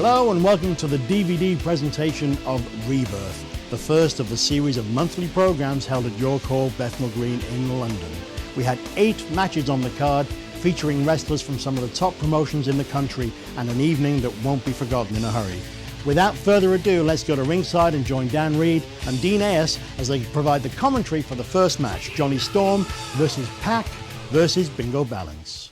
Hello and welcome to the DVD presentation of Rebirth, the first of the series of monthly programs held at York Hall, Bethnal Green in London. We had 8 matches on the card featuring wrestlers from some of the top promotions in the country and an evening that won't be forgotten in a hurry. Without further ado, let's go to ringside and join Dan Reed and Dean Ayers as they provide the commentary for the first match, Johnny Storm versus Pac versus Bingo Balance.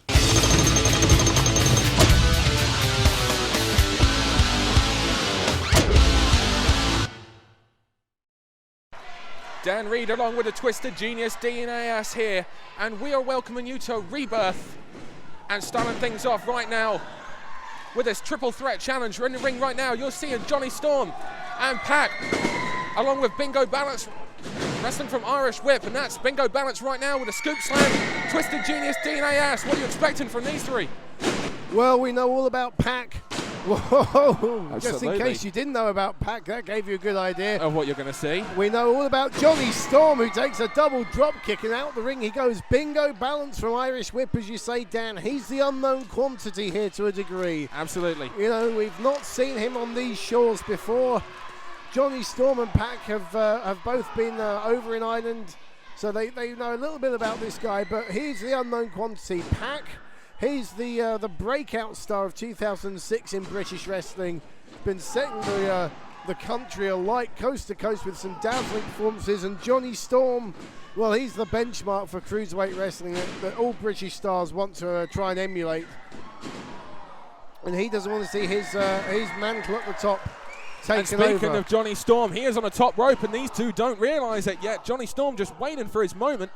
Dan Reed along with the Twisted Genius Dean Ayers here, and we are welcoming you to Rebirth and starting things off right now with this triple threat challenge. We're in the ring right now. You're seeing Johnny Storm and Pac along with Bingo Balance wrestling from Irish Whip, and that's Bingo Balance right now with a scoop slam. Twisted Genius Dean Ayers, what are you expecting from these three? Well, we know all about Pac. Whoa, Absolutely. just in case you didn't know about Pac, that gave you a good idea of what you're going to see. We know all about Johnny Storm, who takes a double drop kick, and out the ring he goes. Bingo Balance from Irish Whip, as you say, Dan. He's the unknown quantity here to a degree. Absolutely. You know, we've not seen him on these shores before. Johnny Storm and Pac have both been over in Ireland, so they know a little bit about this guy, but he's the unknown quantity. Pac, he's the breakout star of 2006 in British wrestling. Been setting the country alight coast to coast with some dazzling performances. And Johnny Storm, well, he's the benchmark for cruiserweight wrestling that all British stars want to try and emulate. And he doesn't want to see his mantle at the top taken over. And speaking of Johnny Storm, he is on the top rope, and these two don't realise it yet. Johnny Storm just waiting for his moment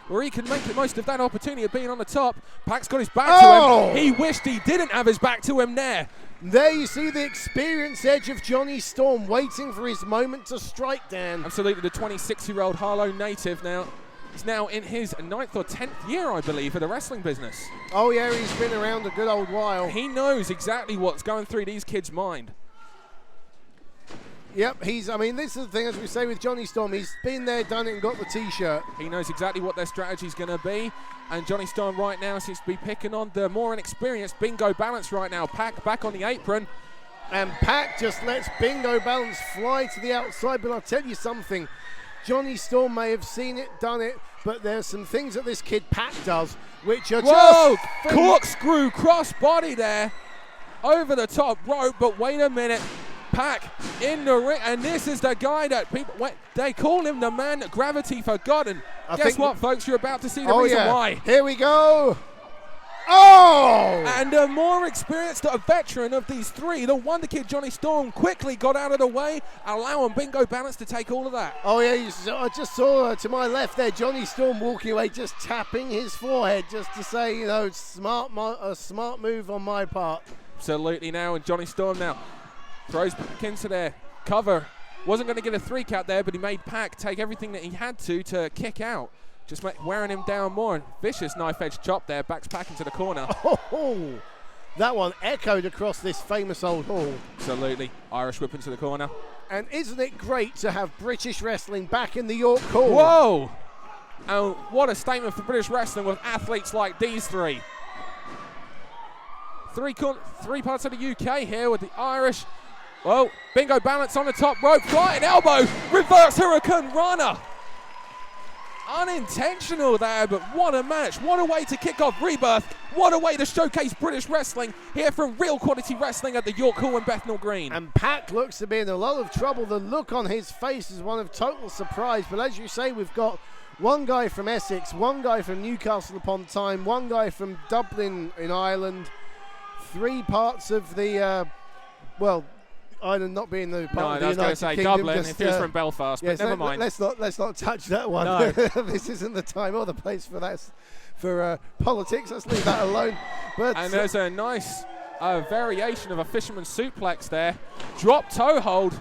where he can make the most of that opportunity of being on the top. Pac's got his back to him. He wished he didn't have his back to him there. There you see the experience edge of Johnny Storm waiting for his moment to strike, Dan. Absolutely, the 26-year-old Harlow native now. He's now in his 9th or 10th year, I believe, of the wrestling business. Oh yeah, he's been around a good old while. He knows exactly what's going through these kids' mind. Yep, this is the thing, as we say with Johnny Storm, he's been there, done it, and got the t-shirt. He knows exactly what their strategy's going to be, and Johnny Storm right now seems to be picking on the more inexperienced Bingo Balance right now. Pac back on the apron. And Pac just lets Bingo Balance fly to the outside, but I'll tell you something, Johnny Storm may have seen it, done it, but there's some things that this kid Pac does, which are just... Corkscrew cross body there, over the top rope, but wait a minute. Pac in the ring, and this is the guy that they call him the man that gravity forgotten. Guess what, folks? You're about to see the reason why. Here we go. Oh! And the more experienced veteran of these three, the Wonder Kid Johnny Storm, quickly got out of the way, allowing Bingo Balance to take all of that. Oh yeah, I just saw to my left there, Johnny Storm walking away, just tapping his forehead, just to say, you know, a smart move on my part. Absolutely now, and Johnny Storm now throws back into their cover. Wasn't going to get a 3 count there, but he made Pac take everything that he had to kick out. Just wearing him down more. And vicious knife edge chop there, backs Pac into the corner. Oh, that one echoed across this famous old hall. Absolutely. Irish whip into the corner. And isn't it great to have British wrestling back in the York Hall? Whoa! And what a statement for British wrestling with athletes like these three. Three parts of the UK here with the Irish. Well, Bingo Balance on the top rope, flying elbow, reverse Hurricane Rana. Unintentional there, but what a match. What a way to kick off Rebirth. What a way to showcase British wrestling here from real quality wrestling at the York Hall in Bethnal Green. And Pac looks to be in a lot of trouble. The look on his face is one of total surprise. But as you say, we've got one guy from Essex, one guy from Newcastle upon Tyne, one guy from Dublin in Ireland, 3 parts of the, Ireland not being the part of the United Kingdom. I was going to say Dublin, if he was from Belfast, but never mind. Let's not touch that one. No. This isn't the time or the place for that, for politics. Let's leave that alone. And there's a nice variation of a fisherman's suplex there. Drop toe hold.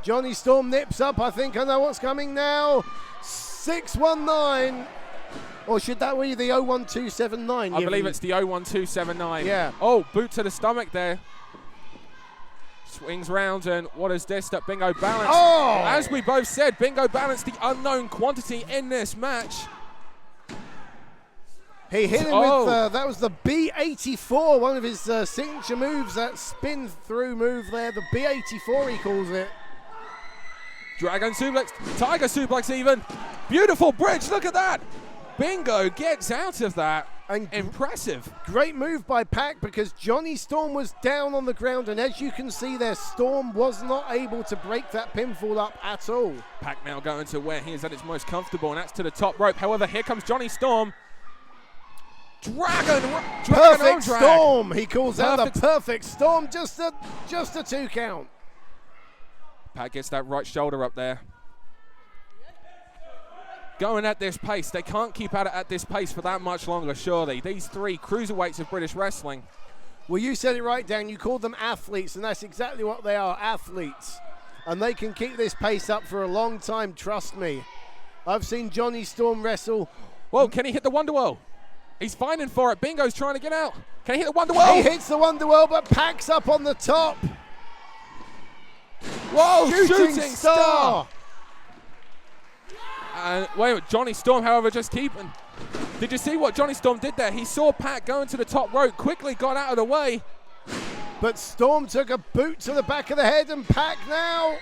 Johnny Storm nips up. I think I know what's coming now. 619. Or should that be the 01279? I believe it's the 01279. Yeah. Oh, boot to the stomach there. Swings round, and what is this that Bingo Balance? Oh! As we both said, Bingo Balance, the unknown quantity in this match. He hit him with, that was the B84, one of his signature moves, that spin through move there, the B84 he calls it. Dragon suplex, tiger suplex even. Beautiful bridge, look at that. Bingo gets out of that. And impressive. Great move by Pac, because Johnny Storm was down on the ground, and as you can see there, Storm was not able to break that pinfall up at all. Pac now going to where he is at his most comfortable, and that's to the top rope. However, here comes Johnny Storm. Dragon perfect Storm. He calls out the perfect Storm. Just a 2 count. Pac gets that right shoulder up there. Going at this pace, they can't keep at it at this pace for that much longer, surely. These 3 cruiserweights of British wrestling. Well, you said it right, Dan. You called them athletes, and that's exactly what they are, athletes. And they can keep this pace up for a long time, trust me. I've seen Johnny Storm wrestle. Whoa, can he hit the Wonderwall? He's fighting for it. Bingo's trying to get out. Can he hit the Wonderwall? He hits the Wonderwall, but Pac's up on the top. Whoa, shooting star. Wait a minute, Johnny Storm, however, just keeping. Did you see what Johnny Storm did there? He saw Pac going to the top rope, quickly got out of the way. But Storm took a boot to the back of the head, and Pac now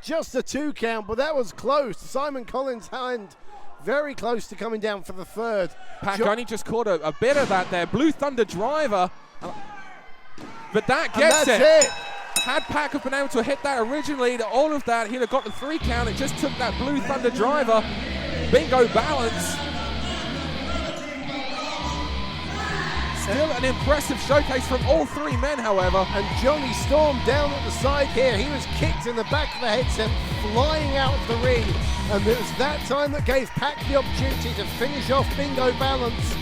just a 2 count, but that was close. Simon Collins' hand very close to coming down for the 3rd. Pac only just caught a bit of that there. Blue Thunder driver. But that gets it. Had Pac have been able to hit that originally, all of that, he'd have got the 3 count. It just took that Blue Thunder driver. Bingo balance. Still an impressive showcase from all 3 men, however. And Johnny Storm down at the side here. He was kicked in the back of the head, sent flying out of the ring. And it was that time that gave Pac the opportunity to finish off Bingo Balance,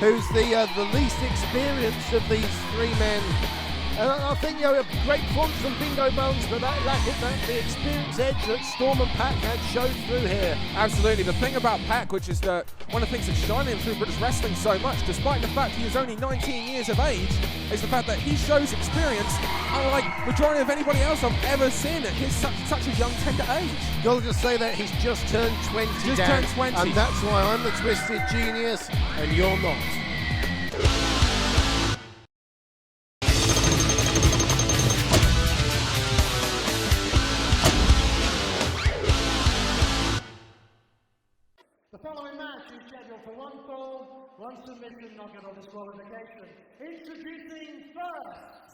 who's the least experienced of these 3 men. And I think, a great performance from Bingo Balance, but that lack of the experience edge that Storm and Pac had showed through here. Absolutely. The thing about Pac, which is one of the things that's shining through British wrestling so much, despite the fact he is only 19 years of age, is the fact that he shows experience unlike majority of anybody else I've ever seen at his such a young, tender age. Gotta just say that he's just turned 20, Just turned 20. And that's why I'm the Twisted Genius, and you're not. The following match is scheduled for 1 fall, 1 submission, knockout or disqualification. Introducing first.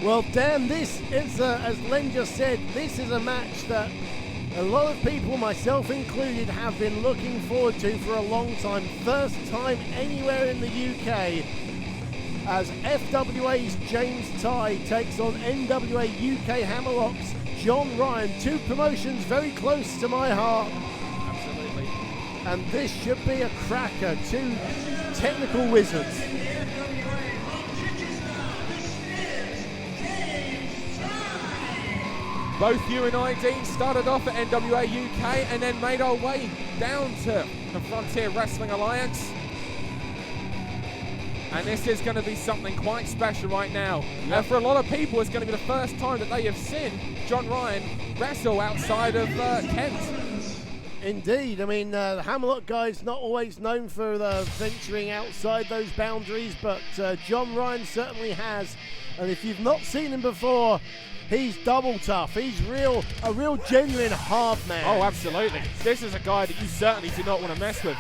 Well, Dan, this is, as Len just said, this is a match that a lot of people, myself included, have been looking forward to for a long time. First time anywhere in the UK, as FWA's James Ty takes on NWA UK Hammerlock's John Ryan. 2 promotions very close to my heart. Absolutely. And this should be a cracker. 2 technical wizards. Both you and I, Dean, started off at NWA UK and then made our way down to the Frontier Wrestling Alliance. And this is going to be something quite special right now. Yep. And for a lot of people, it's going to be the first time that they have seen John Ryan wrestle outside of Kent. Indeed. I mean, the Hammerlock guy's not always known for venturing outside those boundaries, but John Ryan certainly has. And if you've not seen him before, he's double tough. He's a real genuine hard man. Oh, absolutely. This is a guy that you certainly do not want to mess with.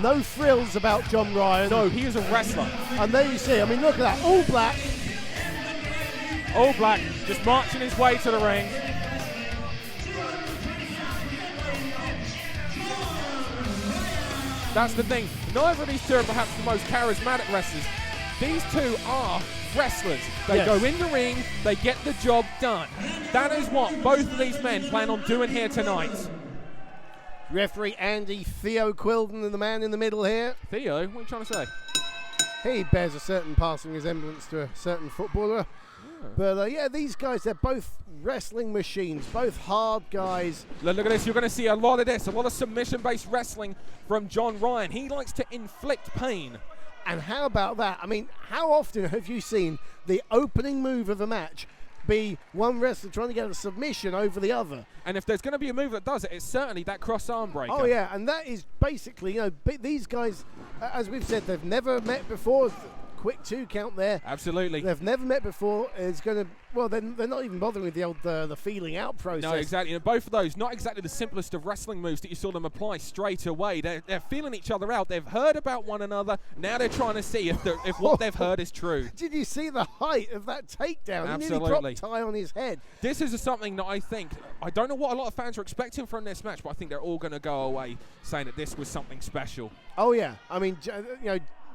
No frills about John Ryan. No, he is a wrestler. And there you see, I mean, look at that, all black. All black, just marching his way to the ring. That's the thing. Neither of these 2 are perhaps the most charismatic wrestlers. These 2 are wrestlers. They Yes. go in the ring, they get the job done. That is what both of these men plan on doing here tonight. Referee Andy Theo Quilden, the man in the middle here. Theo, what are you trying to say? He bears a certain passing resemblance to a certain footballer. But yeah, these guys, they're both wrestling machines, both hard guys. Look at this, you're going to see a lot of this, a lot of submission-based wrestling from John Ryan. He likes to inflict pain. And how about that? I mean, how often have you seen the opening move of a match be one wrestler trying to get a submission over the other. And if there's going to be a move that does it, it's certainly that cross arm breaker. Oh yeah, and that is basically, these guys, as we've said, they've never met before. Quick 2 count there. Absolutely. They've never met before. It's going to, well, they're not even bothering with the old the feeling out process. No, exactly. And both of those, not exactly the simplest of wrestling moves that you saw them apply straight away. They're feeling each other out. They've heard about one another. Now they're trying to see if what they've heard is true. Did you see the height of that takedown? Absolutely. He nearly dropped Ty on his head. This is something that I don't know what a lot of fans are expecting from this match, but I think they're all going to go away saying that this was something special. Oh yeah, I mean,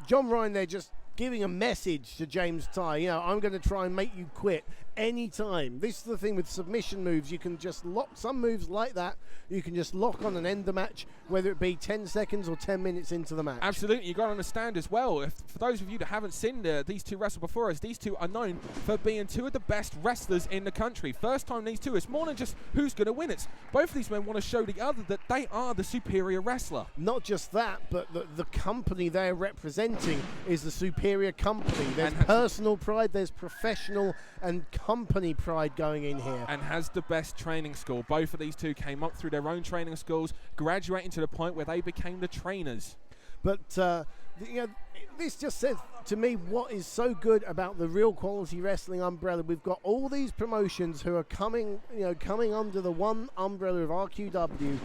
John Ryan, they're just giving a message to James Ty. I'm going to try and make you quit anytime. This is the thing with submission moves. You can just lock some moves like that. You can just lock on and end the match, whether it be 10 seconds or 10 minutes into the match. Absolutely. You've got to understand as well, for those of you that haven't seen these two wrestle before us, these two are known for being two of the best wrestlers in the country. First time these two, it's more than just who's going to win. It's both of these men want to show the other that they are the superior wrestler. Not just that, but the company they're representing is the superior company. There's personal pride, there's professional and company pride going in here. And has the best training school. Both of these two came up through their own training schools, graduating to the point where they became the trainers. But this just says to me what is so good about the Real Quality Wrestling umbrella. We've got all these promotions who are coming under the one umbrella of RQW,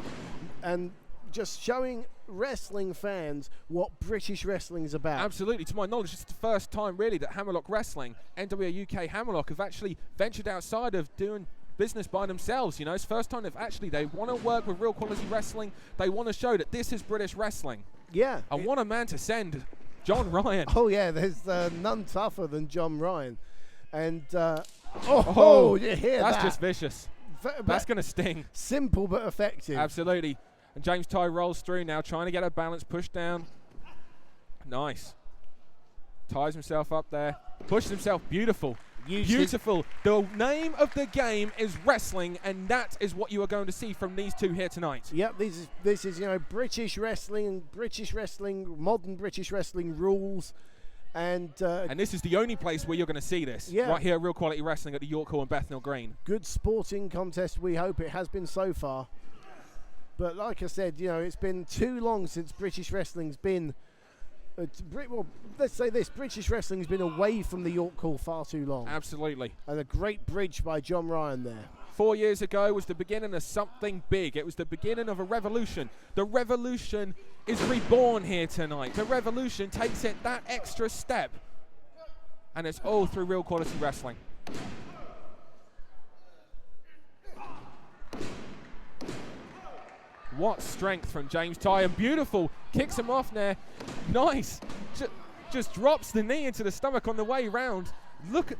and just showing wrestling fans what British wrestling is about. Absolutely. To my knowledge, it's the first time really that Hammerlock Wrestling, NWA UK Hammerlock, have actually ventured outside of doing business by themselves. It's the first time they want to work with Real Quality Wrestling. They want to show that this is British wrestling. Yeah. And what a man to send, John Ryan. Oh yeah, there's none tougher than John Ryan. And you hear that? That's just vicious. That's going to sting. Simple but effective. Absolutely. And James Ty rolls through now, trying to get a balance, push down. Nice. Ties himself up there. Pushes himself. Beautiful. Beautiful. The name of the game is wrestling, and that is what you are going to see from these two here tonight. Yep, this is British wrestling, modern British wrestling rules. And this is the only place where you're going to see this. Yeah. Right here at Real Quality Wrestling at the York Hall and Bethnal Green. Good sporting contest, we hope it has been so far. But like I said, it's been too long since British wrestling's been... let's say this, British wrestling's been away from the York Hall far too long. Absolutely. And a great bridge by John Ryan there. 4 years ago was the beginning of something big. It was the beginning of a revolution. The revolution is reborn here tonight. The revolution takes it that extra step. And it's all through Real Quality Wrestling. What strength from James Ty, and beautiful, kicks him off there. Nice, just drops the knee into the stomach on the way round. Look at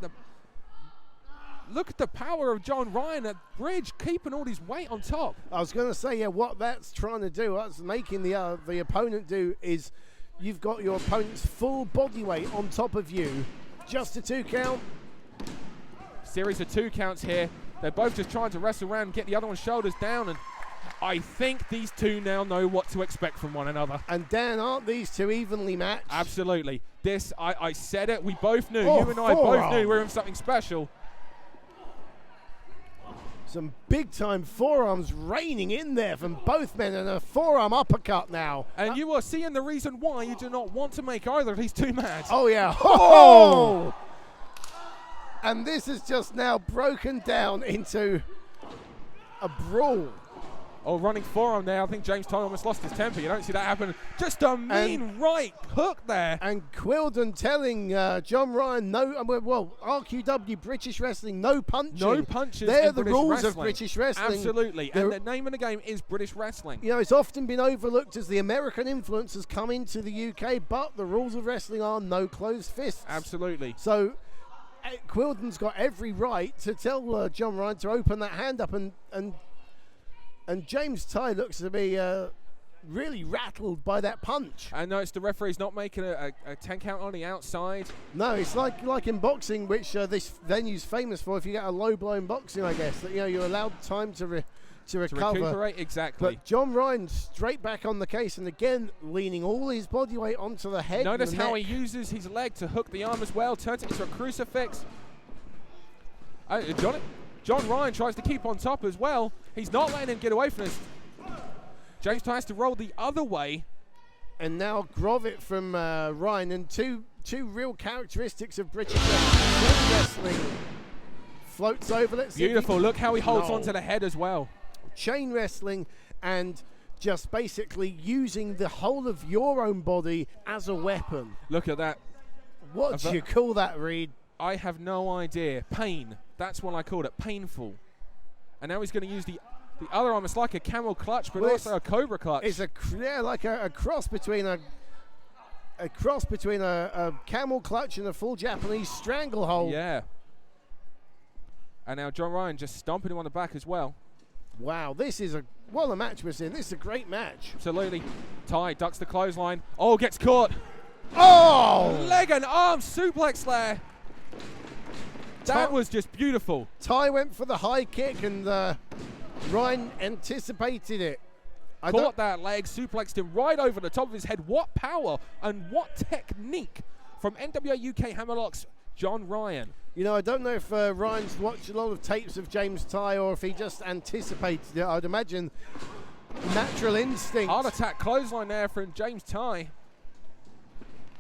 the power of John Ryan at bridge, keeping all his weight on top. I was going to say, what that's trying to do, what's making the opponent do is you've got your opponent's full body weight on top of you. Just a 2 count. Series of 2 counts here. They're both just trying to wrestle around and get the other one's shoulders down, and I think these two now know what to expect from one another. And Dan, aren't these two evenly matched? Absolutely. This, I said it, we both knew. Oh, you and I both knew we were in something special. Some big-time forearms raining in there from both men, and a forearm uppercut now. And you are seeing the reason why you do not want to make either of these two mad. Oh, yeah. Oh! And this is just now broken down into a brawl. Oh, running forearm there. I think James Ty almost lost his temper. You don't see that happen. Just a mean right hook there. And Quilden telling John Ryan, RQW, British Wrestling, no punching. No punches. They're the British rules wrestling. of British Wrestling. Absolutely. And the name of the game is British Wrestling. It's often been overlooked as the American influence has come into the UK, but the rules of wrestling are no closed fists. Absolutely. So Quilden's got every right to tell John Ryan to open that hand up, and James Ty looks to be really rattled by that punch. I noticed the referee's not making a 10 count on the outside. No, it's like in boxing, which this venue's famous for. If you get a low blow in boxing, I guess, that you're allowed time to recover. To recuperate, exactly. But John Ryan straight back on the case, and again leaning all his body weight onto the head. Notice and the how neck. he uses his leg to hook the arm as well, turns it into a crucifix. John Ryan tries to keep on top as well. He's not letting him get away from this. James tries to roll the other way. And now Grovit from Ryan, and two real characteristics of British wrestling. Floats over. Let's see. Beautiful. Look how he holds onto the head as well. Chain wrestling and just basically using the whole of your own body as a weapon. Look at that. What do you call that, Reed? I have no idea. Pain. That's what I called it. Painful. And now he's going to use the other arm. It's like a camel clutch, but also a cobra clutch. It's a cross between a camel clutch and a full Japanese stranglehold. Yeah. And now John Ryan just stomping him on the back as well. Wow, what a match we're seeing. This is a great match. Absolutely. Ty ducks the clothesline. Oh, gets caught. Oh! Leg and arm suplex there. That was just beautiful. Ty went for the high kick and Ryan anticipated it. Caught that leg, suplexed him right over the top of his head. What power and what technique from NWA UK Hammerlock's John Ryan. You know, I don't know if Ryan's watched a lot of tapes of James Ty or if he just anticipated it. I'd imagine natural instinct. Heart attack clothesline there from James Ty.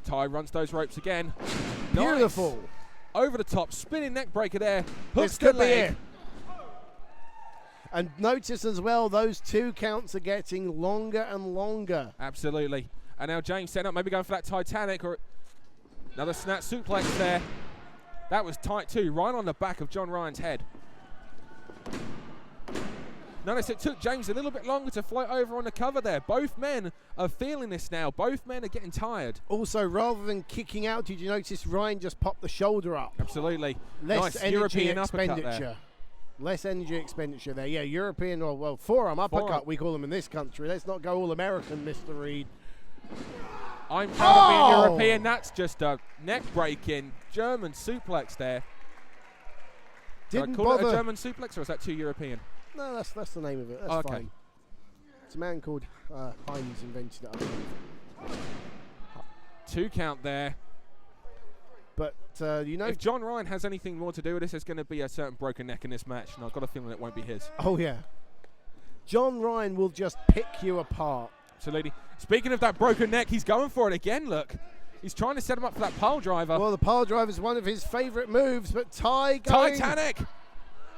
Ty runs those ropes again. Beautiful. Nice. Over the top, spinning neck breaker there. Hooks This could the be leg. it. And notice as well, those 2 counts are getting longer and longer. Absolutely. And now James setting up, maybe going for that Titanic or another snap suplex there. That was tight too, right on the back of John Ryan's head. Notice it took James a little bit longer to float over on the cover there. Both men are feeling this now. Both men are getting tired. Also, rather than kicking out, did you notice Ryan just popped the shoulder up? Absolutely. Less nice energy European uppercut expenditure. there. Less energy expenditure there. Yeah, European, or well, forearm uppercut, we call them in this country. Let's not go all American, Mr. Reed. I'm proud of being European. That's just a neck-breaking German suplex there. Did I call it a German suplex, or is that too European? No, that's the name of it. That's fine. It's a man called Heinz invented it, I believe. 2 count there. But, you know... If John Ryan has anything more to do with this, there's going to be a certain broken neck in this match, and I've got a feeling it won't be his. Oh, yeah. John Ryan will just pick you apart. Absolutely. Speaking of that broken neck, he's going for it again, look. He's trying to set him up for that pile driver. Well, the pile driver is one of his favourite moves, but Ty going... Titanic!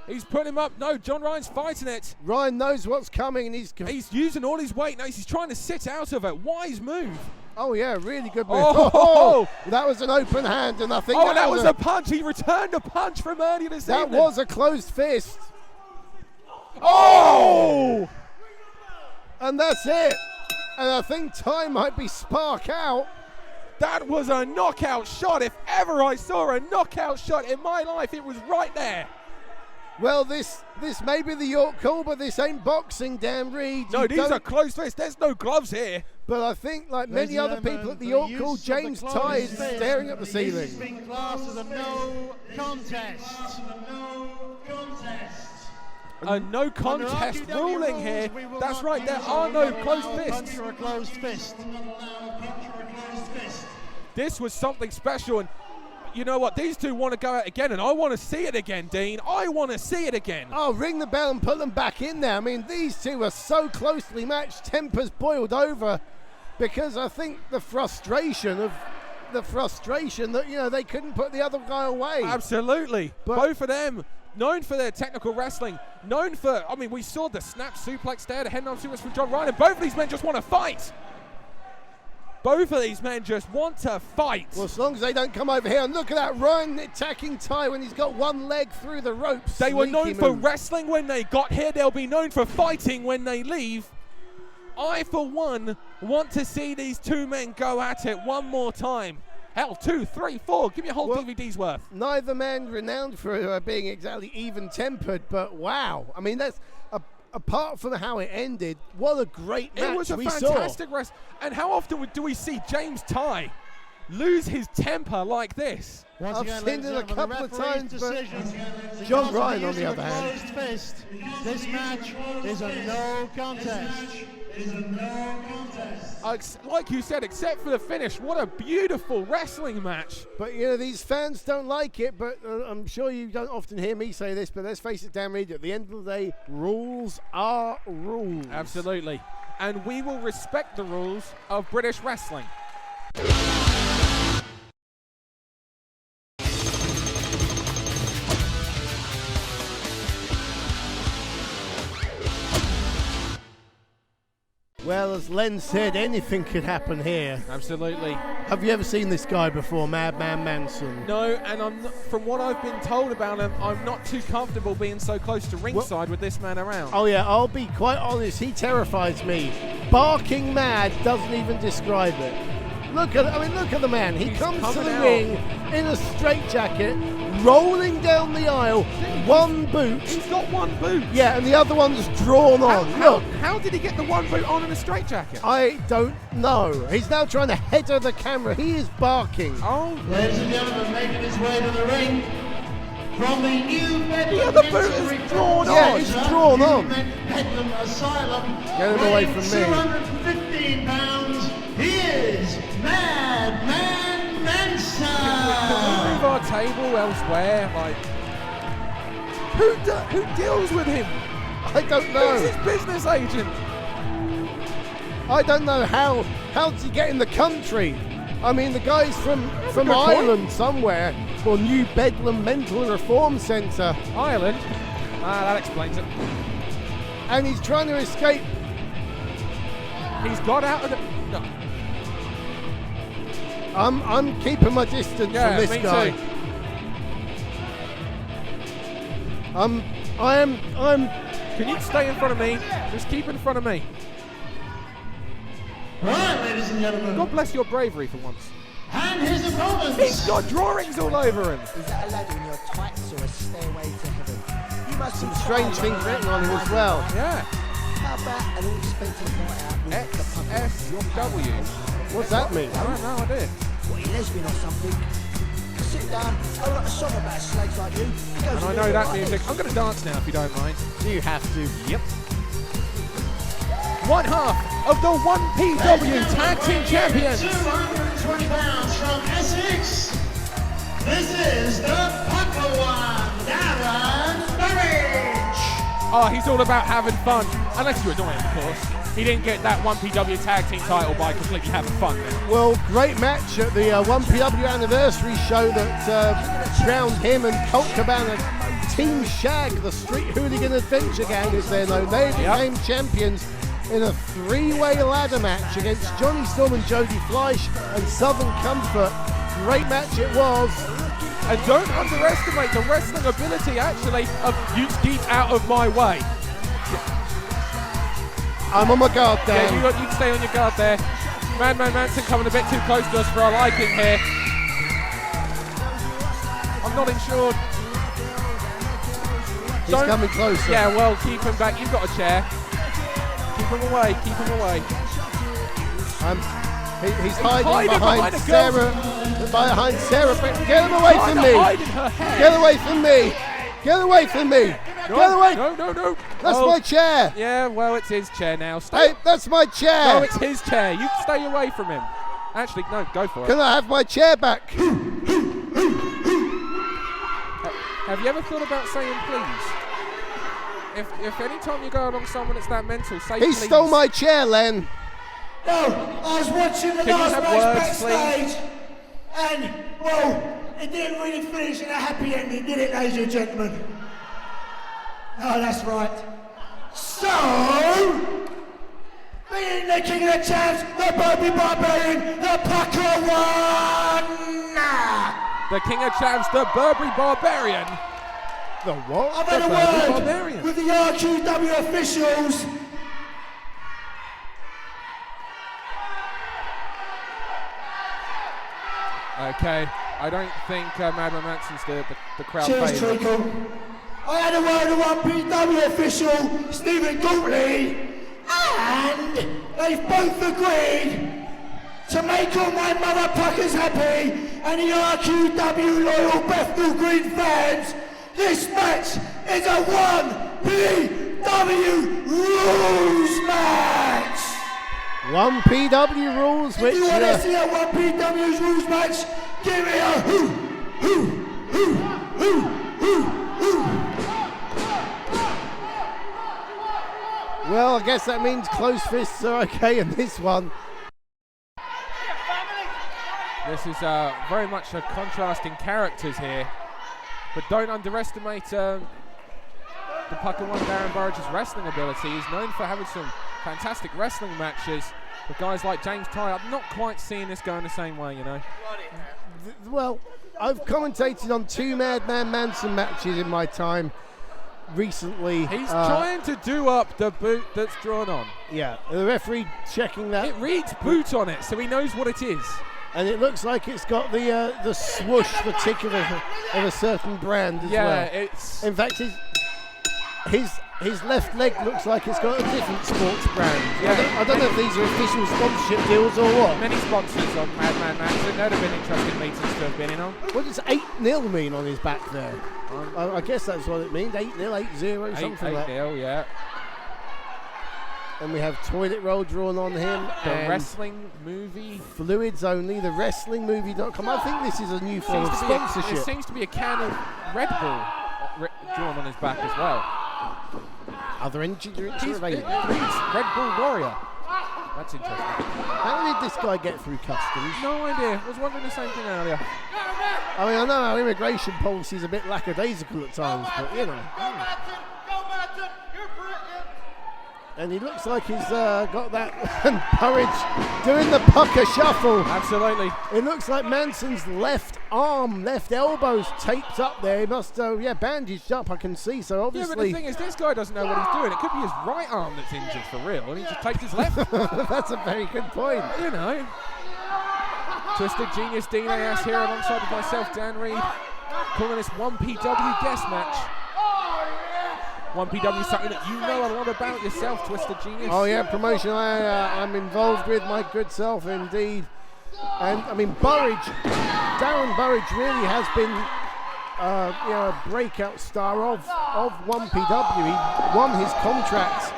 He's putting him up. No, John Ryan's fighting it. Ryan knows what's coming, and he's using all his weight. Now he's trying to sit out of it. Wise move. Oh, yeah, really good move. Oh! That was an open hand, and I think that was a punch. He returned a punch from earlier this evening. That was a closed fist. Oh! And that's it. And I think Ty might be spark out. That was a knockout shot. If ever I saw a knockout shot in my life, it was right there. Well, this may be the York call, but this ain't boxing, Dan Reed. No, these are closed fists. There's no gloves here. But I think, like many other people at the York call, James Ty is staring at the ceiling. This has been classed as a no contest. A no contest ruling here. That's right, there are no closed fists. Punch or a closed fist. This was something special, and you know what? These two want to go out again, and I want to see it again, Dean. I want to see it again. Oh, ring the bell and put them back in there. I mean, these two are so closely matched. Tempers boiled over because I think the frustration that, you know, they couldn't put the other guy away. Absolutely. But both of them known for their technical wrestling, known for, I mean, we saw the snap suplex there, the head-on suplex from John Ryan, and both of these men just want to fight. Both of these men just want to fight. Well, as long as they don't come over here. And look at that, Ryan attacking Ty when he's got one leg through the ropes. They were known for wrestling when they got here. They'll be known for fighting when they leave. I, for one, want to see these two men go at it one more time. Hell, 2, 3, 4. Give me a whole DVD's worth. Neither man renowned for being exactly even-tempered, but wow. I mean, that's... apart from how it ended, what a great match we saw. It was a fantastic rest. And how often do we see James Ty lose his temper like this? I've seen it a couple of times, but John Ryan, on the other hand. This match is a no contest. is a no contest. Like you said, except for the finish, what a beautiful wrestling match. But you know, these fans don't like it, but I'm sure you don't often hear me say this, but let's face it, Dan Reed, at the end of the day, rules are rules. Absolutely. And we will respect the rules of British wrestling. Well, as Len said, anything could happen here. Absolutely. Have you ever seen this guy before, Madman Manson? No, and from what I've been told about him, I'm not too comfortable being so close to ringside with this man around. Oh yeah, I'll be quite honest, he terrifies me. Barking mad doesn't even describe it. Look at the man. He comes to the ring in a straitjacket, rolling down the aisle, one boot. He's got one boot. Yeah, and the other one's drawn on. Look. How did he get the one boot on in a straitjacket? I don't know. He's now trying to header the camera. He is barking. Oh, Ladies and gentlemen, making his way to the ring from the new Bedlam. The other boot is drawn on. Yeah, it's drawn on. Bedlam Asylum. Get him away from me. 215 pounds. He is Madman Manson. Can we move our table elsewhere? Like, who deals with him? I don't know. Who's his business agent? I don't know how did he get in the country? I mean, the guy's from good Ireland somewhere, or New Bedlam Mental Reform Centre, Ireland? That explains it. and he's trying to escape. He's got out of the... No. I'm keeping my distance from this me guy. too. I'm. Can you stay in front of me? Just keep in front of me. Right, ladies and gentlemen. God bless your bravery for once. And his opponents. He's got drawings all over him. Is that a ladder in your tights or a stairway to heaven? You must Some strange things written on him as well. Yeah. How about an all-expensive night out with the puppet? XSW. What's that mean? I have no idea. What, you lesbian or something? Sit down, I'll write a song about slaves like you. And I know that music. I'm going to dance now if you don't mind. Do you have to? Yep. One half of the 1PW Tag Team Champions. 220 pounds from Essex. This is the Pucker One, Darren Burridge. Oh, he's all about having fun. Unless you annoy him, of course. He didn't get that 1PW Tag Team title by completely having fun then. Well, great match at the 1PW anniversary show that crowned him and Colt Cabana. Team Shag, the Street Hooligan Adventure Gang, as they're known. They became champions in a three-way ladder match against Johnny Storm and Jody Fleisch and Southern Comfort. Great match it was. And don't underestimate the wrestling ability, actually, of you keep out of my way. I'm on my guard there. Yeah, you can stay on your guard there. Madman Manson coming a bit too close to us for our liking here. I'm not insured. He's coming closer. Yeah, well, keep him back. You've got a chair. Keep him away. Keep him away. He's hiding behind a Sarah. Behind Sarah. Get him away from me. Hide in her hair. Get away from me. Get away from me. Get away. No. That's my chair. Yeah, well, it's his chair now. Stay. Hey, that's my chair. No, it's his chair. You stay away from him. Actually, no, go for it. Can I have my chair back? Have you ever thought about saying please? If any time you go along someone that's that mental, say He please. stole my chair, Len. No, I was watching the Can you last have match words, backstage, and, well, it didn't really finish in a happy ending, did it, ladies and gentlemen? Oh, that's right. So, being the king of the champs, the Bobby Barbarian, the Pucker One! The King of Champs, the Burberry Barbarian. The what? I've had a Burberry word Barbarian. with the RQW officials. Okay, I don't think Madman Manson's the crowd Cheers, favourite. Treacle. I had a word with 1PW official, Stephen Gortley, and they've both agreed to make all my mother puckers happy and the RQW loyal Bethnal Green fans. This match is a 1PW rules match. One PW rules, If which you want to see a 1PW's rules match, give me a who. well, I guess that means close fists are okay in this one. This is very much a contrasting characters here, but don't underestimate the Pucker One Darren Burridge's wrestling ability. He's known for having some fantastic wrestling matches, but guys like James Ty, I'm not quite seeing this going the same way, you know. Well, I've commentated on 2 Madman Manson matches in my time recently. He's trying to do up the boot that's drawn on. Yeah, the referee checking that. It reads boot on it, so he knows what it is. And it looks like it's got the swoosh, the tick of a certain brand as well. Yeah, it's... In fact, his left leg looks like it's got a different sports brand. Yeah. I don't know if these are official sponsorship deals or what. Many sponsors on Madman Manson. That'd have been interesting meetings to have been in on. What does 8-0 mean on his back there? I guess that's what it means. 8-0, 8-0, something like that. 8-0, yeah. And we have toilet roll drawn on him. The and wrestling movie. Fluids only, the wrestlingmovie.com. I think this is a new form of sponsorship. There seems to be a can of Red Bull drawn on his back as well. Other energy drinks are It available. reads Red Bull Warrior. That's interesting. How did this guy get through customs? No idea. I was wondering the same thing earlier. I mean, I know our immigration policy is a bit lackadaisical at times, but you know. And he looks like he's got that and Burridge doing the pucker shuffle. Absolutely. It looks like Manson's left arm, left elbow's taped up there. He must, bandaged up, I can see. So obviously. Yeah, but the thing is, this guy doesn't know what he's doing. It could be his right arm that's injured for real, and he just takes his left. That's a very good point. You know. Twisted Genius Dean A.S. here alongside with myself, Dan Reed, calling this 1PW guest match. 1PW is something that you know a lot about yourself, Twisted Genius. Oh yeah, promotion I'm involved with, my good self indeed. And I mean, Darren Burridge really has been a breakout star of 1PW. He won his contract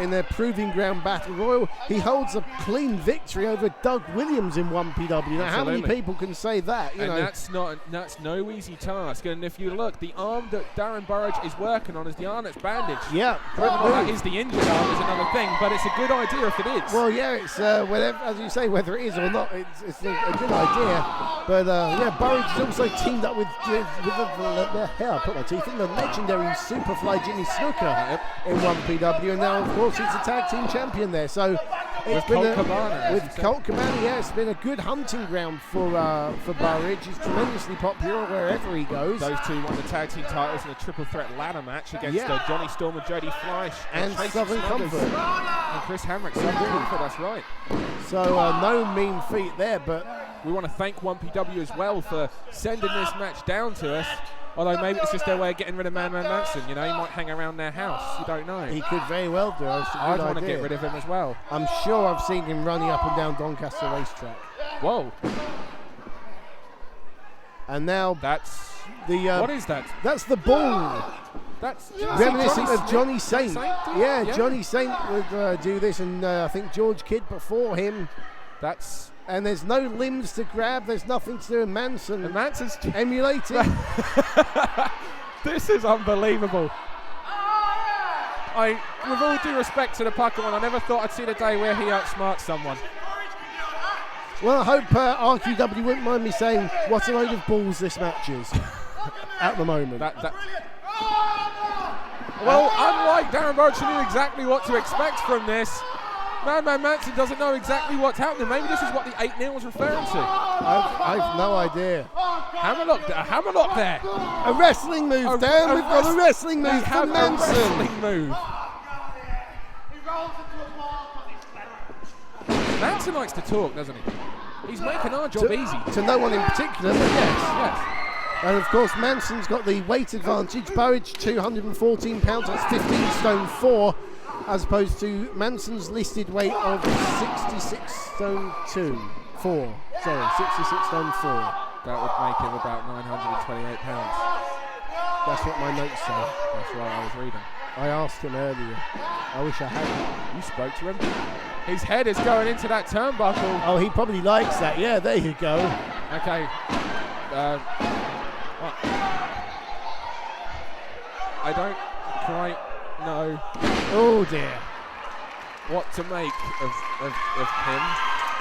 in their Proving Ground Battle Royal. He holds a clean victory over Doug Williams in 1PW. Now, how many people can say that? You know? That's no easy task. And if you look, the arm that Darren Burridge is working on is the arm that's bandaged. Yeah, whether or not that is the injured arm is another thing, but it's a good idea if it is. Well, yeah, it's whatever, as you say, whether it is or not, it's a good idea. But Burridge has also teamed up with I put my teeth in the legendary Superfly Jimmy Snooker in 1PW, and now of course he's a tag team champion there. So it's been Colt Cabana, yeah, it's been a good hunting ground for Burridge. He's tremendously popular wherever he goes. Those two won the tag team titles in a triple threat ladder match against Johnny Storm and Jody Fleisch and Southern Comfort and Chris Hamrick. Southern Comfort, that's right. So no mean feat there, but we want to thank 1PW as well for sending this match down to us. Although maybe it's just their way of getting rid of Madman Manson. You know, he might hang around their house. You don't know. He could very well do. I'd want to get rid of him as well. I'm sure I've seen him running up and down Doncaster racetrack. Whoa. And now that's the what is that? That's the ball. That's reminiscent of Johnny Saint. Yeah, Johnny Saint would do this, and I think George Kidd before him. And there's no limbs to grab. There's nothing to do with Manson. And Manson's emulating. This is unbelievable. With all due respect to the Pucker One, I never thought I'd see the day where he outsmarts someone. Well, I hope RQW wouldn't mind me saying what a load of balls this match is at the moment. Well, unlike Darren Burridge, who knew exactly what to expect from this, Madman Manson doesn't know exactly what's happening. Maybe this is what the 8-0 was referring to. I've no idea. Hammerlock there. A wrestling move, Dan. We've got a wrestling move from Manson. A wrestling move. Manson likes to talk, doesn't he? He's making our job easy. To no one in particular, but yes. And of course, Manson's got the weight advantage. Burridge, 214 pounds. That's 15 stone 4. As opposed to Manson's listed weight of 66 stone 4. Sorry, 66 stone 4. That would make him about 928 pounds. That's what my notes say. That's right, I was reading. I asked him earlier. I wish I had. You spoke to him? His head is going into that turnbuckle. Oh, he probably likes that. Yeah, there you go. Okay. I don't quite know Oh dear. what to make of him.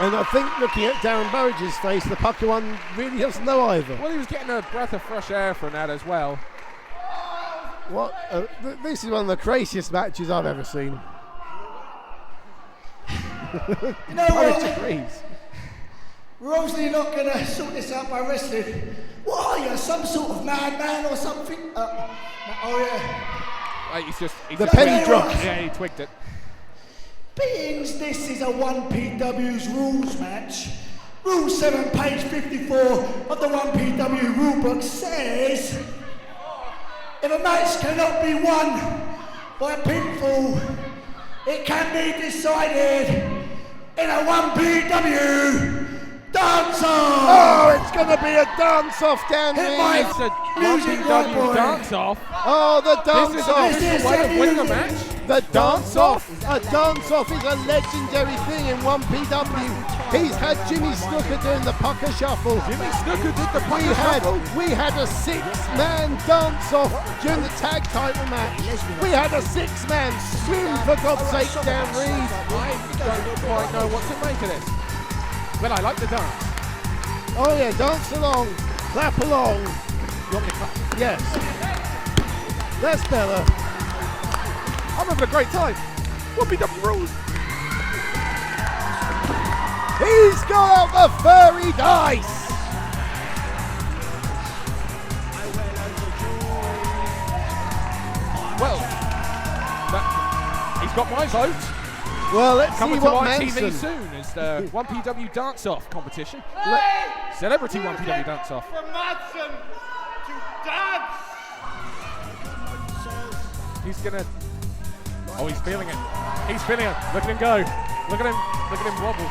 And I think looking at Darren Burridge's face, the Pucker one really doesn't know either. Well, he was getting a breath of fresh air from that as well. What? This is one of the craziest matches I've ever seen. You know Burridge what? agrees. We're obviously not going to sort this out by wrestling. What are you, some sort of madman or something? Oh yeah. He's The just penny twigged- dropped. Yeah, he twigged it. Beings this is a 1PW's rules match, Rule 7, page 54 of the 1PW rulebook says, if a match cannot be won by pinfall, it can be decided in a 1PW dance-off. Oh, it's going to be a dance-off down Hit here. my It's a music, right, 1PW boy. dance-off. Oh, the This is an dance-off. official way of winning a match. The dance-off. A dance-off is a legendary thing in 1PW. He's had Jimmy Snooker doing the Pucker Shuffle. Jimmy Snooker did the Pucker Shuffle. We had a 6-man dance-off during the tag title match. We had a 6-man swim, for God's sake, Dan Reed. I don't quite know what to make of this. But I like the dance. Oh yeah, dance along, clap along. You want me to clap? Yes. That's better. I'm having a great time. What be the rules? He's got out the furry dice. Well, he's got my vote. Well, let's Coming see to what ITV Manson. soon is the 1PW dance-off competition. Celebrity 1PW dance-off. For Madsen to dance. He's gonna. Oh, he's feeling it. He's feeling it. Look at him go. Look at him. Look at him wobble.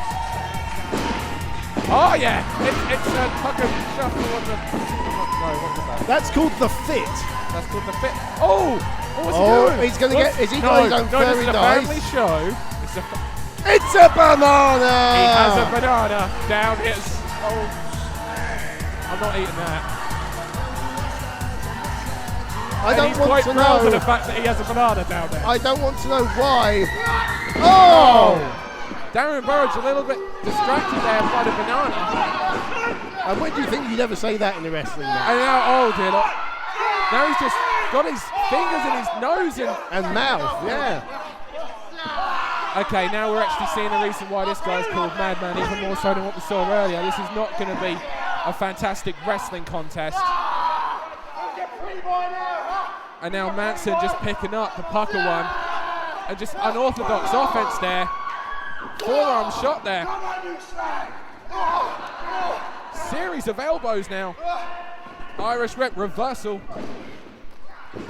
Oh yeah! It's a Pucker Shuffle on the. No, what's that? That's called the fit. That's called the fit. Oh! What was he Oh, doing? he's gonna get. Is he got his own no, furry this is a dice? family show. It's a. It's a banana. He has a banana down his. Oh, I'm not eating that. I And don't he's want quite to proud of know. the fact that he has a banana down there. I don't want to know why. Oh! Darren Burridge a little bit distracted there by the banana. And when do you think you'd ever say that in a wrestling match? And now, oh dear, look. Now he's just got his fingers in his nose and. And mouth, yeah. Okay, now we're actually seeing the reason why this guy's called Madman, even more so than what we saw earlier. This is not going to be a fantastic wrestling contest. And now Manson just picking up the Pucker one. And just unorthodox offense there. Forearm shot there. Series of elbows now. Irish rep reversal.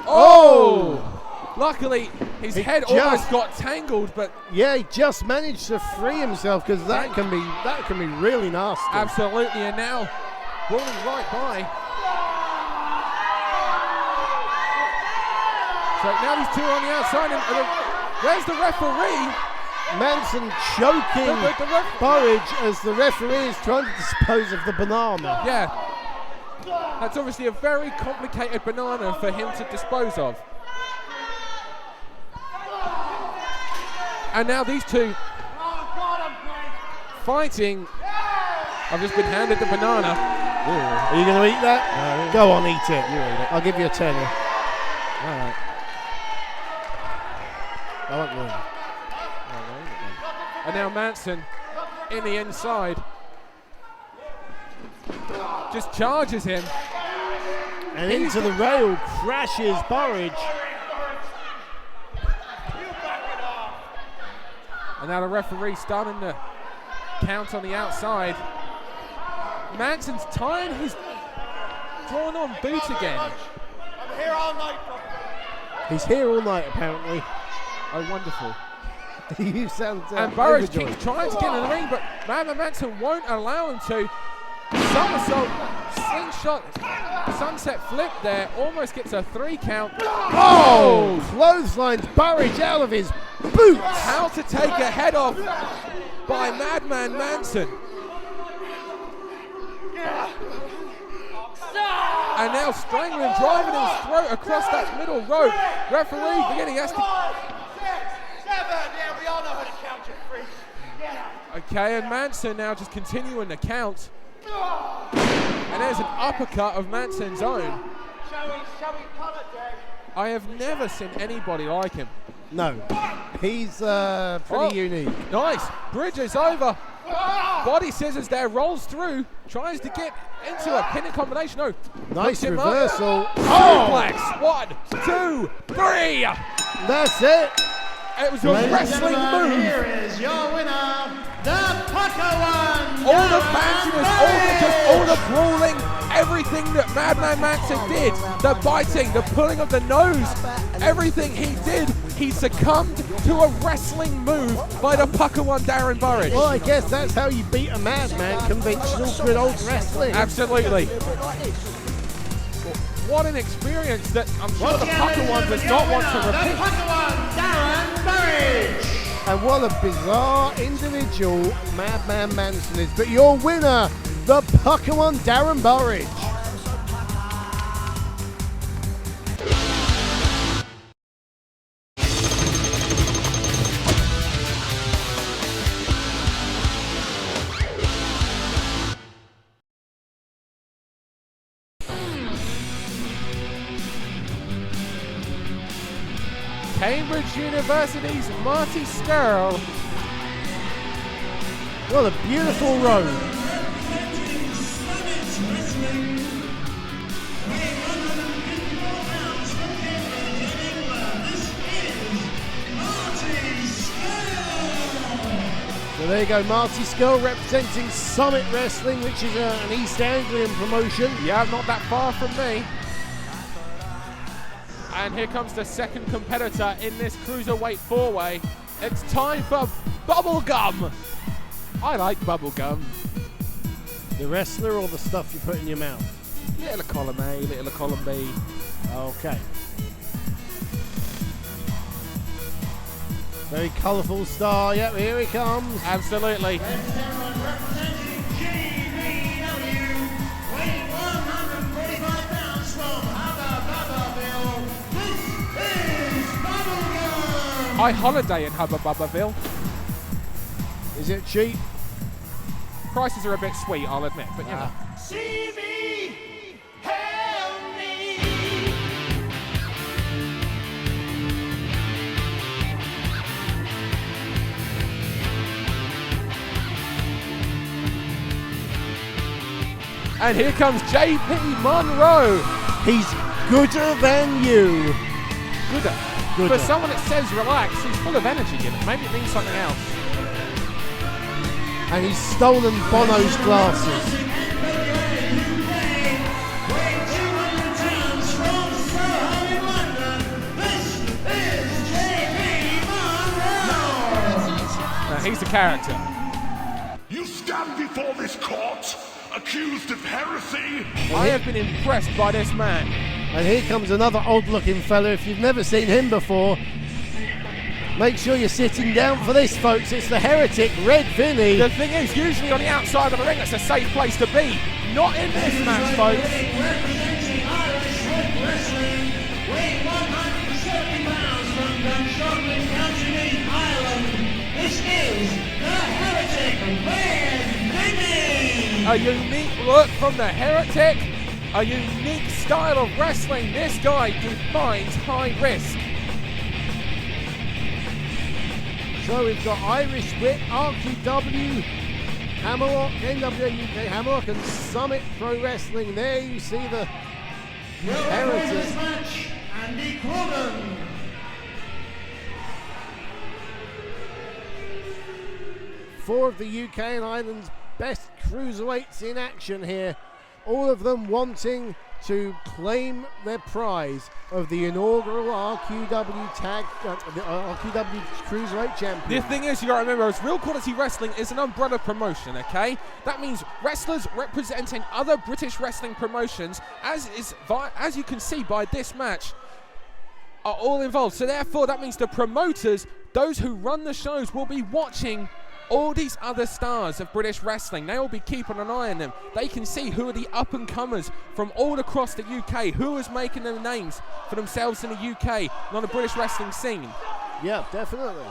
Oh! Luckily, his head almost got tangled, but Yeah, he just managed to free himself because that can be really nasty. absolutely, and now rolling right by. So now these two are on the outside, and where's the referee? Manson choking The ref- Burridge as the referee is trying to dispose of the banana. Yeah, that's obviously a very complicated banana for him to dispose of. And now these two fighting. I've just been handed the banana. Are you going to eat that? No. Go on, eat it. You eat it. I'll give you a tenner. All right. I won't win. And now Manson in the inside just charges him. And into the rail crashes Burridge. And now the referee starting the count on the outside. Manson's tying his drawn on boot again. I'm here all night. He's here all night, apparently. Oh, wonderful. You sound And Burridge overjoyed. keeps trying to get in the ring, but Madman Manson won't allow him to. Somersault, slingshot, sunset flip there, almost gets a 3 count. Oh! Clotheslines Burridge out of his boots. How to take a head off by Madman Manson. And now strangling, driving his throat across that middle rope. Referee beginning has to... 5, 6, 7. Yeah, we all know how to count, you freak. Yeah. Okay, and Manson now just continuing the count. And there's an uppercut of Manson's own. Shall we call it day? I have never seen anybody like him. No, he's pretty unique. Nice, bridges over. Body scissors there, rolls through, tries to get into a pinning combination. No, Nice hooks him up. reversal. Suplex, 1, 2, 3. That's it. It was a wrestling move. Here is your winner, the Pucker One. All the fanciness, all the brawling, everything that Madman Manson did, the biting, the pulling of the nose, everything he did, he succumbed to a wrestling move by the Pucker One, Darren Burridge. Well, I guess that's how you beat a madman, conventional good old wrestling. Absolutely. What an experience that I'm sure the Pucker One does not want to The repeat. Pucker One, Darren Burridge. And what a bizarre individual Madman Manson is. But your winner, the Pucker One, Darren Burridge. Cambridge University's Marty Skirl. What a beautiful road. So there you go, Marty Skirl representing Summit Wrestling, which is an East Anglian promotion. Yeah, not that far from me. And here comes the second competitor in this cruiserweight four-way. It's time for bubblegum. I like bubblegum. The wrestler or the stuff you put in your mouth? Little column A, little column B. Okay. Very colourful star. Yep, here he comes. Absolutely. I holiday in Hubba Bubbaville. Is it cheap? Prices are a bit sweet, I'll admit, but you know. See me, help me. And here comes JP Monroe. He's gooder than you. Gooder. Gooder. For someone that says relax, he's full of energy in it. Maybe it means something else. And he's stolen Bono's glasses. Now, he's the character. You stand before this court, accused of heresy. I have been impressed by this man. And here comes another odd-looking fella. If you've never seen him before, make sure you're sitting down for this, folks. It's the heretic, Red Vinny. The thing is, usually on the outside of the ring, it's a safe place to be. Not in this match, folks. Representing Irish Rock Wrestling, weighing 170 pounds from Dunshaughlin, County Meath, Ireland. This is the Heretic, Red Vinny. A unique look from the Heretic. A unique style of wrestling. This guy defines high risk. So we've got Irish Wit, RQW, Hammerlock, NWA UK Hammerlock, and Summit Pro Wrestling. There you see the Heretic. Match, Andy Corbin. Four of the UK and Ireland's best cruiserweights in action here. All of them wanting to claim their prize of the inaugural RQW RQW Cruiserweight Champion. The thing is, you gotta remember, Real Quality Wrestling is an umbrella promotion, okay? That means wrestlers representing other British wrestling promotions, as you can see by this match, are all involved. So therefore, that means the promoters those who run the shows will be watching all these other stars of British wrestling. They will be keeping an eye on them. They can see who are the up-and-comers from all across the UK, who is making their names for themselves in the UK and on the British wrestling scene. Yeah, definitely.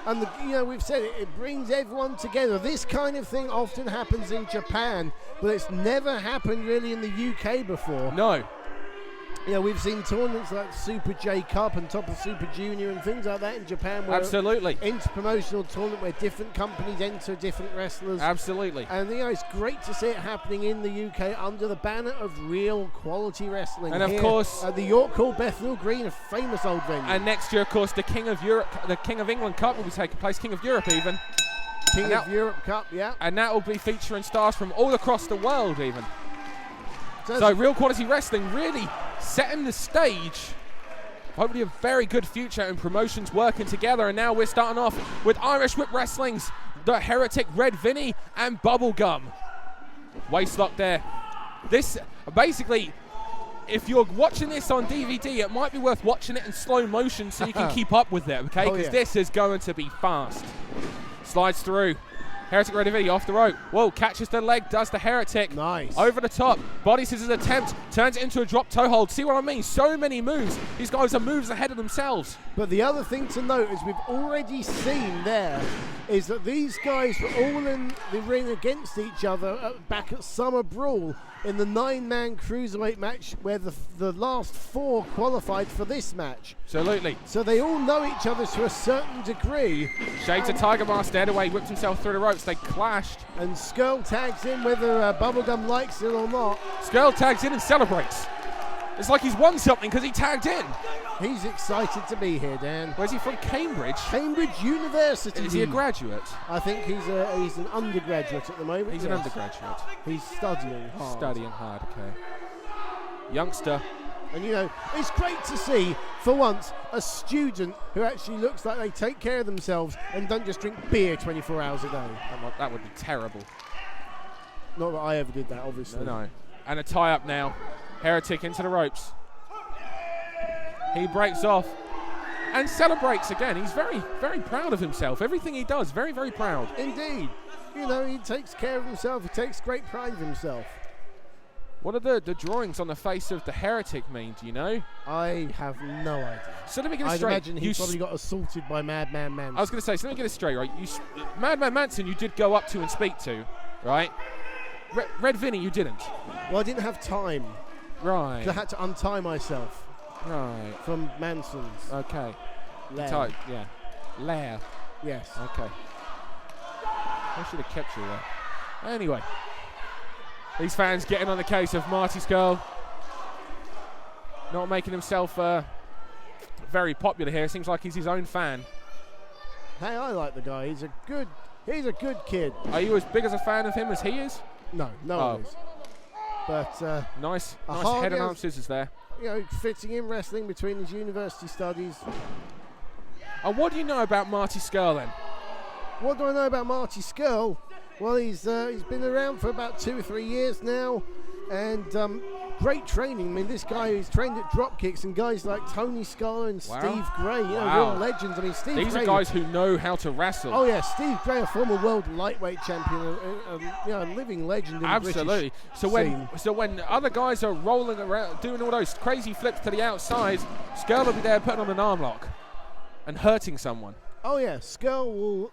And we've said it brings everyone together. This kind of thing often happens in Japan, but it's never happened really in the UK before. No. We've seen tournaments like Super J Cup and Top of Super Junior and things like that in Japan. Where Absolutely. Inter-promotional tournament where different companies enter different wrestlers. Absolutely. And it's great to see it happening in the UK under the banner of real quality wrestling. And of course, at the York Hall, Bethnal Green, a famous old venue. And next year, of course, the King of Europe, the King of England Cup will be taking place. King of Europe, even. King of Europe Cup, yeah. And that will be featuring stars from all across the world, even. So real quality wrestling really setting the stage. Hopefully a very good future and promotions working together. And now we're starting off with Irish Whip Wrestling's The Heretic, Red Vinny and Bubblegum. Waistlock there. This, basically, if you're watching this on DVD, it might be worth watching it in slow motion so you can keep up with it, okay? Because this is going to be fast. Slides through. Heretic Red Vinny off the rope. Whoa, catches the leg, does the Heretic. Nice. Over the top. Body scissors attempt, turns it into a drop toe hold. See what I mean? So many moves. These guys are moves ahead of themselves. But the other thing to note is we've already seen there is that these guys were all in the ring against each other back at Summer Brawl in the 9-man cruiserweight match where the last 4 qualified for this match. Absolutely. So they all know each other to a certain degree. Shades of Tiger Mask stared away, whipped himself through the ropes. They clashed. And Skrull tags in whether Bubblegum likes it or not. Skrull tags in and celebrates. It's like he's won something because he tagged in. He's excited to be here, Dan. Where's he from? Cambridge? Cambridge University. Is he a graduate? I think he's an undergraduate at the moment. He's an undergraduate. He's studying hard. Studying hard, okay. Youngster. And it's great to see, for once, a student who actually looks like they take care of themselves and don't just drink beer 24 hours a day. That would be terrible. Not that I ever did that, obviously. No. And a tie-up now. Heretic into the ropes. He breaks off and celebrates again. He's very, very proud of himself. Everything he does, very, very proud. Indeed. He takes care of himself. He takes great pride of himself. What do the drawings on the face of the Heretic mean, do you know? I have no idea. So let me get it straight. I imagine he probably got assaulted by Madman Manson. I was going to say, so let me get it straight, right? Madman Manson you did go up to and speak to, right? Red Vinny you didn't. Well, I didn't have time. Right. I had to untie myself. Right. From Manson's. Okay. Lair. Yeah. Lair. Yes. Okay. I should have kept you there. Anyway. These fans getting on the case of Marty Skrull. Not making himself very popular here. Seems like he's his own fan. Hey, I like the guy. He's a good kid. Are you as big as a fan of him as he is? No one is. But nice head and arm scissors there. Fitting in wrestling between his university studies. And what do you know about Marty Skrull then? What do I know about Marty Skrull? Well, he's been around for about 2 or 3 years now, and great training. I mean, this guy is trained at drop kicks, and guys like Tony Scholar and Steve Gray, real legends. I mean, These are guys who know how to wrestle. Oh yeah, Steve Gray, a former world lightweight champion, a living legend in the Absolutely. British So when other guys are rolling around, doing all those crazy flips to the outside, Skrull will be there putting on an arm lock and hurting someone. Oh yeah, Skrull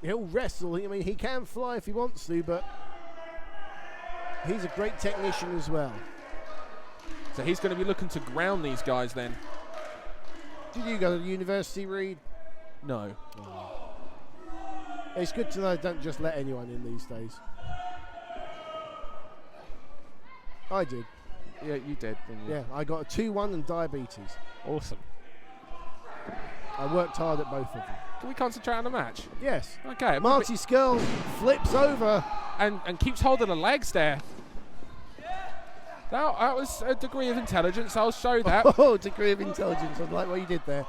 he'll wrestle. I mean, he can fly if he wants to, but he's a great technician as well. So he's going to be looking to ground these guys then. Did you go to university, Reed? No. It's good to know don't just let anyone in these days. I did. Yeah, you did, didn't you? Yeah, I got a 2-1 and diabetes. Awesome. I worked hard at both of them. Can we concentrate on the match? Yes. Okay. Marty Skrull flips over. And keeps hold of the legs there. That was a degree of intelligence. I'll show that. Oh, degree of intelligence. I like what you did there.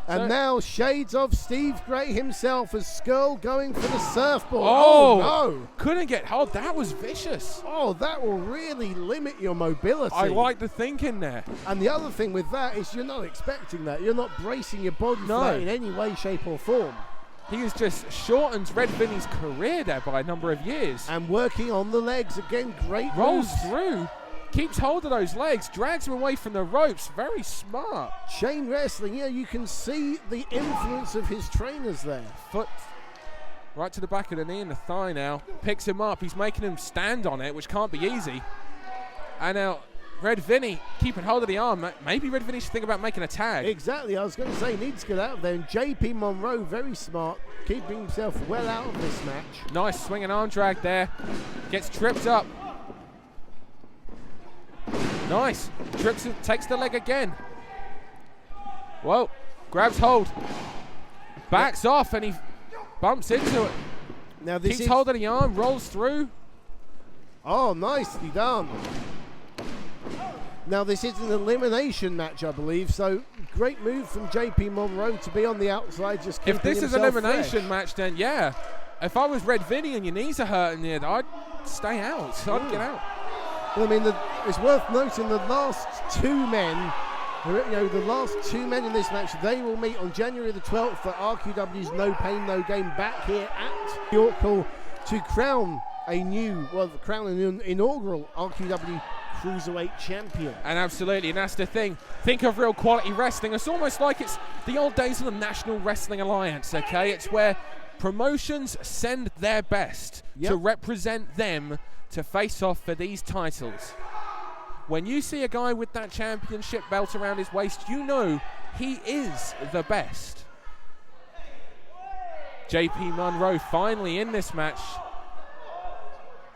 And now shades of Steve Gray himself as Skrull going for the surfboard. Oh, no. Couldn't get hold. That was vicious. Oh, that will really limit your mobility. I like the thinking there. And the other thing with that is you're not expecting that. You're not bracing your body for that in any way, shape or form. He has just shortened Red Vinny's career there by a number of years. And working on the legs again, great rolls moves. Through, keeps hold of those legs, drags him away from the ropes. Very smart. Chain wrestling, yeah, you can see the influence of his trainers there. Foot right to the back of the knee and the thigh now. Picks him up. He's making him stand on it, which can't be easy. And now Red Vinny keeping hold of the arm. Maybe Red Vinny should think about making a tag. Exactly, I was going to say, he needs to get out of there. And JP Monroe, very smart, keeping himself well out of this match. Nice swinging arm drag there. Gets tripped up. Nice. Trips, takes the leg again. Whoa. Grabs hold. Backs off and he bumps into it. Now this keeps hold of the arm, rolls through. Oh, nicely done. Now this is an elimination match, I believe, so great move from JP Monroe to be on the outside, just keeping If this is himself an elimination fresh. match, then yeah. If I was Red Vinny and your knees are hurting you, I'd stay out. I'd get out. Well, I mean, it's worth noting the last two men, the last two men in this match, they will meet on January the 12th for RQW's No Pain No Gain back here at York Hall to crown an inaugural RQW Cruiserweight champion. And absolutely, and that's the thing. Think of real quality wrestling. It's almost like it's the old days of the National Wrestling Alliance, okay? It's where promotions send their best to represent them to face off for these titles. When you see a guy with that championship belt around his waist, you know he is the best. JP Monroe finally in this match.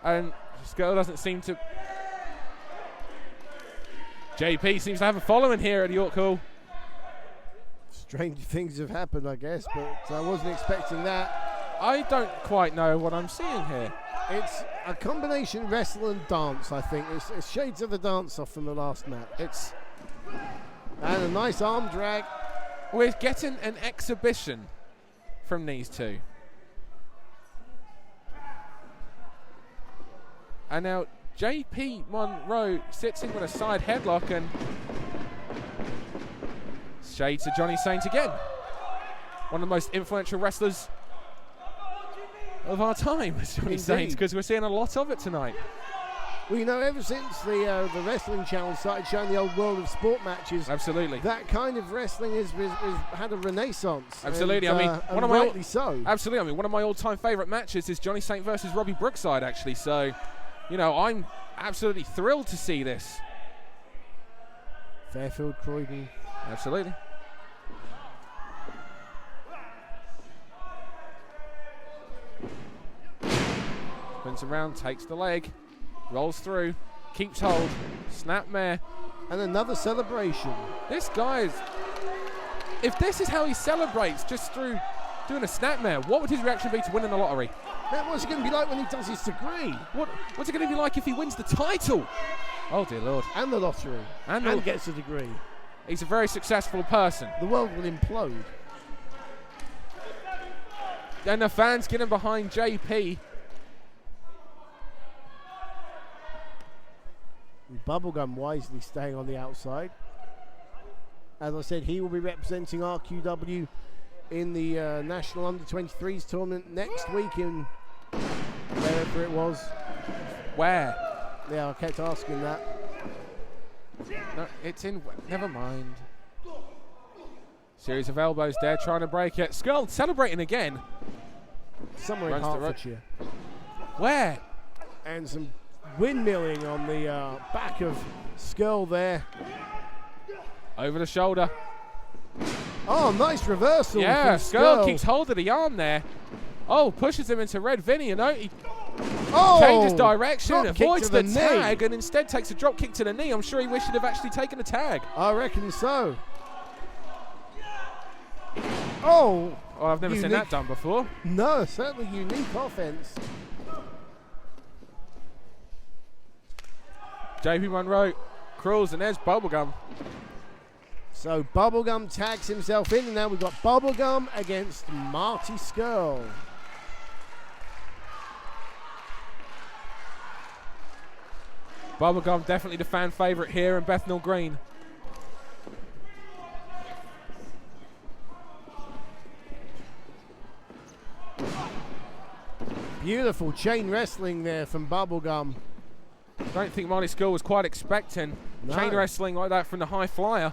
And Skrull doesn't seem to... JP seems to have a following here at York Hall. Strange things have happened, I guess, but I wasn't expecting that. I don't quite know what I'm seeing here. It's a combination wrestle and dance, I think. It's shades of the dance off from the last match. And a nice arm drag. We're getting an exhibition from these two. And now JP Monroe sits in with a side headlock and shades of Johnny Saint again. One of the most influential wrestlers of our time, as Johnny Saint, because we're seeing a lot of it tonight. Well, ever since the Wrestling Channel started showing the old World of Sport matches, absolutely, that kind of wrestling has had a renaissance. Absolutely, and, rightly so. Absolutely, I mean, one of my all-time favourite matches is Johnny Saint versus Robbie Brookside, actually. So, I'm absolutely thrilled to see this. Fairfield, Croydon. Absolutely. Spins around, takes the leg, rolls through, keeps hold, snapmare. And another celebration. This guy is... If this is how he celebrates, just through doing a snapmare, what would his reaction be to winning the lottery? Man, what's it going to be like when he does his degree? What's it going to be like if he wins the title? Oh, dear Lord. And the lottery. And gets a degree. He's a very successful person. The world will implode. And the fans getting behind JP. Bubblegum wisely staying on the outside. As I said, he will be representing RQW in the National Under-23s tournament next week in wherever it was. Where? Yeah, I kept asking that. No, it's in... Never mind. Series of elbows there, trying to break it. Skrull celebrating again. Somewhere in Hertfordshire. Where? And some windmilling on the back of Skrull there. Over the shoulder. Oh, nice reversal. Yeah, Skrull keeps hold of the arm there. Oh, pushes him into Red Vinny, and he changes direction, avoids the tag, and instead takes a drop kick to the knee. I'm sure he wished he'd have actually taken a tag. I reckon so. Oh, I've never seen that done before. No, certainly unique offense. JP Monroe crawls, and there's Bubblegum. So Bubblegum tags himself in, and now we've got Bubblegum against Marty Skrull. Bubblegum definitely the fan favourite here in Bethnal Green. Beautiful chain wrestling there from Bubblegum. I don't think Marty Skrull was quite expecting chain wrestling like that from the high flyer.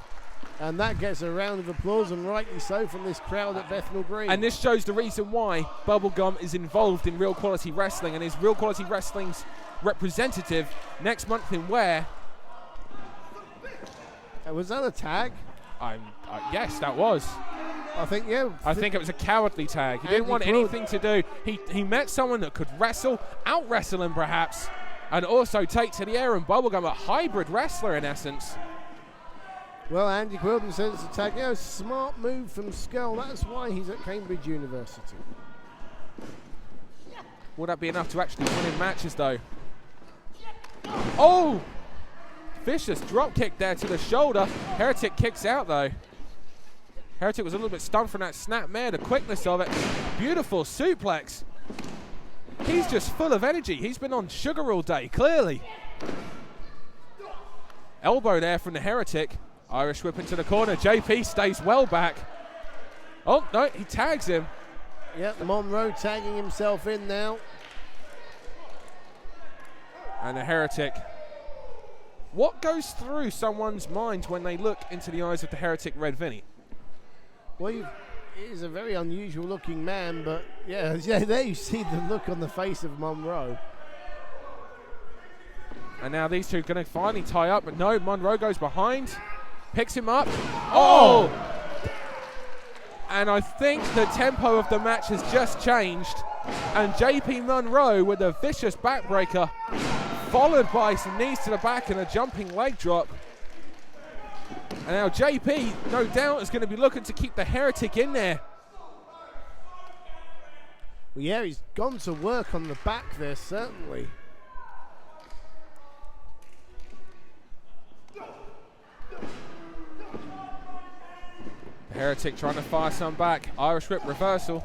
And that gets a round of applause, and rightly so, from this crowd at Bethnal Green. And this shows the reason why Bubblegum is involved in Real Quality Wrestling and is Real Quality Wrestling's representative next month in Ware. Was that a tag? Yes, that was. I think, yeah. I think it was a cowardly tag. He didn't want anything to do. He met someone that could wrestle, out-wrestle him perhaps, and also take to the air, and Bubblegum, a hybrid wrestler in essence. Well, Andy Quilden says it's a tag. You know, smart move from Skrull. That's why he's at Cambridge University. Would that be enough to actually win in matches, though? Oh! Vicious drop kick there to the shoulder. Heretic kicks out, though. Heretic was a little bit stunned from that snap mare, the quickness of it. Beautiful suplex. He's just full of energy. He's been on sugar all day, clearly. Elbow there from the Heretic. Irish whip into the corner. JP stays well back. Oh, no, he tags him. Yep, Monroe tagging himself in now. And the Heretic. What goes through someone's mind when they look into the eyes of the Heretic Red Vinny? Well, he is a very unusual looking man, but yeah, there you see the look on the face of Monroe. And now these two are going to finally tie up, but no, Monroe goes behind, picks him up. Oh! And I think the tempo of the match has just changed. And JP Monroe with a vicious backbreaker, followed by some knees to the back and a jumping leg drop. And now JP, no doubt, is going to be looking to keep the Heretic in there. Well, yeah, he's gone to work on the back there, certainly. The Heretic trying to fire some back. Irish whip reversal.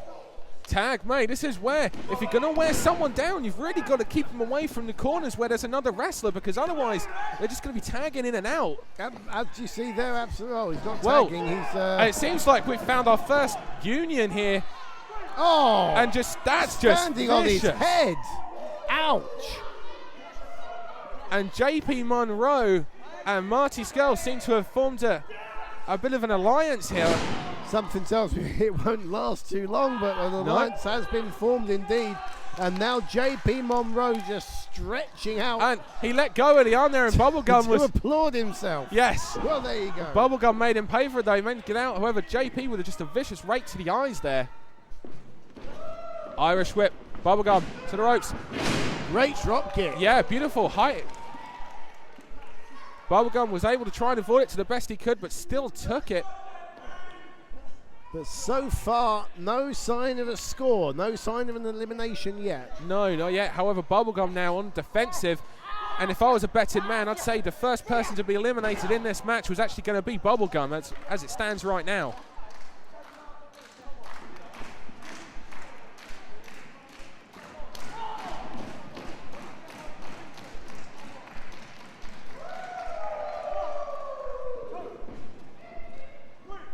Tag, mate, this is where, if you're going to wear someone down, you've really got to keep them away from the corners where there's another wrestler, because otherwise they're just going to be tagging in and out. As you see there, absolutely. Oh, he's not tagging. And it seems like we've found our first union here. Oh! And that's just standing on his head. Ouch! And JP Monroe and Marty Skrull seem to have formed a bit of an alliance here. Something tells me it won't last too long, but an alliance has been formed indeed. And now JP Monroe just stretching out. And he let go of the arm there, and Bubblegum was... to applaud himself. Yes. Well, there you go. Bubblegum made him pay for it, though. He made him get out. However, JP with just a vicious rake to the eyes there. Irish whip. Bubblegum to the ropes. Great drop kick. Yeah, beautiful height. Bubblegum was able to try and avoid it to the best he could, but still took it. But so far, no sign of a score, no sign of an elimination yet. No, not yet. However, Bubblegum now on defensive. And if I was a betting man, I'd say the first person to be eliminated in this match was actually going to be Bubblegum, as it stands right now.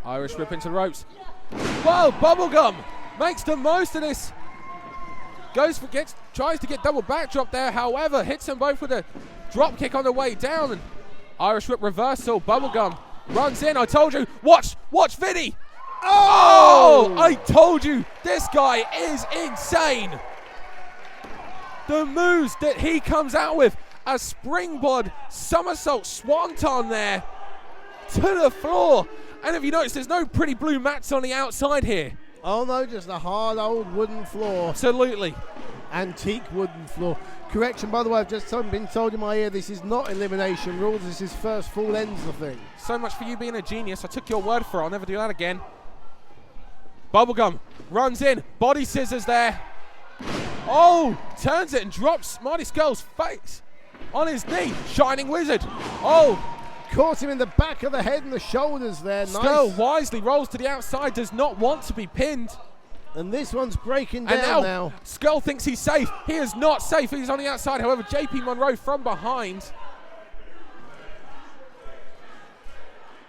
Irish whip into the ropes. Whoa, Bubblegum makes the most of this. Tries to get double backdrop there, however, hits them both with a drop kick on the way down. And Irish whip reversal. Bubblegum runs in. I told you. Watch Vinny. Oh! I told you, this guy is insane. The moves that he comes out with, a springboard somersault swanton there to the floor. And if you notice, there's no pretty blue mats on the outside here. Oh no, just a hard old wooden floor. Absolutely. Antique wooden floor. Correction, by the way, I've just been told in my ear this is not elimination rules, this is first full ends of thing. So much for you being a genius. I took your word for it. I'll never do that again. Bubblegum runs in. Body scissors there. Oh, turns it and drops Marty Skrull's face on his knee. Shining Wizard. Oh. caught him in the back of the head and the shoulders there. Skull Nice. wisely rolls to the outside, does not want to be pinned. And this one's breaking down And now. Skull thinks he's safe. He is not safe. He's on the outside. However, JP Monroe from behind.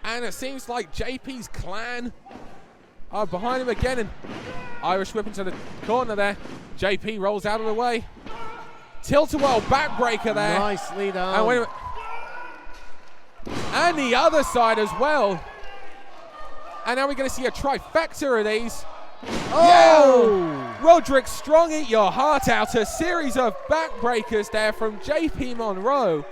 And it seems like JP's clan are behind him again. And Irish whip into the corner there. JP rolls out of the way. Tilt-a-whirl backbreaker there. Nicely done. And wait a minute. And the other side as well. And now we're going to see a trifecta of these. Oh! Yeah. Roderick Strong, eat your heart out. A series of backbreakers there from JP Monroe.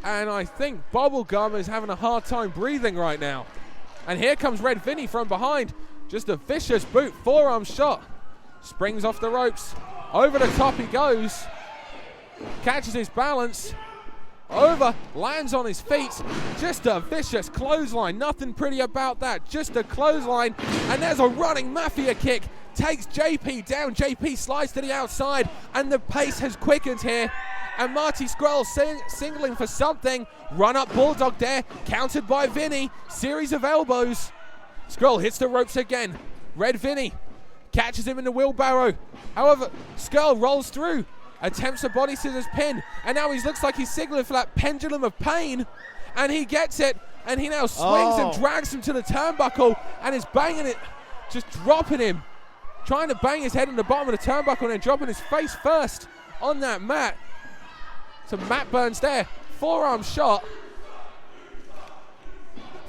And I think Bubblegum is having a hard time breathing right now. And here comes Red Vinny from behind. Just a vicious boot, forearm shot. Springs off the ropes. Over the top he goes. Catches his balance. Over, lands on his feet. Just a vicious clothesline. Nothing pretty about that. Just a clothesline. And there's a running Mafia kick. Takes JP down. JP slides to the outside. And the pace has quickened here. And Marty Scurll singling for something. Run up Bulldog there. Countered by Vinny. Series of elbows. Scurll hits the ropes again. Red Vinny catches him in the wheelbarrow. However, Scurll rolls through. Attempts a body scissors pin. And now he looks like he's signaling for that pendulum of pain. And he gets it. And he now swings and drags him to the turnbuckle. And is banging it. Just dropping him. Trying to bang his head on the bottom of the turnbuckle and then dropping his face first on that mat. So Matt Burns there. Forearm shot.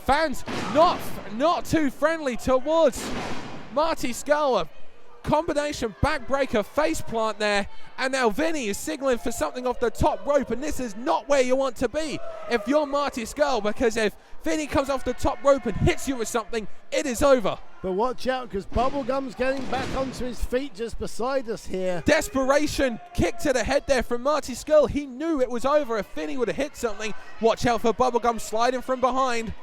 Fans not too friendly towards Marty Scurll. A combination backbreaker face plant there. And now Vinny is signaling for something off the top rope. And this is not where you want to be if you're Marty Scurll. Because if Vinny comes off the top rope and hits you with something, it is over. But watch out, because Bubblegum's getting back onto his feet just beside us here. Desperation kick to the head there from Marty Scurll. He knew it was over if Vinny would have hit something. Watch out for Bubblegum sliding from behind.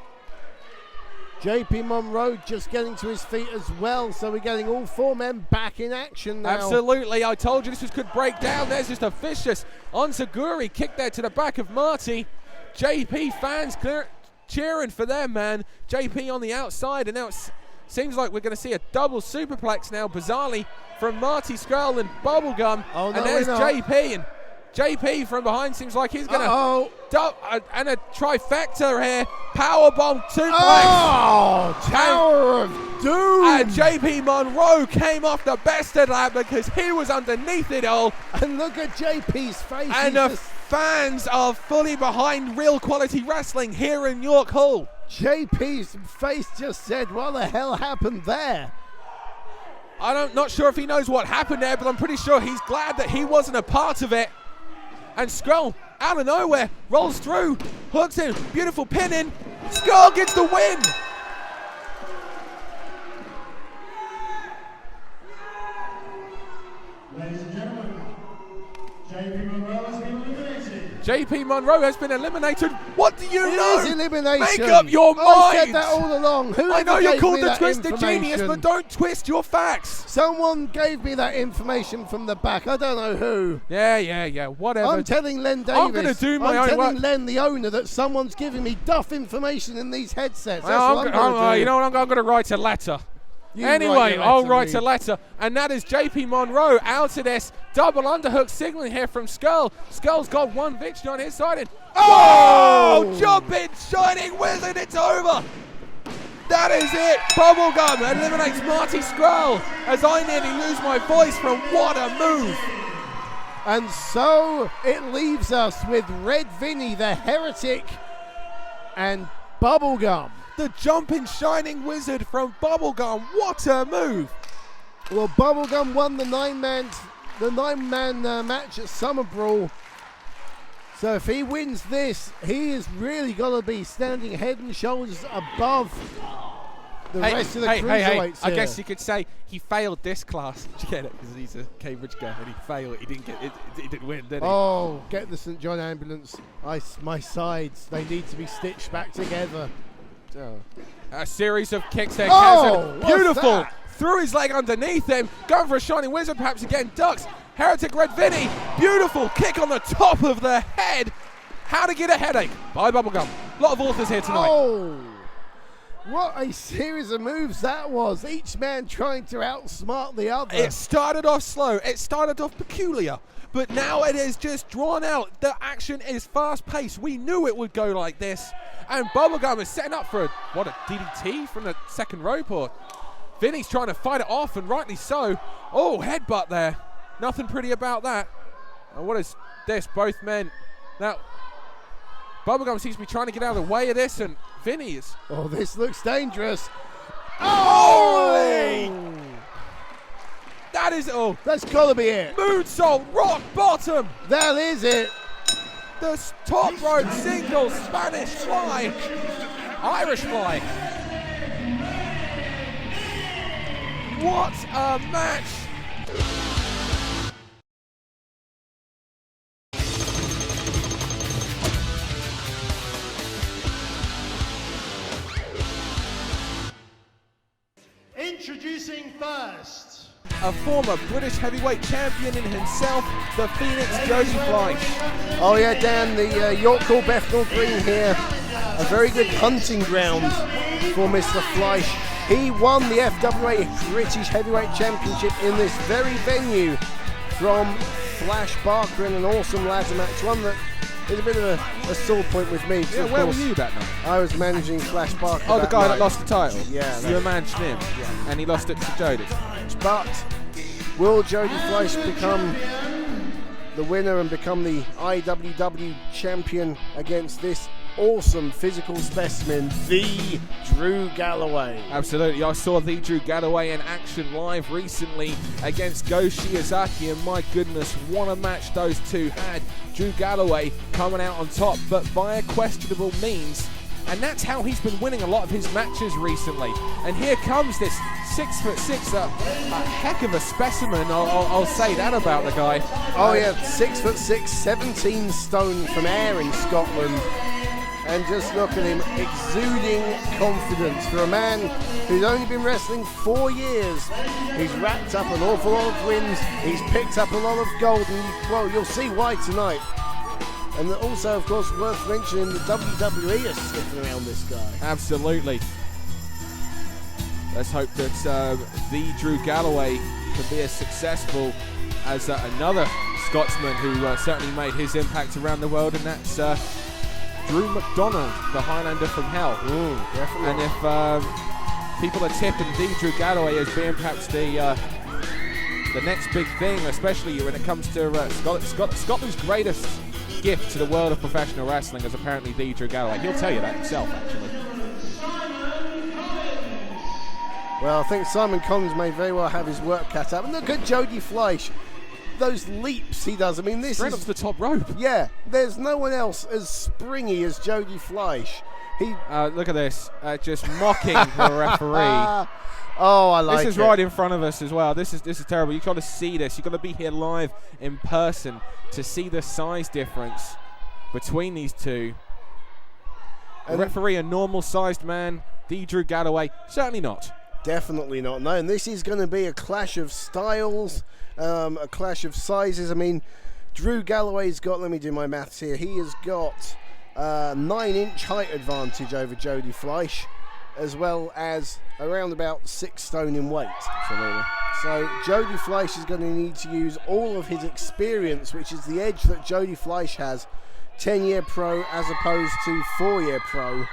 JP Monroe just getting to his feet as well, so we're getting all four men back in action now. Absolutely, I told you this could break down. There's just a vicious Onsaguri kick there to the back of Marty. JP fans cheering for their man. JP on the outside, and now it seems like we're going to see a double superplex now, bizarrely, from Marty Scurll and Bubblegum. Oh, no, and there's we're not. JP, and JP from behind seems like he's going to and a trifecta here. Powerbomb suplex. Oh, Tower of Doom. And JP Monroe came off the best of that because he was underneath it all. And look at JP's face. And the fans are fully behind real quality wrestling here in York Hall. JP's face just said, what the hell happened there? I'm not sure if he knows what happened there, but I'm pretty sure he's glad that he wasn't a part of it. And Scurll, out of nowhere, rolls through, hooks in, beautiful pin in. Scurll gets the win. Ladies and gentlemen, JP Monroe has been eliminated. JP Monroe has been eliminated. What do you know? It is elimination. Make up your mind. I said that all along. I know you're called the Twisted Genius, but don't twist your facts. Someone gave me that information from the back. I don't know who. Yeah, whatever. I'm telling Len Davis. I'm going to do my own I'm telling work. Len, the owner, that someone's giving me duff information in these headsets. That's what I'm going to do. You know what? I'm going to write a letter. Anyway, I'll write a letter. And that is JP Monroe out of this. Double underhook signaling here from Scurll. Skull's got one victory on his side. And jumping Shining Wizard, it's over. That is it. Bubblegum eliminates Marty Scurll as I nearly lose my voice from what a move. And so it leaves us with Red Vinny, the Heretic, and Bubblegum. The jumping Shining Wizard from Bubblegum. What a move. Well, Bubblegum won the nine-man match at Summer Brawl. So if he wins this, he is really going to be standing head and shoulders above the rest of the cruiserweights I here. guess you could say he failed this class. Do you get it? Because he's a Cambridge guy and he failed. He didn't get it. He didn't win, did he? Oh, get the St. John ambulance. My sides, they need to be stitched back together. A series of kicks there. Oh, beautiful. that? Threw his leg underneath him. Going for a Shining Wizard perhaps again. Ducks. Heretic Red Vinny. Beautiful kick on the top of the head. How to Get a Headache by Bubblegum. A lot of authors here tonight. Oh, what a series of moves that was. Each man trying to outsmart the other. It started off slow. It started off peculiar. But now it is just drawn out. The action is fast-paced. We knew it would go like this. And Bubblegum is setting up for a DDT from the second rope. Or Vinny's trying to fight it off, and rightly so. Oh, headbutt there. Nothing pretty about that. And what is this? Both men. Now, Bubblegum seems to be trying to get out of the way of this, and Vinny is... Oh, this looks dangerous. Holy! That is... Oh, that's got to be it. Moonsault, rock bottom. That is it. The top rope single Spanish fly. Irish fly. What a match. Introducing first, a former British heavyweight champion in himself, the Phoenix Jody Fleisch. Oh yeah, Dan, the York Hall Bethnal Green here. A very good hunting ground for Mr. Fleisch. He won the FWA British Heavyweight Championship in this very venue from Flash Barker in an awesome ladder match. One that is a bit of a sore point with me. Yeah, where were you that night? I was managing Flash Barker. Oh, the guy that lost the title? Yeah. You were managing him, and he lost it to Jody. But will Jody Fleisch become the winner and become the IWW champion against this awesome physical specimen, the Drew Galloway? Absolutely. I saw the Drew Galloway in action live recently against Go Shiozaki, and my goodness, what a match those two had. Drew Galloway coming out on top, but via questionable means. And that's how he's been winning a lot of his matches recently. And here comes this 6'6", a heck of a specimen. I'll say that about the guy. Oh yeah, 6'6", 17 stone from Ayr in Scotland. And just look at him, exuding confidence for a man who's only been wrestling 4 years. He's racked up an awful lot of wins. He's picked up a lot of gold, and well, you'll see why tonight. And also, of course, worth mentioning, the WWE is sniffing around this guy. Absolutely. Let's hope that the Drew Galloway can be as successful as another Scotsman who certainly made his impact around the world, and that's Drew McDonald, the Highlander from Hell. Definitely. And if people are tipping the Drew Galloway as being perhaps the next big thing, especially when it comes to Scotland's greatest gift to the world of professional wrestling is apparently the Drew Galloway. He'll tell you that himself, actually. Well, I think Simon Collins may very well have his work cut out. And look at Jody Fleisch. Those leaps he does. I mean, this straight is up to the top rope. Yeah, there's no one else as springy as Jody Fleisch. He look at this, just mocking the referee. Oh, I like it. This is right in front of us as well. This is terrible. You've got to see this. You've got to be here live in person to see the size difference between these two. The referee, a normal-sized man. The Drew Galloway, certainly not. Definitely not. No, and this is going to be a clash of styles, a clash of sizes. I mean, Drew Galloway's got, let me do my maths here, he has got 9-inch height advantage over Jody Fleisch, as well as around about 6 stone in weight. Absolutely. So Jody Fleisch is going to need to use all of his experience, which is the edge that Jody Fleisch has, 10-year pro as opposed to 4-year pro.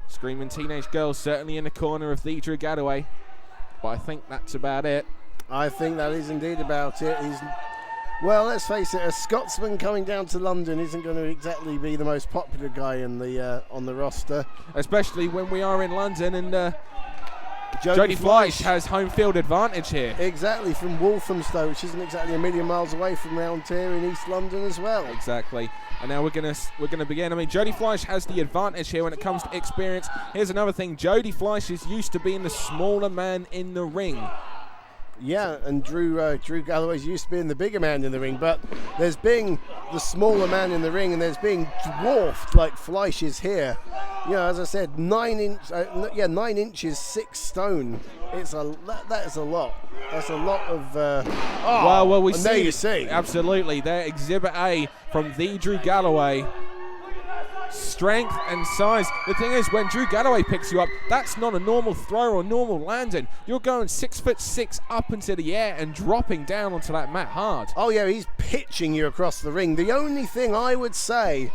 Screaming teenage girls certainly in the corner of the Drew Galloway, but I think that's about it. I think that is indeed about it. Well, let's face it, a Scotsman coming down to London isn't going to exactly be the most popular guy in the on the roster. Especially when we are in London, and Jody Fleisch has home field advantage here. Exactly, from Walthamstow, which isn't exactly a million miles away from round here in East London as well. Exactly. And now we're gonna begin. I mean, Jody Fleisch has the advantage here when it comes to experience. Here's another thing: Jody Fleisch is used to being the smaller man in the ring. Yeah, and Drew Galloway's used to being the bigger man in the ring, but there's being the smaller man in the ring, and there's being dwarfed like Fleisch is here. You know, as I said, 9 inches, 6 stone. That is a lot. That's a lot of. Well, we see. There you see. Absolutely, there, Exhibit A from the Drew Galloway. Strength and size. The thing is, when Drew Galloway picks you up, that's not a normal throw or normal landing. You're going 6'6" up into the air and dropping down onto that mat hard. Oh yeah, he's pitching you across the ring. The only thing I would say,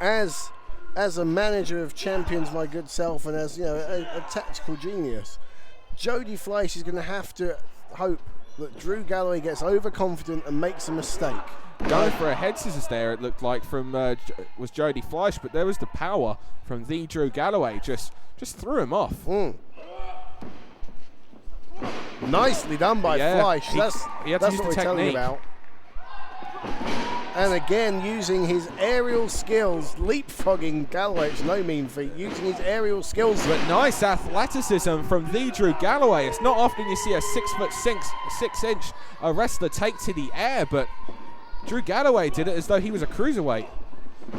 as a manager of champions, my good self, and as a tactical genius, Jody Fleisch is going to have to hope that Drew Galloway gets overconfident and makes a mistake. Going for a head scissors there, it looked like, from was Jody Fleisch, but there was the power from the Drew Galloway. Just threw him off. Nicely done by Fleisch. That's what we're telling you about. And again, using his aerial skills, leapfrogging Galloway. It's no mean feat. Using his aerial skills. But nice athleticism from the Drew Galloway. It's not often you see a 6'6" wrestler take to the air, but Drew Galloway did it as though he was a cruiserweight.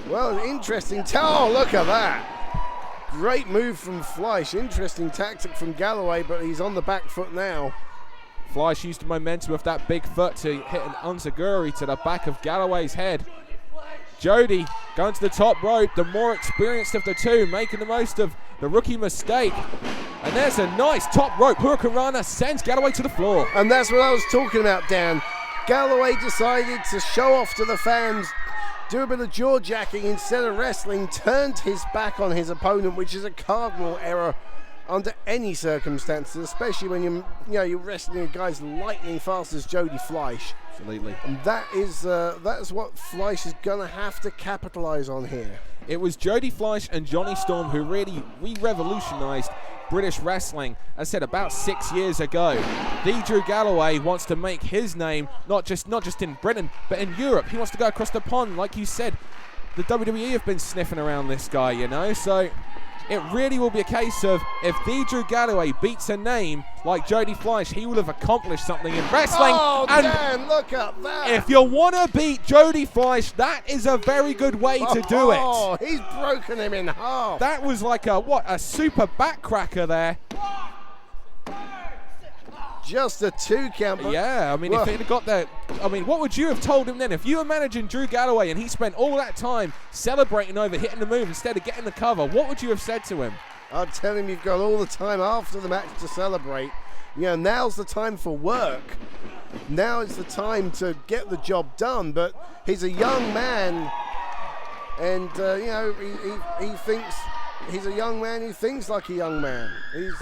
Well, interesting. Oh, look at that. Great move from Fleisch. Interesting tactic from Galloway, but he's on the back foot now. Fleisch used the momentum of that big foot to hit an enziguri to the back of Galloway's head. Jody going to the top rope, the more experienced of the two, making the most of the rookie mistake. And there's a nice top rope hurricanrana, sends Galloway to the floor. And that's what I was talking about, Dan. Galloway decided to show off to the fans, do a bit of jaw-jacking instead of wrestling, turned his back on his opponent, which is a cardinal error under any circumstances, especially when you're wrestling a guy as lightning fast as Jody Fleisch. Absolutely. And that's what Fleisch is going to have to capitalize on here. It was Jody Fleisch and Johnny Storm who really re-revolutionized British wrestling, as I said, about 6 years ago. The Drew Galloway wants to make his name not just in Britain, but in Europe. He wants to go across the pond. Like you said, the WWE have been sniffing around this guy, so it really will be a case of, if the Drew Galloway beats a name like Jody Fleisch, he will have accomplished something in wrestling. Oh, and Dan, look at that. If you want to beat Jody Fleisch, that is a very good way to do it. Oh, he's broken him in half. That was like a super backcracker there. Just a 2 count. Yeah, I mean, if he'd have got that, what would you have told him then? If you were managing Drew Galloway and he spent all that time celebrating over hitting the move instead of getting the cover, what would you have said to him? I'd tell him you've got all the time after the match to celebrate. Now's the time for work. Now is the time to get the job done. But he's a young man, and he thinks he's a young man who thinks like a young man. He's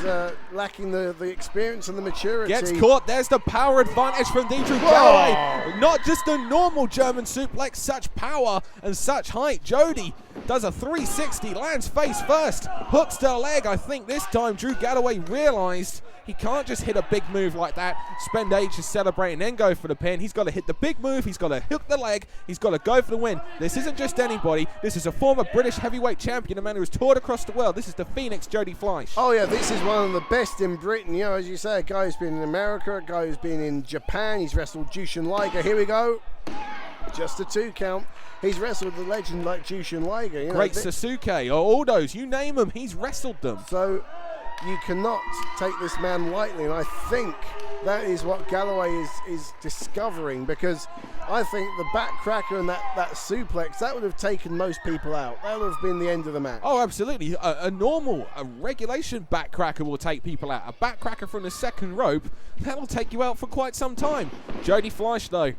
lacking the experience and the maturity. Gets caught. There's the power advantage from Drew Galloway. Not just a normal German suplex, such power and such height. Jody does a 360, lands face first, hooks to the leg. I think this time Drew Galloway realized he can't just hit a big move like that, spend ages celebrating, then go for the pin. He's got to hit the big move. He's got to hook the leg. He's got to go for the win. This isn't just anybody. This is a former British heavyweight champion, a man who has toured across the world. This is the Phoenix Jody Fleisch. Oh, yeah, this is one of the best in Britain. As you say, a guy who's been in America, a guy who's been in Japan. He's wrestled Jushin Liger. Here we go. Just a 2 count. He's wrestled the legend like Jushin Liger. Great Sasuke or Aldos, you name them, he's wrestled them. So you cannot take this man lightly, and I think that is what Galloway is discovering, because I think the backcracker and that suplex, that would have taken most people out. That would have been the end of the match. Oh, absolutely. A regulation backcracker will take people out. A backcracker from the second rope, that'll take you out for quite some time. Jody Fleisch, though,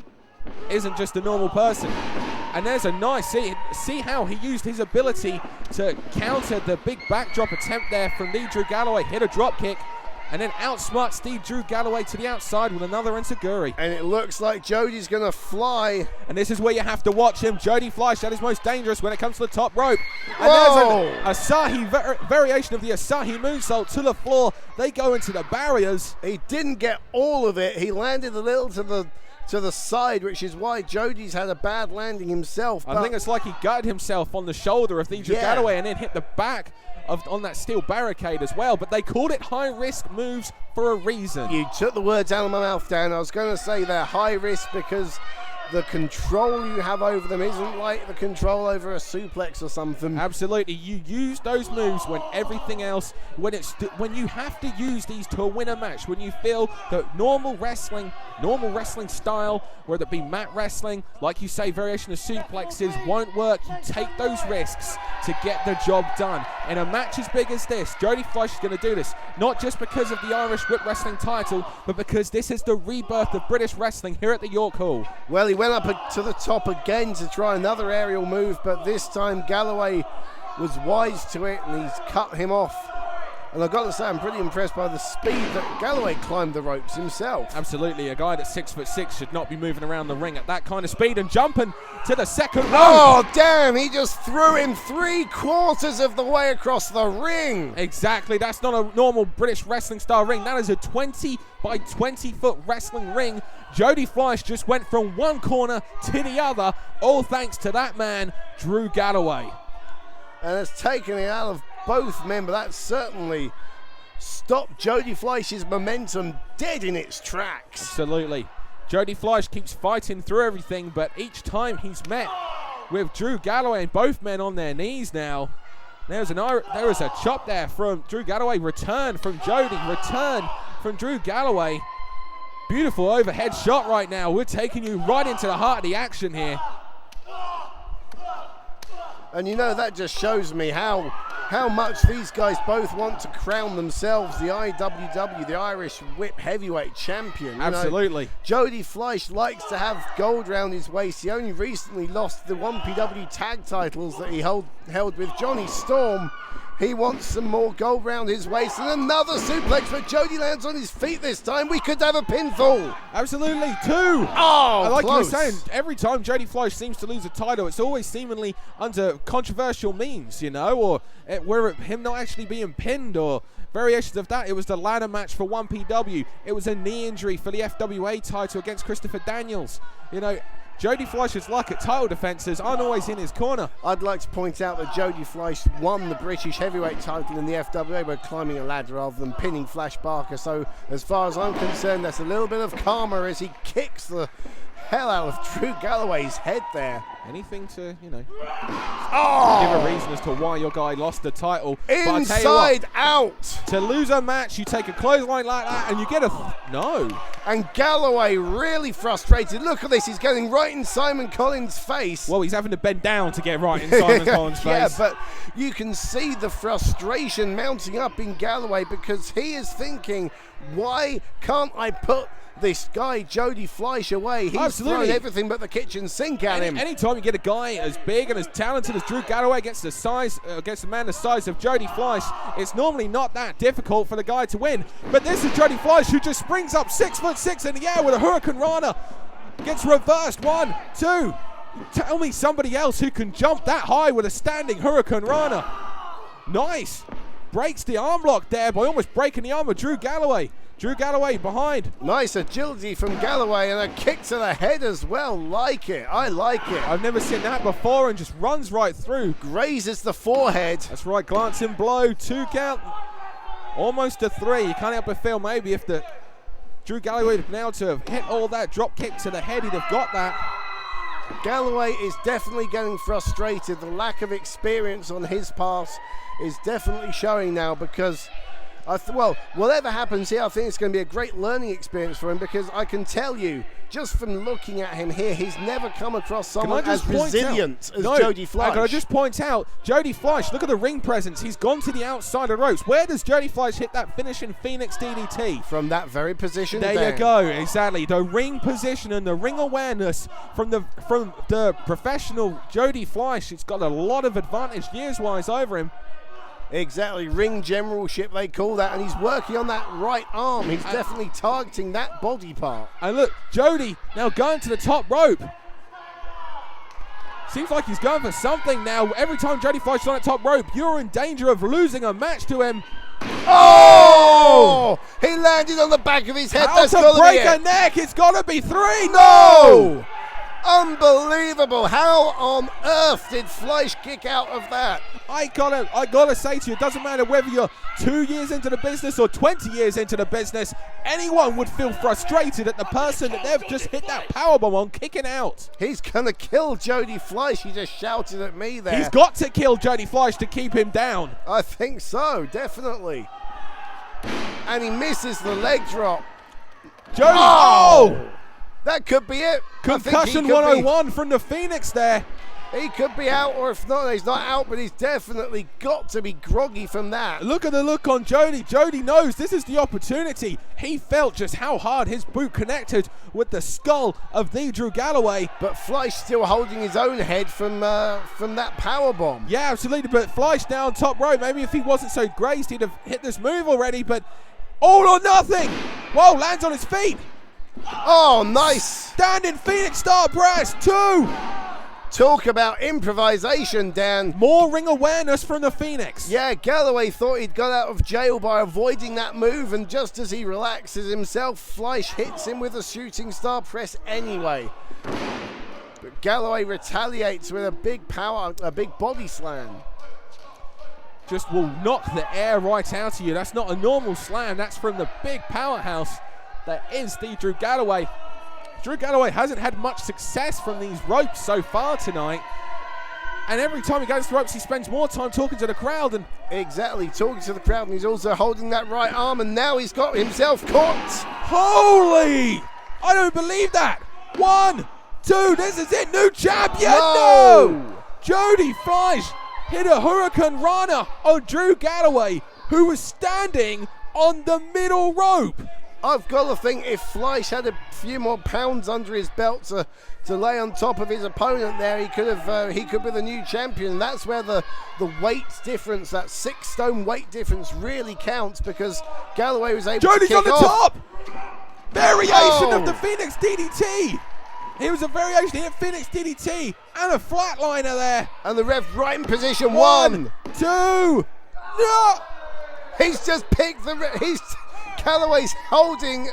isn't just a normal person. And there's a nice, see how he used his ability to counter the big backdrop attempt there from the Drew Galloway. Hit a drop kick and then outsmarts Steve Drew Galloway to the outside with another enziguri. And it looks like Jody's going to fly. And this is where you have to watch him. Jody Fleisch at his most dangerous when it comes to the top rope. And Whoa. there's an Asahi variation of the Asahi moonsault to the floor. They go into the barriers. He didn't get all of it. He landed a little to the side, which is why Jody's had a bad landing himself. I think it's like he gutted himself on the shoulder of the Drew Galloway and then hit the back on that steel barricade as well. But they called it high-risk moves for a reason. You took the words out of my mouth, Dan. I was going to say they're high risk because the control you have over them isn't like the control over a suplex or something. Absolutely, you use those moves when everything else, when you have to use these to win a match, when you feel that normal wrestling style, whether it be mat wrestling, like you say, variation of suplexes won't work. You take those risks to get the job done. In a match as big as this, Jody Fleisch is going to do this, not just because of the Irish Whip Wrestling title, but because this is the rebirth of British wrestling here at the York Hall. Well, he went up to the top again to try another aerial move, but this time Galloway was wise to it and he's cut him off. And I've got to say, I'm pretty impressed by the speed that Galloway climbed the ropes himself. Absolutely, a guy that's 6'6" should not be moving around the ring at that kind of speed and jumping to the second rope. Oh, damn, he just threw him 3/4 of the way across the ring. Exactly, that's not a normal British wrestling style ring. That is a 20 by 20 foot wrestling ring. Jody Fleisch just went from one corner to the other, all thanks to that man, Drew Galloway. And it's taken it out of both men, but that certainly stopped Jody Fleisch's momentum dead in its tracks. Absolutely. Jody Fleisch keeps fighting through everything, but each time he's met with Drew Galloway and both men on their knees now. There was a chop there from Drew Galloway, return from Jody, return from Drew Galloway. Beautiful overhead shot right now. We're taking you right into the heart of the action here. And you know, that just shows me how much these guys both want to crown themselves the IWW, the Irish Whip Heavyweight Champion. Absolutely. Jody Fleisch likes to have gold around his waist. He only recently lost the 1PW tag titles that he held with Johnny Storm. He wants some more gold round his waist, and another suplex, but Jody lands on his feet this time. We could have a pinfall. Absolutely, two. Oh, like close. you were saying, every time Jody Fleisch seems to lose a title, it's always seemingly under controversial means, you know, or where him not actually being pinned or variations of that. It was the ladder match for 1PW. It was a knee injury for the FWA title against Christopher Daniels. You know, Jody Fleisch's luck at title defences aren't always in his corner. I'd like to point out that Jody Fleisch won the British heavyweight title in the FWA by climbing a ladder rather than pinning Flash Barker. So as far as I'm concerned, that's a little bit of karma as he kicks the hell out of Drew Galloway's head there. Anything to, you know, give a reason as to why your guy lost the title. Inside out. To lose a match, you take a clothesline like that and you get no. And Galloway really frustrated. Look at this, he's getting right in Simon Collins' face. Well, he's having to bend down to get right in Simon Collins' face. Yeah, but you can see the frustration mounting up in Galloway because he is thinking, why can't I put this guy Jody Fleisch away? He's thrown everything but the kitchen sink at him. Anytime you get a guy as big and as talented as Drew Galloway against a man the size of Jody Fleisch, it's normally not that difficult for the guy to win. But this is Jody Fleisch, who just springs up 6'6" in the air with a Hurricane Rana. Gets reversed, 1, 2. Tell me somebody else who can jump that high with a standing Hurricane Rana. Nice. Breaks the arm lock there by almost breaking the arm of Drew Galloway. Drew Galloway behind. Nice agility from Galloway and a kick to the head as well. Like it. I like it. I've never seen that before, and just runs right through. Grazes the forehead. That's right, glancing blow. 2 count. Almost a 3. You can't help but feel maybe if the Drew Galloway had been able to have hit all that drop kick to the head, he'd have got that. Galloway is definitely getting frustrated. The lack of experience on his part is definitely showing now because well, whatever happens here, I think it's going to be a great learning experience for him because I can tell you, just from looking at him here, he's never come across someone as resilient as Jody Fleisch. Can I just point out, Jody Fleisch, look at the ring presence. He's gone to the outside of the ropes. Where does Jody Fleisch hit that finishing Phoenix DDT? From that very position. There you go, exactly. The ring position and the ring awareness from the professional Jody Fleisch. It's got a lot of advantage years-wise over him. Exactly, ring generalship they call that, and he's working on that right arm. He's definitely targeting that body part. And look, Jody now going to the top rope. Seems like he's going for something now. Every time Jody Fleisch is on that top rope, you're in danger of losing a match to him. Oh! He landed on the back of his head. How That's to got to break be a it. neck? It's got to be 3. No! Unbelievable. How on earth did Fleisch kick out of that? I gotta say to you, it doesn't matter whether you're 2 years into the business or 20 years into the business, anyone would feel frustrated at the person that they've just hit that powerbomb on kicking out. He's going to kill Jody Fleisch. He just shouted at me there. He's got to kill Jody Fleisch to keep him down. I think so, definitely. And he misses the leg drop. Jody, oh! That could be it. Concussion 101 from the Phoenix there. He could be out, or if not, he's not out, but he's definitely got to be groggy from that. Look at the look on Jody. Jody knows this is the opportunity. He felt just how hard his boot connected with the skull of the Drew Galloway. But Fleisch still holding his own head from that powerbomb. Yeah, absolutely. But Fleisch down top row. Maybe if he wasn't so grazed, he'd have hit this move already. But all or nothing. Whoa, lands on his feet. Oh, nice. Standing Phoenix Star Press. 2. Talk about improvisation, Dan. More ring awareness from the Phoenix. Yeah, Galloway thought he'd got out of jail by avoiding that move, and just as he relaxes himself, Fleisch hits him with a shooting star press anyway. But Galloway retaliates with a big body slam. Just will knock the air right out of you. That's not a normal slam. That's from the big powerhouse that is the Drew Galloway. Drew Galloway hasn't had much success from these ropes so far tonight. And every time he goes to the ropes, he spends more time talking to the crowd. And exactly, talking to the crowd, and he's also holding that right arm, and now he's got himself caught. Holy! I don't believe that. 1, 2, this is it, new champion. No! Jody Fleisch hit a Hurricane Rana on Drew Galloway, who was standing on the middle rope. I've got to think if Fleisch had a few more pounds under his belt to lay on top of his opponent there, he could be the new champion. That's where the weight difference, that 6-stone weight difference, really counts, because Galloway was able Jody's to kick on the off. top. Variation of the Phoenix DDT. It was a variation. He hit Phoenix DDT and a flatliner there. And the ref right in position. 1, 2. No. He's just picked Galloway's holding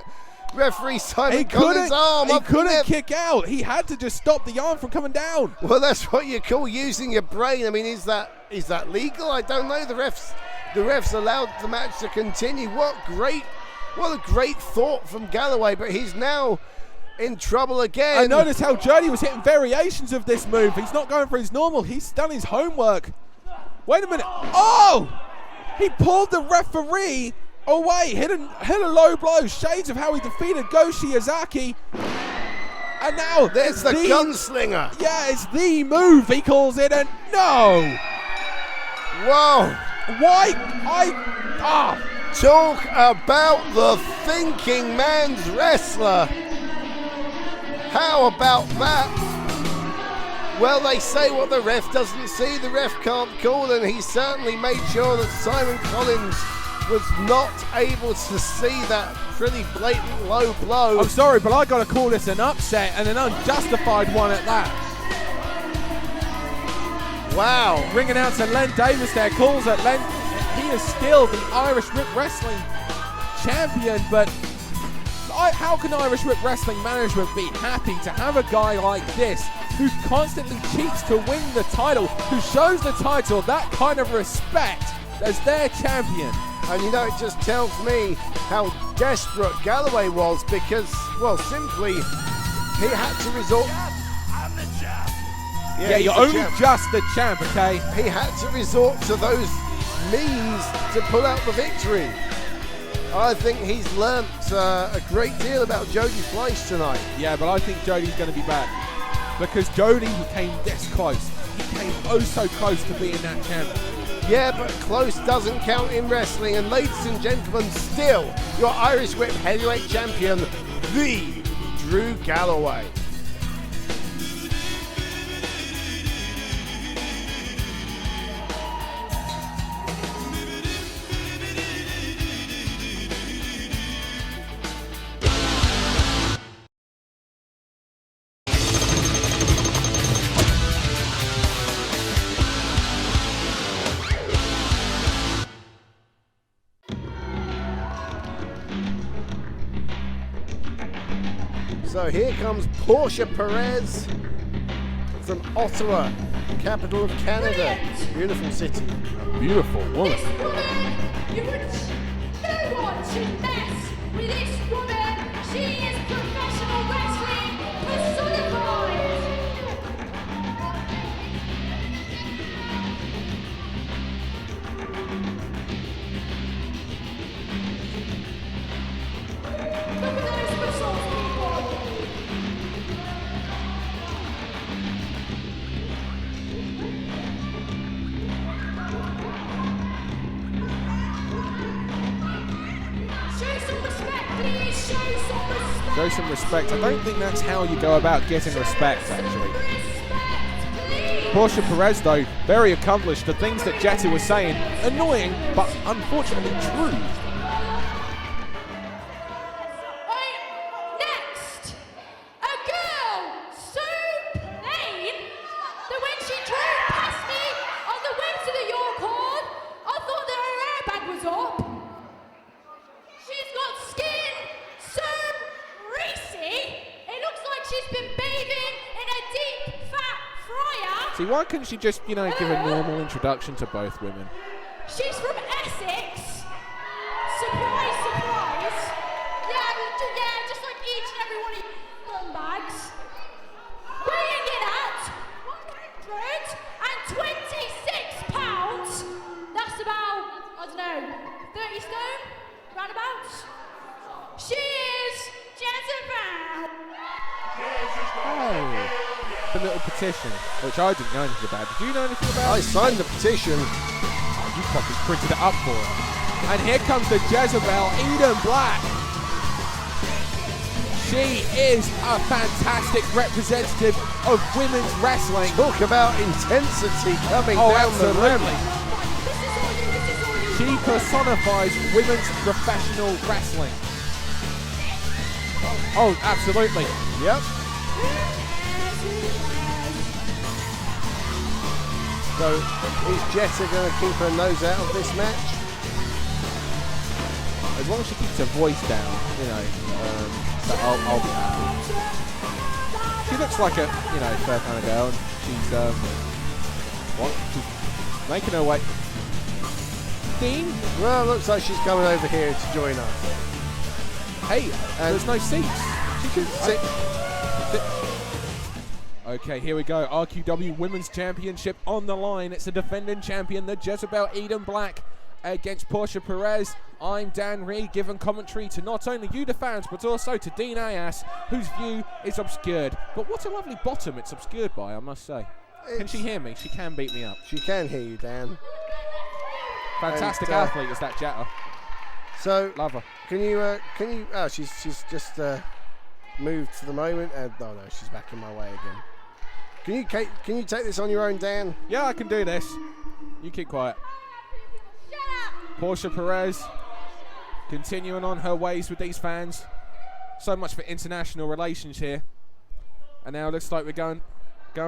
referee Simon Collins' arm. He couldn't kick out. He had to just stop the arm from coming down. Well, that's what you call using your brain. I mean, is that legal? I don't know. The refs allowed the match to continue. What a great thought from Galloway, but he's now in trouble again. I noticed how Jody was hitting variations of this move. He's not going for his normal. He's done his homework. Wait a minute. Oh! He pulled the referee away, hit a low blow, shades of how he defeated Go Shiozaki. And now there's the gunslinger. Yeah, it's the move, he calls it, and no. Whoa. Why? Talk about the thinking man's wrestler. How about that? Well, they say what the ref doesn't see, the ref can't call, and he certainly made sure that Simon Collins was not able to see that pretty blatant low blow. I'm sorry, but I got to call this an upset, and an unjustified one at that. Wow. Ring announcer Len Davis there calls it. Len, he is still the Irish Whip Wrestling champion, but how can Irish Whip Wrestling management be happy to have a guy like this who constantly cheats to win the title, who shows the title that kind of respect as their champion? And you know, it just tells me how desperate Galloway was, because, well, simply, he had to resort. I'm the champ. Yeah, you're only just the champ, okay? He had to resort to those means to pull out the victory. I think he's learnt a great deal about Jody Fleisch tonight. Yeah, but I think Jody's going to be back, because Jody came this close. He came oh so close to being that champion. Yeah, but close doesn't count in wrestling. And ladies and gentlemen, still your Irish Whip Heavyweight Champion, the Drew Galloway. So here comes Portia Perez from Ottawa, capital of Canada. Beautiful city. A beautiful woman. This woman, no one should mess with this woman. She is professional wrestling personified. Look at those muscles, people. Show some respect, please. Show some respect. Show some respect. I don't think that's how you go about getting respect, actually. Respect, please. Portia Perez, though, very accomplished. The things that Jetta was saying, annoying, but unfortunately true. Next, a girl so plain that when she drove past me on the way to the York Hall, I thought that her airbag was up. She's got skin so greasy, it looks like she's been bathing in a deep fat fryer. See, why couldn't she just, give a normal introduction to both women? She's from Essex. Surprise, surprise. Yeah, just like each and every one of you scumbags. Weighing in at 126 pounds. That's about, 30 stone, roundabouts. She is Jezebel. Oh, the little petition, which I didn't know anything about. Did you know anything about? I signed the petition. Oh, you probably printed it up for her. And here comes the Jezebel, Eden Black. She is a fantastic representative of women's wrestling. Talk about intensity coming Oh, down the rim. absolutely. She personifies women's professional wrestling. Oh, absolutely. Yep. So is Jetta going to keep her nose out of this match? As long as she keeps her voice down, so I'll be happy. She looks like a, fair kind of girl. And she's making her way. Dean? Well, looks like she's coming over here to join us. Hey, there's no seats. She can sit. Okay, here we go. RQW Women's Championship on the line. It's the defending champion, the Jezebel Eden Black, against Portia Perez. I'm Dan Reed, giving commentary to not only you, the fans, but also to Dean Ayas, whose view is obscured. But what a lovely bottom it's obscured by, I must say. Can she hear me? She can beat me up. She can hear you, Dan. Fantastic And, athlete is that Jetta. So Love her. can you? Oh, she's just moved for the moment. No, she's back in my way again. Can you take this on your own, Dan? Yeah, I can do this. You keep quiet. Portia Perez continuing on her ways with these fans. So much for international relations here. And now it looks like we're going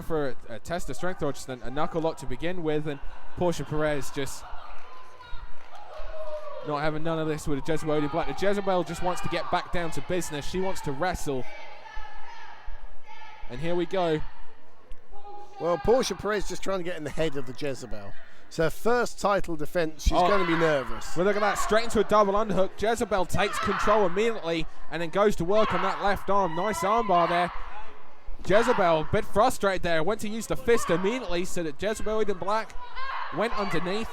for a test of strength, or just a knuckle lock to begin with. And Portia Perez just not having none of this with a Jezebel Eden Black. The Jezebel just wants to get back down to business. She wants to wrestle. And here we go. Well, Portia Perez just trying to get in the head of the Jezebel. It's her first title defense. She's going to be nervous. Well, look at that. Straight into a double underhook. Jezebel takes control immediately and then goes to work on that left arm. Nice armbar there. Jezebel, a bit frustrated there. Went to use the fist immediately so that Jezebel Eden Black went underneath.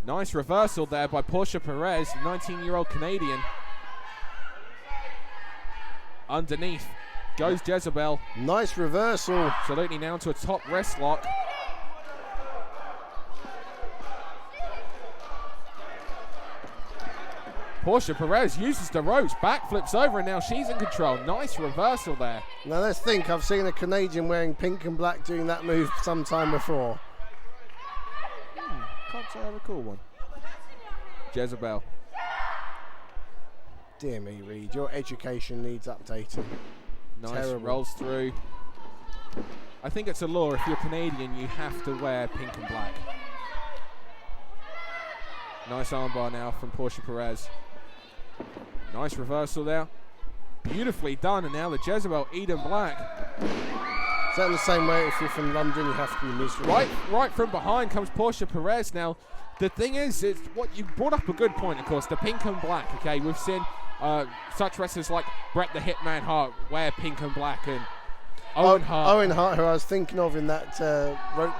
Nice reversal there by Portia Perez, 19-year-old Canadian. Underneath goes Jezebel. Nice reversal. Absolutely, now to a top wrist lock. Portia Perez uses the ropes, backflips over, and now she's in control. Nice reversal there. Now let's think. I've seen a Canadian wearing pink and black doing that move sometime before. Can't say I recall one. Jezebel. Dear me, Reed, your education needs updating. Nice, Terrible. rolls through. I think it's a law. If you're Canadian, you have to wear pink and black. Nice armbar now from Portia Perez. Nice reversal there. Beautifully done, and now the Jezebel Eden Black. Is that in the same way if you're from London, you have to be miserable? Right from behind comes Portia Perez. Now, the thing is, it's what you brought up a good point, of course, the pink and black, okay? We've seen such wrestlers like Bret the Hitman Hart wear pink and black, and Owen Hart, who I was thinking of in that rope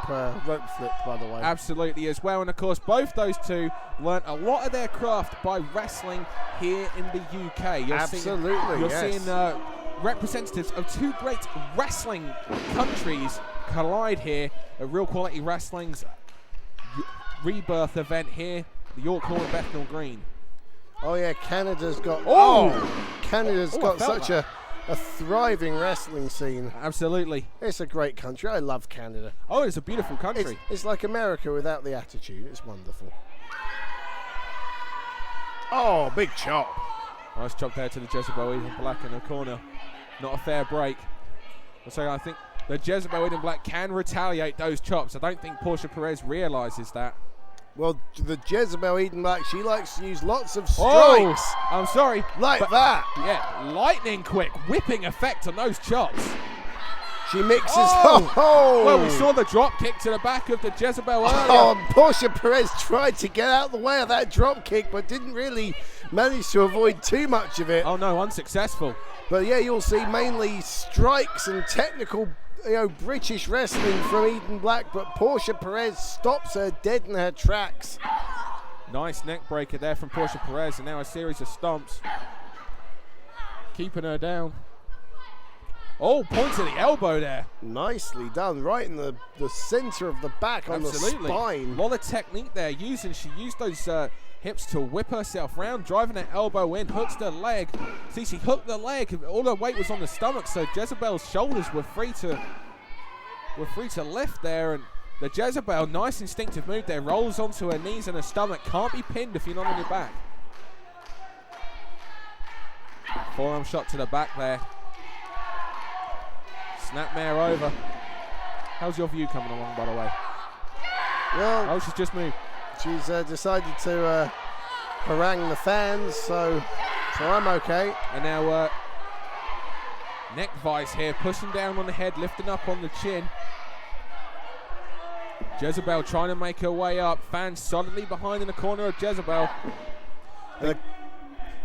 flip, by the way. Absolutely as well, and of course both those two learnt a lot of their craft by wrestling here in the UK. You're seeing representatives of two great wrestling countries collide here at Real Quality Wrestling's Rebirth event here, the York Hall of Bethnal Green. Oh yeah, Canada's got such a thriving wrestling scene. Absolutely. It's a great country. I love Canada. Oh, it's a beautiful country. It's like America without the attitude. It's wonderful. Oh, big chop. Nice chop there to the Jezebel Eden Black in the corner. Not a fair break. So I think the Jezebel Eden Black can retaliate those chops. I don't think Portia Perez realizes that. Well, the Jezebel Eden Black, she likes to use lots of strikes. Oh, I'm sorry. Like that. Yeah, lightning quick, whipping effect on those chops. She mixes. Well, we saw the drop kick to the back of the Jezebel earlier. Oh, Portia Perez tried to get out of the way of that drop kick, but didn't really manage to avoid too much of it. Oh no, unsuccessful. But yeah, you'll see mainly strikes and technical, British wrestling from Eden Black, but Portia Perez stops her dead in her tracks. Nice neck breaker there from Portia Perez, and now a series of stomps. Keeping her down. Oh, point to the elbow there. Nicely done, right in the center of the back. Absolutely. On the spine. A lot of technique there. She used those hips to whip herself round, driving her elbow in, hooks the leg. See, she hooked the leg. All her weight was on the stomach, so Jezebel's shoulders were free to lift there. And the Jezebel, nice instinctive move there, rolls onto her knees and her stomach. Can't be pinned if you're not on your back. Forearm shot to the back there. Snapmare over. How's your view coming along, by the way? Well, she's just moved. She's decided to harangue the fans, so I'm okay. And now neck vice here, pushing down on the head, lifting up on the chin. Jezebel trying to make her way up. Fans solidly behind in the corner of Jezebel.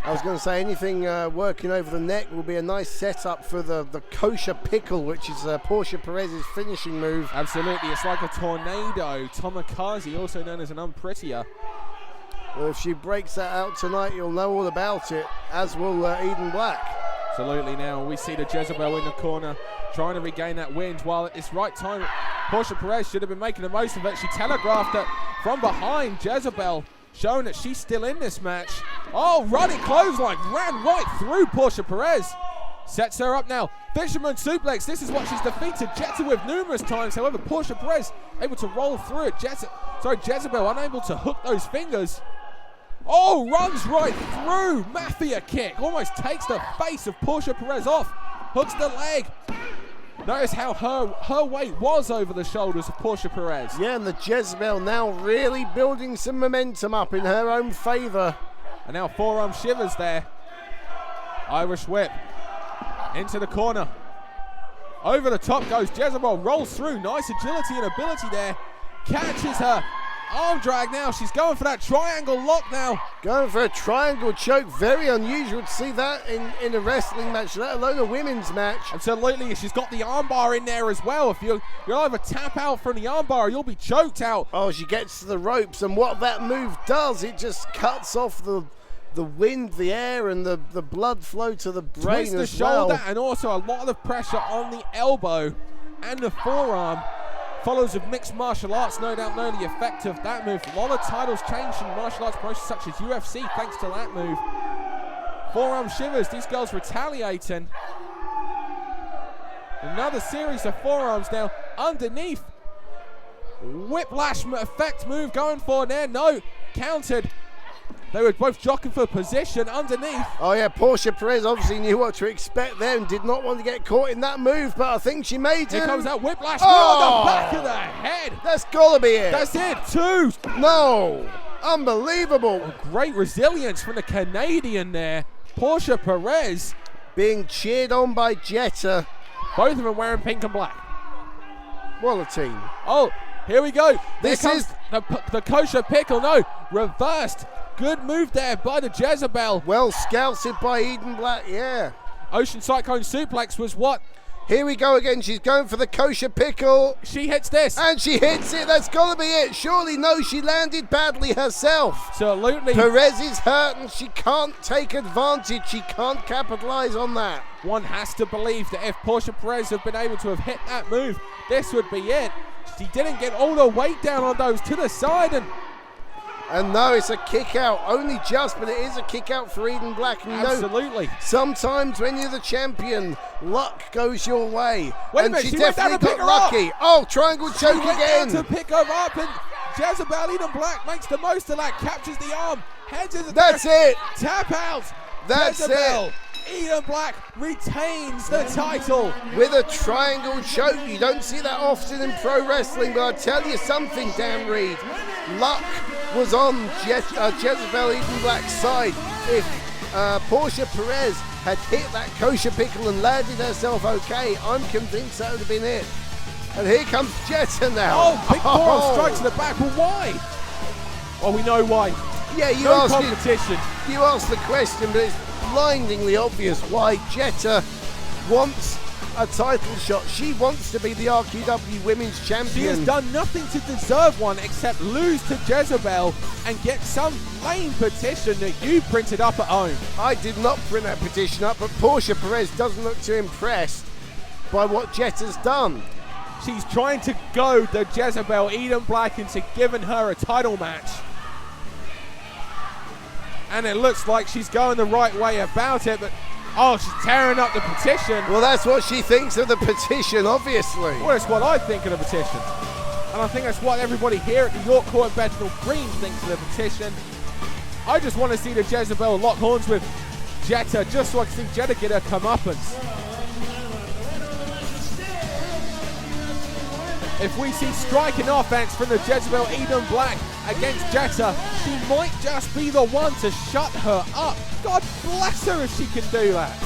I was going to say anything working over the neck will be a nice setup for the kosher pickle, which is Portia Perez's finishing move. Absolutely, it's like a tornado. Tomikaze, also known as an unprettier. Well, if she breaks that out tonight, you'll know all about it, as will Eden Black. Absolutely. Now we see the Jezebel in the corner trying to regain that wind, while at this right time Portia Perez should have been making the most of it. She telegraphed it from behind. Jezebel showing that she's still in this match. Oh, running clothesline, ran right through Portia Perez. Sets her up now. Fisherman suplex. This is what she's defeated Jetta with numerous times. However, Portia Perez able to roll through it. Jezebel unable to hook those fingers. Oh, runs right through. Mafia kick. Almost takes the face of Portia Perez off. Hooks the leg. Notice how her weight was over the shoulders of Portia Perez. Yeah, and the Jezebel now really building some momentum up in her own favor. And now forearm shivers there. Irish whip. Into the corner. Over the top goes Jezebel. Rolls through. Nice agility and ability there. Catches her. Arm drag now. She's going for that triangle lock now. Going for a triangle choke. Very unusual to see that in a wrestling match, let alone a women's match. Absolutely. She's got the armbar in there as well. If you'll either tap out from the armbar or you'll be choked out. Oh, she gets to the ropes, and what that move does, it just cuts off the wind, the air, and the blood flow to the brain as well. Twist the shoulder, and also a lot of pressure on the elbow and the forearm. Follows of mixed martial arts, no doubt know the effect of that move. A lot of titles changed in martial arts promotions such as UFC thanks to that move. Forearm shivers, these girls retaliating. Another series of forearms now underneath. Whiplash effect move going for there, no, countered. They were both jockeying for position underneath. Oh yeah, Portia Perez obviously knew what to expect there and did not want to get caught in that move, but I think she made it. Here comes that whiplash move on the back of the head. That's gotta be it. That's it, two. No, unbelievable. Great resilience from the Canadian there. Portia Perez being cheered on by Jetta. Both of them wearing pink and black. What a team. Oh, here we go. This There is comes the kosher pickle. No, reversed. Good move there by the Jezebel. well scouted by Eden Black, yeah. Ocean Cyclone Suplex was what? Here we go again. She's going for the kosher pickle. She hits this. And she hits it. That's got to be it. Surely no, she landed badly herself. Absolutely. Perez is hurt and she can't take advantage. She can't capitalize on that. One has to believe that if Portia Perez had been able to have hit that move, this would be it. She didn't get all the weight down on those to the side, and no, it's a kick out. Only just, but it is a kick out for Eden Black. And you absolutely. know, sometimes when you're the champion, luck goes your way. Wait a and minute, she went down definitely to pick got her up. lucky. Oh, triangle choke She went again. down to pick her up, and Jezebel Eden Black makes the most of that, captures the arm, heads into the That's it. tap out. That's Jezebel it. Eden Black retains the title. With a triangle choke. You don't see that often in pro wrestling, but I'll tell you something, Dan Reed. Luck was on Jezebel Eden Black's side. If Portia Perez had hit that kosher pickle and landed herself okay, I'm convinced that would have been it. And here comes Jetta now. Oh, big forearm strike to the back. Well, why? Well, we know why. Yeah, you No asked competition. You asked the question, but it's blindingly obvious why Jetta wants a title shot. She wants to be the RQW Women's Champion. She has done nothing to deserve one except lose to Jezebel and get some lame petition that you printed up at home. I did not print that petition up, but Portia Perez doesn't look too impressed by what Jetta's done. She's trying to goad the Jezebel Eden Black into giving her a title match. And it looks like she's going the right way about it, but oh, she's tearing up the petition. Well, that's what she thinks of the petition, obviously. Well, that's what I think of the petition. And I think that's what everybody here at the York Court and Bethnal Green thinks of the petition. I just want to see the Jezebel lock horns with Jetta, just so I can see Jetta get her comeuppance. If we see striking offense from the Jezebel Eden Black against Jetta, she might just be the one to shut her up. God bless her if she can do that.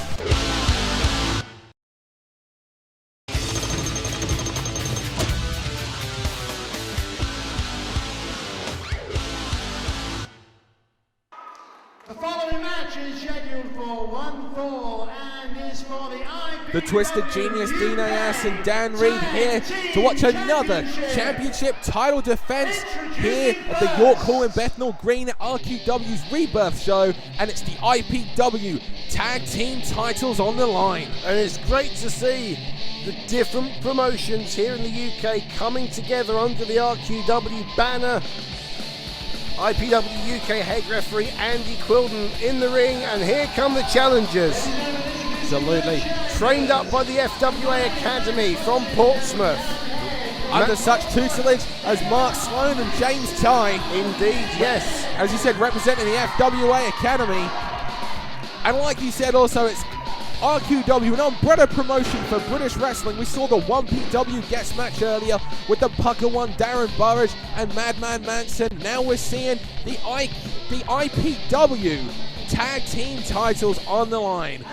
The following match is scheduled for one fall and is for the IP. The Twisted Genius, Dean Ayas and Dan Reed here to watch another championship title defense here at the York Hall in Bethnal Green at RQW's Rebirth show, and it's the IPW Tag Team titles on the line. And it's great to see the different promotions here in the UK coming together under the RQW banner. IPW UK head referee Andy Quilden in the ring, and here come the challengers. Absolutely. Trained up by the FWA Academy from Portsmouth. Under such tutelage as Mark Sloan and James Ty. Indeed, yes. As you said, representing the FWA Academy. And like you said also, it's RQW, an umbrella promotion for British wrestling. We saw the 1PW guest match earlier with the Pucker One, Darren Burridge and Madman Manson. Now we're seeing the IPW tag team titles on the line.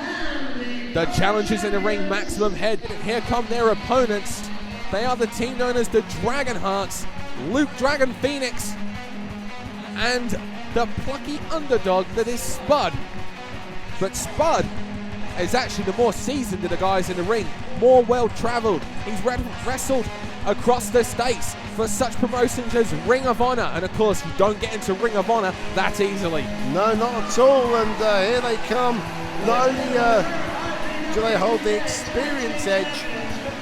The challengers in the ring, Maximum Head. Here come their opponents. They are the team known as the Dragonhearts, Luke Dragon Phoenix, and the plucky underdog that is Spud. But Spud is actually the more seasoned of the guys in the ring, more well-travelled. He's wrestled across the states for such promotions as Ring of Honor, and of course you don't get into Ring of Honor that easily. No, not at all, and here they come. Not only do they hold the experience edge,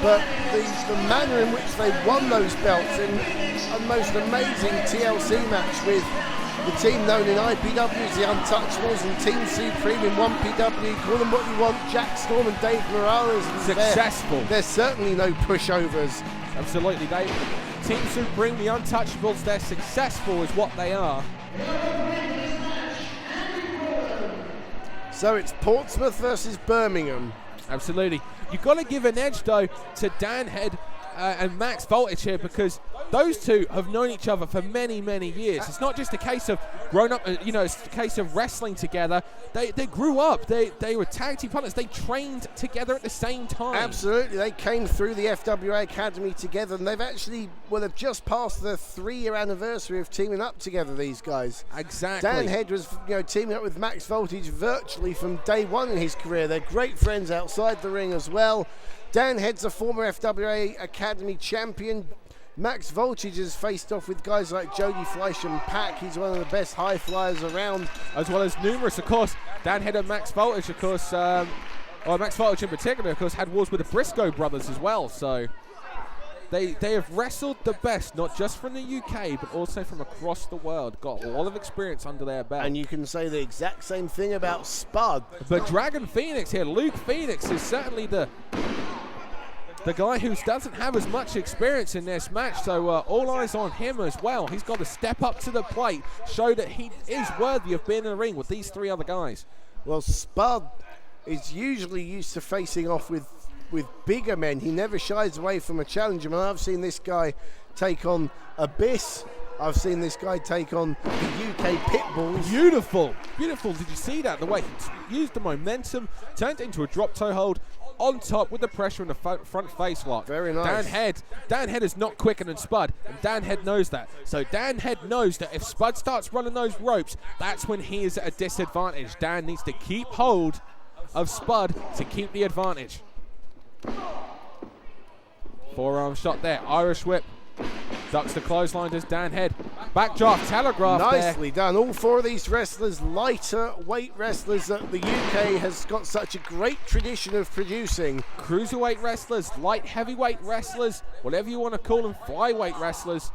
but the manner in which they won those belts in a most amazing TLC match with the team known in IPW as the Untouchables and Team Supreme in 1PW. Call them what you want, Jack Storm and Dave Morales. Successful. There's certainly no pushovers. Absolutely, Dave. Team Supreme, the Untouchables, they're successful is what they are. So it's Portsmouth versus Birmingham. Absolutely. You've got to give an edge, though, to Dan Head and Max Voltage here, because those two have known each other for many, many years. It's not just a case of grown up, you know, it's a case of wrestling together. They grew up. They were tag team partners. They trained together at the same time. Absolutely. They came through the FWA Academy together, and they've actually, well, they've just passed the 3-year anniversary of teaming up together, these guys. Exactly. Dan Head was, you know, teaming up with Max Voltage virtually from day one in his career. They're great friends outside the ring as well. Dan Head's a former FWA Academy champion. Max Voltage has faced off with guys like Jody Fleisch and Pac. He's one of the best high flyers around. As well as numerous, of course, Dan Head and Max Voltage, of course, or Max Voltage in particular, of course, had wars with the Briscoe brothers as well. So they have wrestled the best, not just from the UK, but also from across the world. Got a lot of experience under their belt. And you can say the exact same thing about Spud. But Dragon Phoenix here, Luke Phoenix, is certainly the guy who doesn't have as much experience in this match, so all eyes on him as well. He's got to step up to the plate, show that he is worthy of being in the ring with these 3 other guys. Well, Spud is usually used to facing off with bigger men. He never shies away from a challenge. I mean, I've seen this guy take on Abyss. I've seen this guy take on the UK Pitbulls. Beautiful, beautiful. Did you see that? The way he used the momentum, turned it into a drop toe hold, on top with the pressure in the front face lock. Very nice. Dan Head is not quicker than Spud, and Dan Head knows that. So Dan Head knows that if Spud starts running those ropes, that's when he is at a disadvantage. Dan needs to keep hold of Spud to keep the advantage. Forearm shot there, Irish whip. Ducks the clothesline, does Dan Head. Backdraft, telegraph. Nicely done. All 4 of these wrestlers, lighter weight wrestlers that the UK has got such a great tradition of producing. Cruiserweight wrestlers, light heavyweight wrestlers, whatever you want to call them, flyweight wrestlers.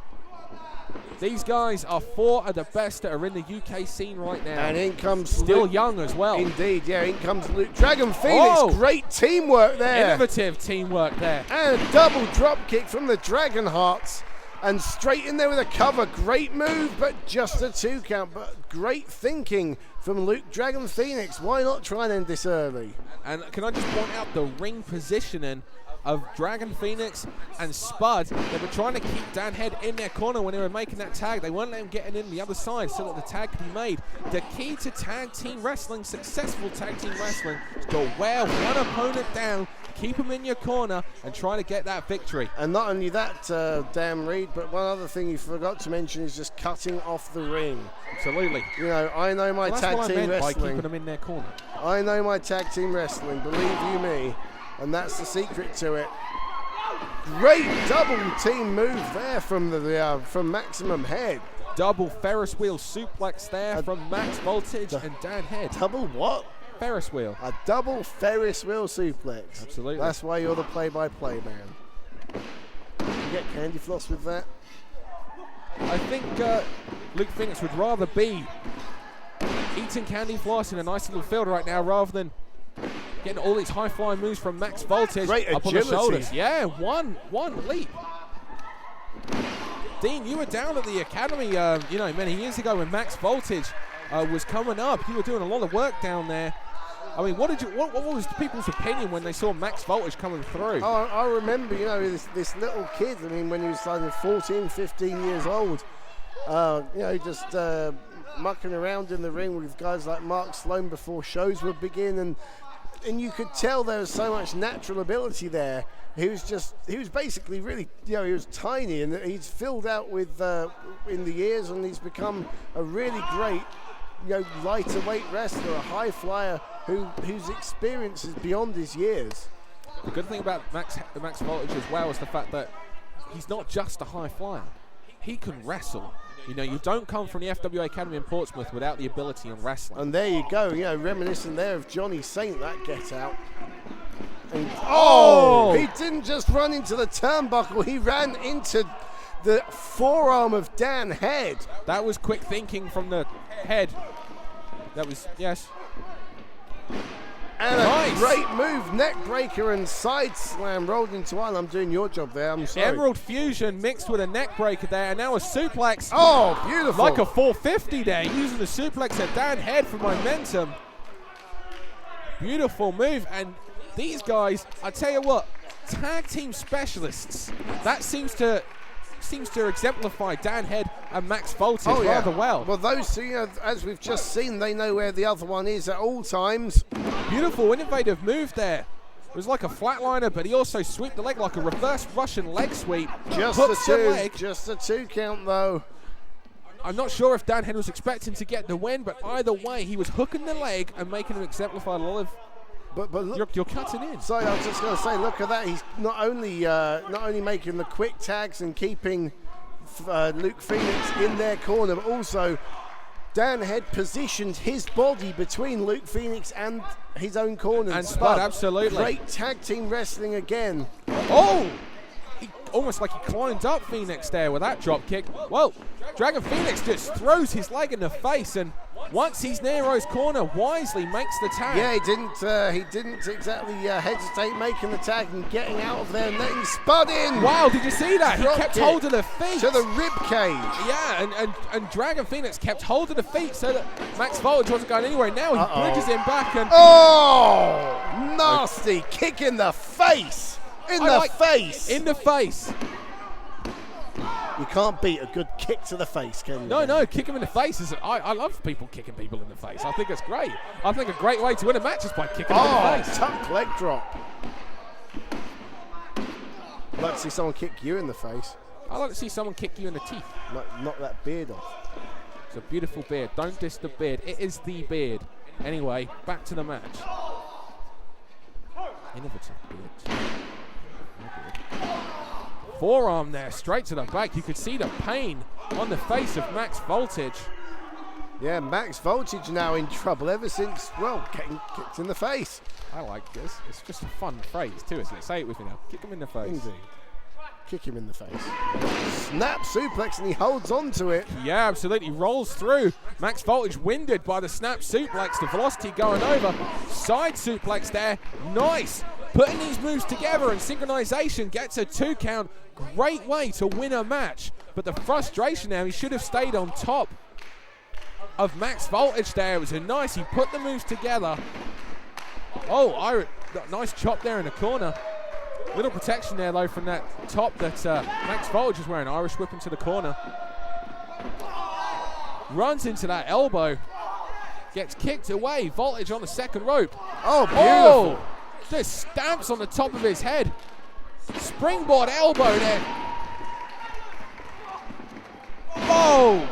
These guys are 4 of the best that are in the UK scene right now. And in comes still Luke. Young as well. Indeed, yeah, in comes Luke. Dragon Phoenix, great teamwork there. Innovative teamwork there. And a double drop kick from the Dragon Hearts. And straight in there with a cover. Great move, but just a 2 count. But great thinking from Luke Dragon Phoenix. Why not try and end this early? And can I just point out the ring positioning of Dragon Phoenix and Spud? They were trying to keep Dan Head in their corner when they were making that tag. They weren't letting him get in the other side so that the tag could be made. The key to tag team wrestling, successful tag team wrestling, is to wear one opponent down, keep them in your corner, and try to get that victory. And not only that, Dan Reed, but one other thing you forgot to mention is just cutting off the ring. Absolutely. You know, I know my tag team wrestling. By keeping them in their corner. I know my tag team wrestling, believe you me. And that's the secret to it. Great double team move there from from Maximum Head. Double Ferris wheel suplex there from Max Voltage and Dan Head. Double what? Ferris wheel. A double Ferris wheel suplex. Absolutely. That's why you're the play-by-play man. You get candy floss with that? I think Luke Phoenix would rather be eating candy floss in a nice little field right now rather than getting all these high-flying moves from Max Voltage up on the shoulders. Yeah, one leap. Dean, you were down at the academy, many years ago when Max Voltage was coming up. You were doing a lot of work down there. I mean, what was people's opinion when they saw Max Voltage coming through? Oh, I remember, this little kid. I mean, when he was like 14, 15 years old, just mucking around in the ring with guys like Mark Sloan before shows would begin, and you could tell there was so much natural ability there. He was basically really, he was tiny, and he's filled out with in the years, and he's become a really great, lighter weight wrestler, a high flyer whose experience is beyond his years. The good thing about Max Voltage as well is the fact that he's not just a high flyer. He can wrestle. You don't come from the FWA Academy in Portsmouth without the ability in wrestling. And there you go, reminiscent there of Johnny Saint, that get out. And he didn't just run into the turnbuckle, he ran into the forearm of Dan Head. That was quick thinking from the Head. That was, yes. And a great move, neck breaker and side slam rolled into one. I'm doing your job there, I'm sorry. Emerald Fusion mixed with a neck breaker there, and now a suplex. Oh, beautiful. Like a 450 there, using the suplex at Dan Head for momentum. Beautiful move, and these guys, I tell you what, tag team specialists, that seems to seems to exemplify Dan Head and Max Voltage rather well. Well, those two, as we've just seen, they know where the other one is at all times. Beautiful, innovative move there. It was like a flatliner, but he also swept the leg like a reverse Russian leg sweep. Just a two count, though. I'm not sure if Dan Head was expecting to get the win, but either way, he was hooking the leg and making him exemplify a lot of. But look, you're cutting in. Sorry, I was just going to say, look at that. He's not only making the quick tags and keeping Luke Phoenix in their corner, but also Dan Head positioned his body between Luke Phoenix and his own corner. And Spud, absolutely. Great tag team wrestling again. Oh! Almost like he climbed up Phoenix there with that drop kick. Whoa! Dragon Phoenix just throws his leg in the face, and once he's Nero's corner, wisely makes the tag. Yeah, he didn't exactly hesitate making the tag and getting out of there and letting Spud in. Wow, did you see that? Drop he kept kick hold of the feet. to the rib cage. Yeah, and Dragon Phoenix kept hold of the feet so that Max Voltage wasn't going anywhere. Now he bridges him back and... Oh! Nasty kick in the face. In the face. You can't beat a good kick to the face, can you? No, kick him in the face. I love people kicking people in the face. I think it's great. I think a great way to win a match is by kicking them in the face. Tuck leg drop. I'd like to see someone kick you in the face. I'd like to see someone kick you in the teeth. Like, knock that beard off. It's a beautiful beard. Don't diss the beard. It is the beard. Anyway, back to the match. Innovative beard. Forearm there, straight to the back. You could see the pain on the face of Max Voltage. Yeah, Max Voltage now in trouble ever since, well, getting kicked in the face. I like this. It's just a fun phrase too, isn't it? Say it with me now. Kick him in the face. Indeed. Kick him in the face. Snap suplex, and he holds on to it. Yeah, absolutely. Rolls through. Max Voltage winded by the snap suplex. The velocity going over. Side suplex there. Nice. Putting these moves together and synchronization gets a 2 count. Great way to win a match. But the frustration now, he should have stayed on top of Max Voltage there. It was a nice, he put the moves together. Oh, nice chop there in the corner. Little protection there though from that top that Max Voltage is wearing. Irish whip into the corner. Runs into that elbow. Gets kicked away. Voltage on the second rope. Oh, beautiful. Oh, just stamps on the top of his head. Springboard elbow there. Oh!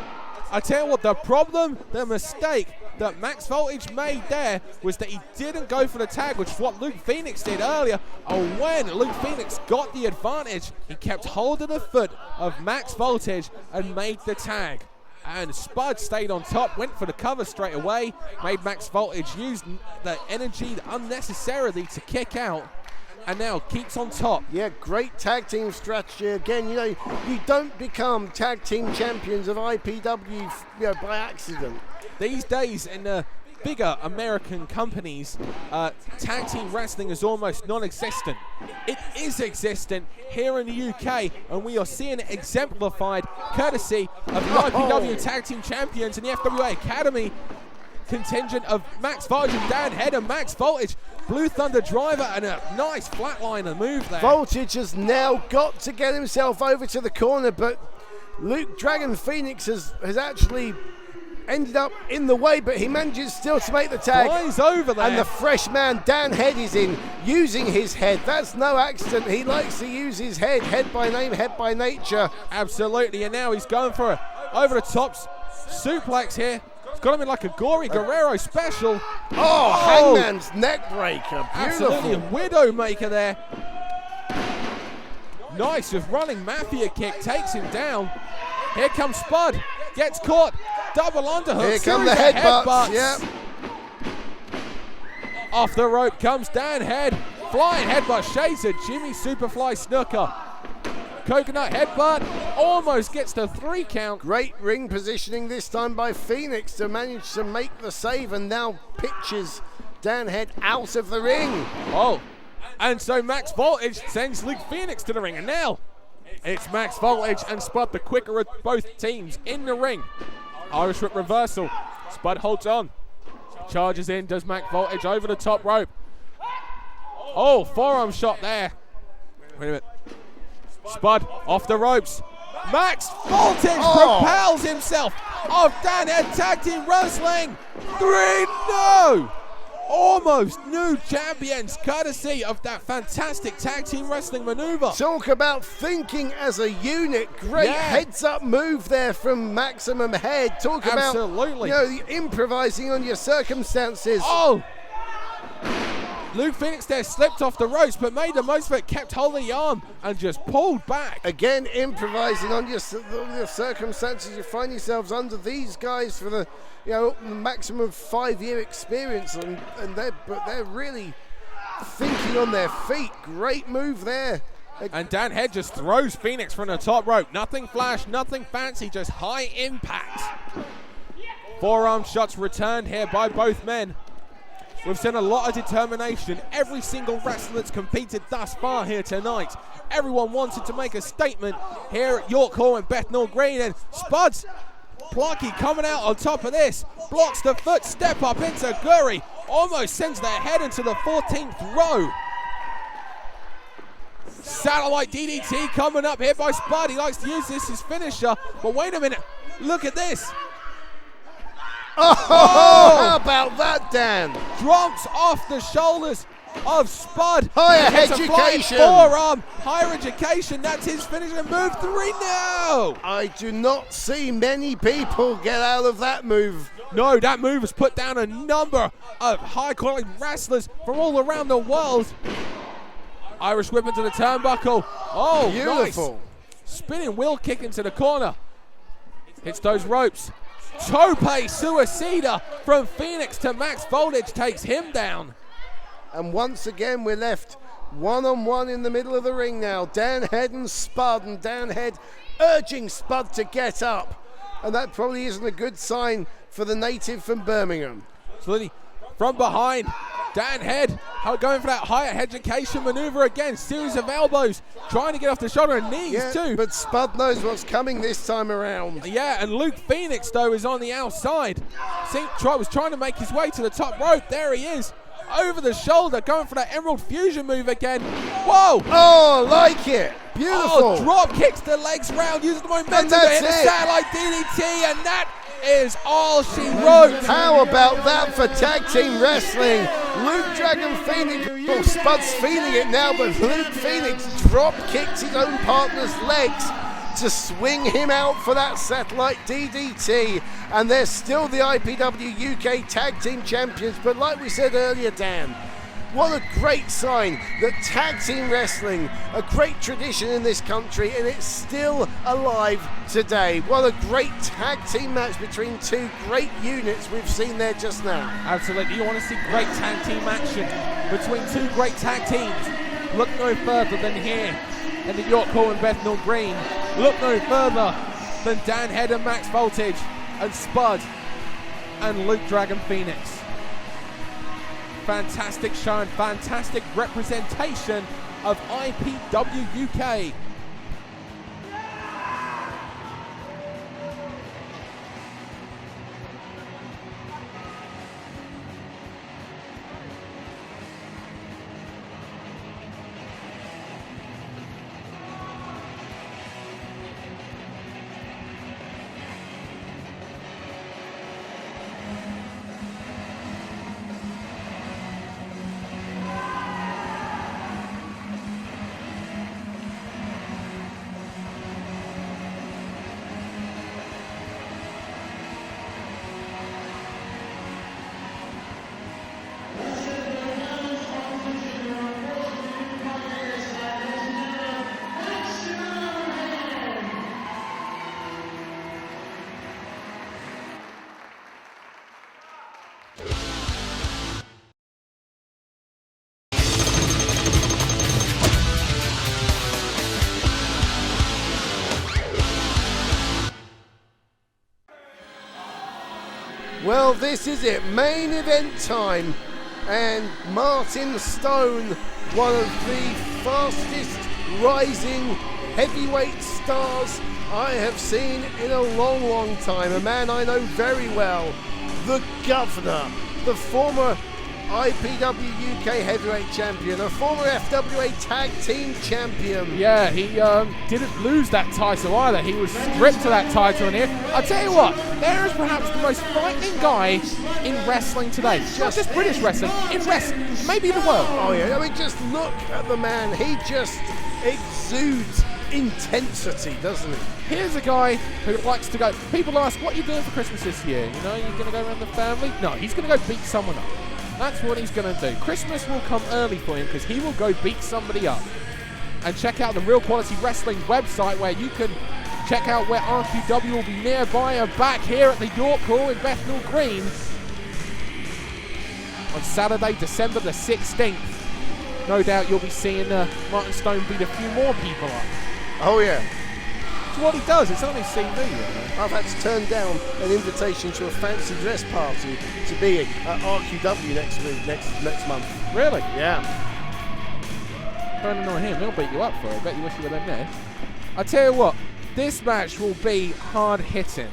I tell you what, the problem, the mistake that Max Voltage made there was that he didn't go for the tag, which is what Luke Phoenix did earlier. And when Luke Phoenix got the advantage, he kept hold of the foot of Max Voltage and made the tag. And Spud stayed on top, went for the cover straight away, made Max Voltage use the energy unnecessarily to kick out, and now keeps on top. Yeah, great tag team strategy. Again, you don't become tag team champions of IPW by accident. These days in the bigger American companies, tag team wrestling is almost non-existent. It is existent here in the UK, and we are seeing it exemplified courtesy of the IPW tag team champions and the FWA Academy contingent of Max Voltage and Dan Head and Max Voltage. Blue Thunder driver and a nice flatliner move there. Voltage has now got to get himself over to the corner, but Luke Dragon Phoenix has actually ended up in the way, but he manages still to make the tag. Flies over there. And the fresh man, Dan Head, is in, using his head. That's no accident. He likes to use his head. Head by name, head by nature. Absolutely, and now he's going for a over-the-top suplex here. It's got him in like a Gory Guerrero special. Oh, Hangman's neck breaker. Beautiful. Absolutely, a Widowmaker there. Nice, with running Mafia kick, takes him down. Here comes Spud, gets caught. Double underhook. Here come the headbutts. Yep. Off the rope comes Dan Head. Flying headbutt, shades of Jimmy Superfly Snooker. Coconut headbutt, almost gets the 3 count. Great ring positioning this time by Phoenix to manage to make the save, and now pitches Dan Head out of the ring. Oh, and so Max Voltage sends Luke Phoenix to the ring, and now it's Max Voltage and Spud, the quicker of both teams, in the ring. Irish whip reversal. Spud holds on. Charges in, does Max Voltage over the top rope. Oh, forearm shot there. Wait a minute. Spud off the ropes. Max Voltage propels himself off Dan Head Tag Team Wrestling. 3, no! Almost new champions, courtesy of that fantastic tag team wrestling maneuver. Talk about thinking as a unit. Great heads up move there from Maximum Head. Talk about improvising on your circumstances. Oh! Luke Phoenix there slipped off the ropes, but made the most of it, kept hold of the arm and just pulled back. Again, improvising on your circumstances. You find yourselves under these guys for the maximum 5-year experience, and they're really thinking on their feet. Great move there. And Dan Head just throws Phoenix from the top rope. Nothing flash, nothing fancy, just high impact. Forearm shots returned here by both men. We've seen a lot of determination. Every single wrestler that's competed thus far here tonight. Everyone wanted to make a statement here at York Hall and Bethnal Green. And Spuds, Plucky coming out on top of this. Blocks the foot, step up into Guri. Almost sends their head into the 14th row. Satellite DDT coming up here by Spud. He likes to use this as finisher. But wait a minute. Look at this. Oh, how about that, Dan? Drops off the shoulders of Spud. Higher education. Forearm, higher education. That's his finishing move. 3 now. I do not see many people get out of that move. No, that move has put down a number of high-quality wrestlers from all around the world. Irish whip into the turnbuckle. Oh, beautiful. Nice. Spinning wheel kick into the corner. Hits those ropes. Tope Suicida from Phoenix to Max Voltage takes him down. And once again, we're left one-on-one in the middle of the ring now. Dan Head and Spud, and Dan Head urging Spud to get up. And that probably isn't a good sign for the native from Birmingham. Absolutely. From behind, Dan Head going for that higher education maneuver again. Series of elbows, trying to get off the shoulder and knees too. But Spud knows what's coming this time around. Yeah, and Luke Phoenix, though, is on the outside. Was trying to make his way to the top rope. There he is. Over the shoulder, going for that Emerald Fusion move again. Whoa! Oh, like it. Beautiful. Oh, drop kicks the legs round, uses the momentum to hit the satellite DDT, and that is all she wrote. How about that for tag team wrestling? Luke Dragon Phoenix, well, Spud's feeling it now, but Luke Phoenix drop kicked his own partner's legs to swing him out for that satellite DDT, and they're still the IPW UK Tag Team Champions. But like we said earlier, Dan, what a great sign that tag team wrestling, a great tradition in this country, and it's still alive today. What a great tag team match between two great units we've seen there just now. Absolutely, you want to see great tag team action between two great tag teams. Look no further than here in the York Hall and Bethnal Green. Look no further than Dan Head and Max Voltage and Spud and Luke Dragon Phoenix. Fantastic show and fantastic representation of IPW UK. Well, this is it, main event time, and Martin Stone, one of the fastest rising heavyweight stars I have seen in a long, long time, a man I know very well, the Governor, the former IPW UK Heavyweight Champion, a former FWA Tag Team Champion. Yeah, he didn't lose that title either. He was stripped of that title in here. I'll tell you what, there is perhaps the most frightening guy in wrestling today. Not just British wrestling, in wrestling, maybe the world. Oh yeah, I mean, just look at the man. He just exudes intensity, doesn't he? Here's a guy who likes to go. People ask, what are you doing for Christmas this year? You know, you're going to go around the family? No, he's going to go beat someone up. That's what he's going to do. Christmas will come early for him because he will go beat somebody up. And check out the Real Quality Wrestling website where you can check out where RQW will be nearby or back here at the York Hall in Bethnal Green on Saturday, December the 16th. No doubt you'll be seeing Martin Stone beat a few more people up. Oh yeah. It's what he does. It's on his CV. Right? I've had to turn down an invitation to a fancy dress party to be at RQW next month. Really? Yeah. Don't annoy him. He'll beat you up for it. I bet you wish you were there. I tell you what, this match will be hard hitting.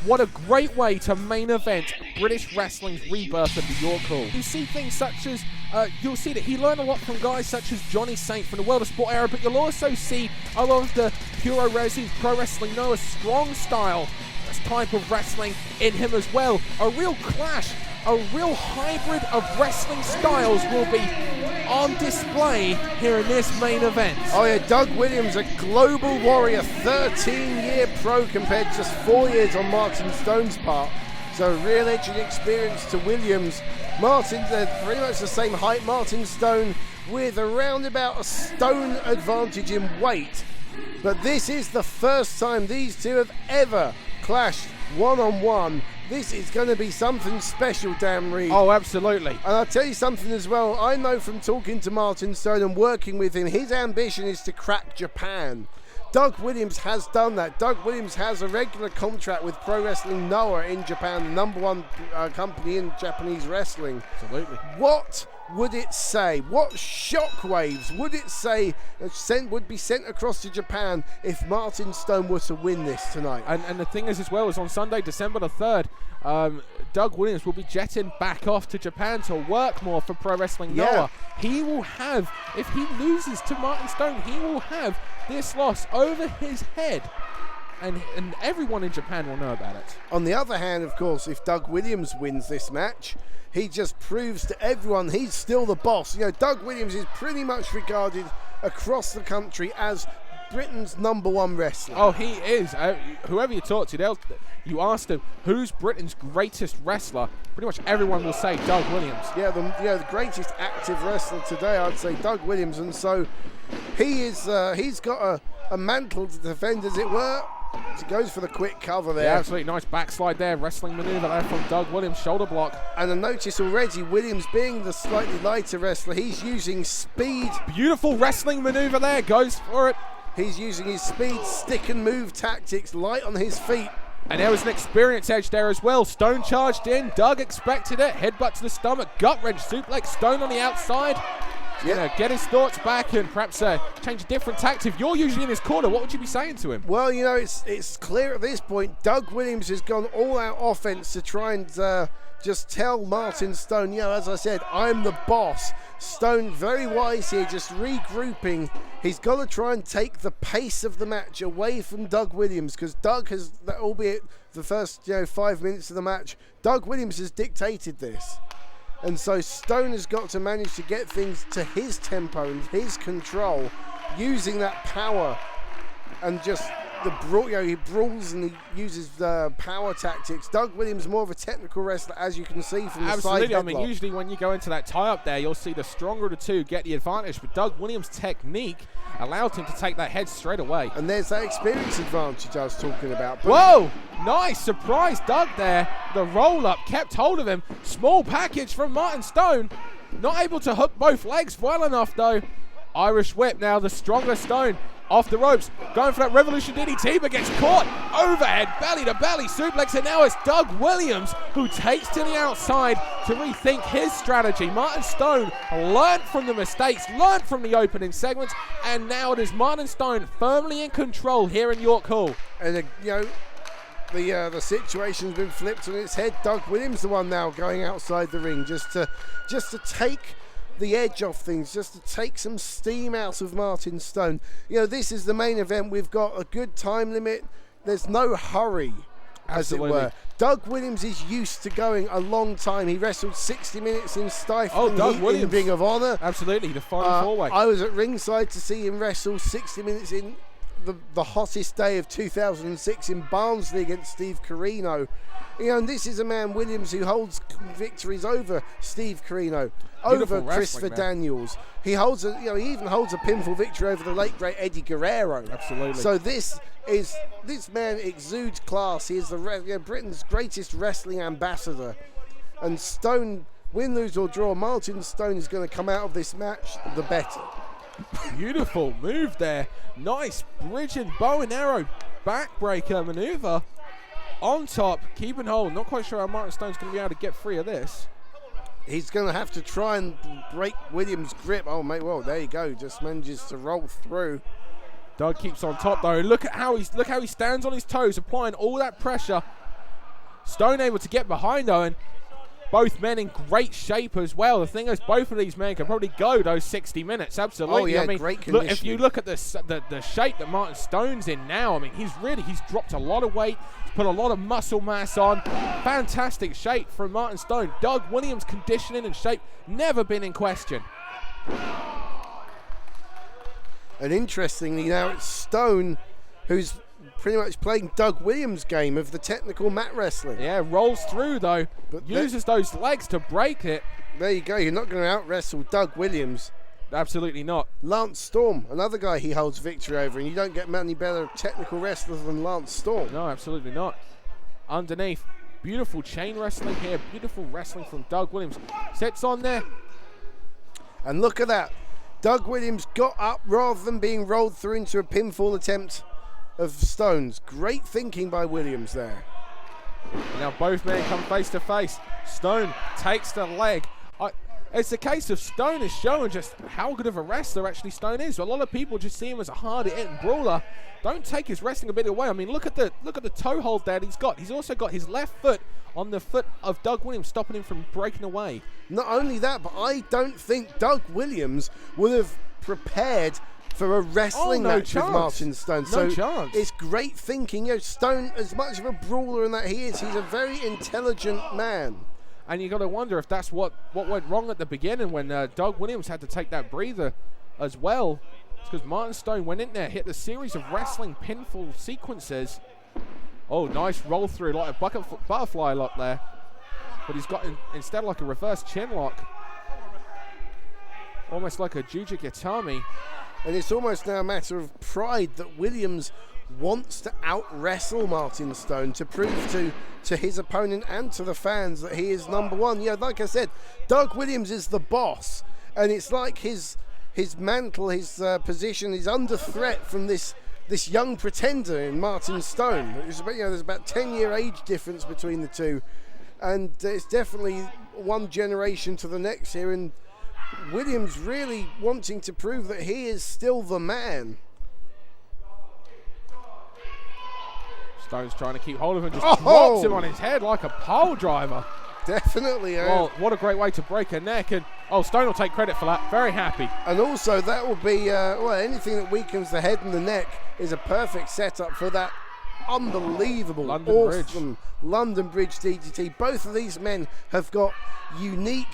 What a great way to main event British Wrestling's Rebirth at the York Hall. You see things such as, you'll see that he learned a lot from guys such as Johnny Saint from the World of Sport era, but you'll also see a lot of the Puro Wrestling, Pro Wrestling Noah's strong style, this type of wrestling in him as well. A real clash, a real hybrid of wrestling styles will be on display here in this main event. Oh yeah, Doug Williams, a global warrior, 13-year pro compared to just 4 years on Martin Stone's part. So a real edge and experience to Williams. Martin, they're pretty much the same height. Martin Stone with around about a stone advantage in weight. But this is the first time these two have ever clashed one-on-one. This is going to be something special, Dan Reed. Oh, absolutely. And I'll tell you something as well. I know from talking to Martin Stone and working with him, his ambition is to crack Japan. Doug Williams has done that. Doug Williams has a regular contract with Pro Wrestling Noah in Japan, the number one company in Japanese wrestling. Absolutely. What would it say? What shockwaves would it say would be sent across to Japan if Martin Stone were to win this tonight? And the thing is as well, is on Sunday, December the 3rd, Doug Williams will be jetting back off to Japan to work more for Pro Wrestling Noah. He will have, if he loses to Martin Stone, he will have this loss over his head. And everyone in Japan will know about it. On the other hand, of course, if Doug Williams wins this match, he just proves to everyone he's still the boss. You know, Doug Williams is pretty much regarded across the country as Britain's number one wrestler. Oh, he is. Whoever you talk to, you ask them, who's Britain's greatest wrestler? Pretty much everyone will say Doug Williams. Yeah, the greatest active wrestler today, I'd say Doug Williams. And so he is. He's got a mantle to defend, as it were. He goes for the quick cover there. Yeah, absolutely nice backslide there. Wrestling maneuver there from Doug Williams. Shoulder block. And I notice already, Williams being the slightly lighter wrestler, he's using speed. Beautiful wrestling maneuver there. Goes for it. He's using his speed, stick and move tactics, light on his feet. And there was an experience edge there as well. Stone charged in. Doug expected it. Headbutt to the stomach. Gut wrench suplex. Stone on the outside. Yeah, get his thoughts back and perhaps change a different tactic. If you're usually in his corner, what would you be saying to him? Well, you know, it's clear at this point, Doug Williams has gone all-out offense to try and just tell Martin Stone, you know, as I said, I'm the boss. Stone, very wise here, just regrouping. He's got to try and take the pace of the match away from Doug Williams, because Doug has, albeit the first 5 minutes of the match, Doug Williams has dictated this. And so Stone has got to manage to get things to his tempo and his control, using that power and just the he brawls and he uses the power tactics. Doug Williams more of a technical wrestler, as you can see from the Absolutely. side I mean, usually when you go into that tie-up there, you'll see the stronger of the two get the advantage, but Doug Williams' technique allowed him to take that head straight away. And there's that experience advantage I was talking about. Whoa! Nice surprise, Doug there. The roll-up kept hold of him. Small package from Martin Stone. Not able to hook both legs well enough, though. Irish whip now, the stronger Stone. Off the ropes, going for that Revolution DDT, but gets caught. Overhead, belly-to-belly suplex, and now it's Doug Williams who takes to the outside to rethink his strategy. Martin Stone learned from the mistakes, learned from the opening segments, and now it is Martin Stone firmly in control here in York Hall. And, the situation's been flipped on its head. Doug Williams, the one now going outside the ring, just to take the edge off things, just to take some steam out of Martin Stone. You know, this is the main event. We've got a good time limit. There's no hurry, as it were. Doug Williams is used to going a long time. He wrestled 60 minutes in Stifling Heat in Ring of Honor. Absolutely, the final four-way. I was at ringside to see him wrestle 60 minutes in the hottest day of 2006 in Barnsley against Steve Corino. You know, and this is a man, Williams, who holds victories over Steve Corino, over Christopher Daniels. He holds he even holds a pinfall victory over the late great Eddie Guerrero. Absolutely. So this man exudes class. He is Britain's greatest wrestling ambassador. And Stone, win, lose or draw, Martin Stone is going to come out of this match the better. Beautiful move there. Nice bridge and bow and arrow backbreaker maneuver. On top, keep and hold. Not quite sure how Martin Stone's going to be able to get free of this. He's going to have to try and break Williams' grip. Oh, mate, well, there you go. Just manages to roll through. Doug keeps on top, though. Look how he stands on his toes, applying all that pressure. Stone able to get behind, though, and both men in great shape as well. The thing is, both of these men can probably go those 60 minutes. Absolutely. Oh, yeah, I mean, great conditioning. Look, if you look at the shape that Martin Stone's in now, I mean, he's dropped a lot of weight. He's put a lot of muscle mass on. Fantastic shape from Martin Stone. Doug Williams' conditioning and shape never been in question. And interestingly, now it's Stone who's pretty much playing Doug Williams' game of the technical mat wrestling. Yeah, rolls through though, but uses those legs to break it. There you go. You're not going to out-wrestle Doug Williams. Absolutely not. Lance Storm, another guy he holds victory over, and you don't get many better technical wrestlers than Lance Storm. No, absolutely not. Underneath, beautiful chain wrestling here. Beautiful wrestling from Doug Williams. Sets on there. And look at that. Doug Williams got up rather than being rolled through into a pinfall attempt of Stone's. Great thinking by Williams there. Now both men come face to face. Stone takes the leg. It's a case of Stone is showing just how good of a wrestler actually Stone is. A lot of people just see him as a hard-hitting brawler. Don't take his wrestling a bit away. I mean, look at the toe hold that he's got. He's also got his left foot on the foot of Doug Williams, stopping him from breaking away. Not only that, but I don't think Doug Williams would have prepared for a wrestling match with Martin Stone. No chance. It's great thinking. You know, Stone, as much of a brawler in that he is, he's a very intelligent man. And you got to wonder if that's what went wrong at the beginning when Doug Williams had to take that breather as well. It's because Martin Stone went in there, hit a series of wrestling pinfall sequences. Oh, nice roll through, like a butterfly lock there. But he's got instead like a reverse chin lock. Almost like a Juju Gatami. And it's almost now a matter of pride that Williams wants to out-wrestle Martin Stone to prove to his opponent and to the fans that he is number one. You know, like I said, Doug Williams is the boss, and it's like his mantle, his position is under threat from this young pretender in Martin Stone. There's about 10-year age difference between the two, and it's definitely one generation to the next here, and Williams really wanting to prove that he is still the man. Stone's trying to keep hold of him, just drops him on his head like a pole driver. Definitely. Well, what a great way to break a neck. And Stone will take credit for that. Very happy. And also that will be, anything that weakens the head and the neck is a perfect setup for that unbelievable, awesome London Bridge DDT. Both of these men have got unique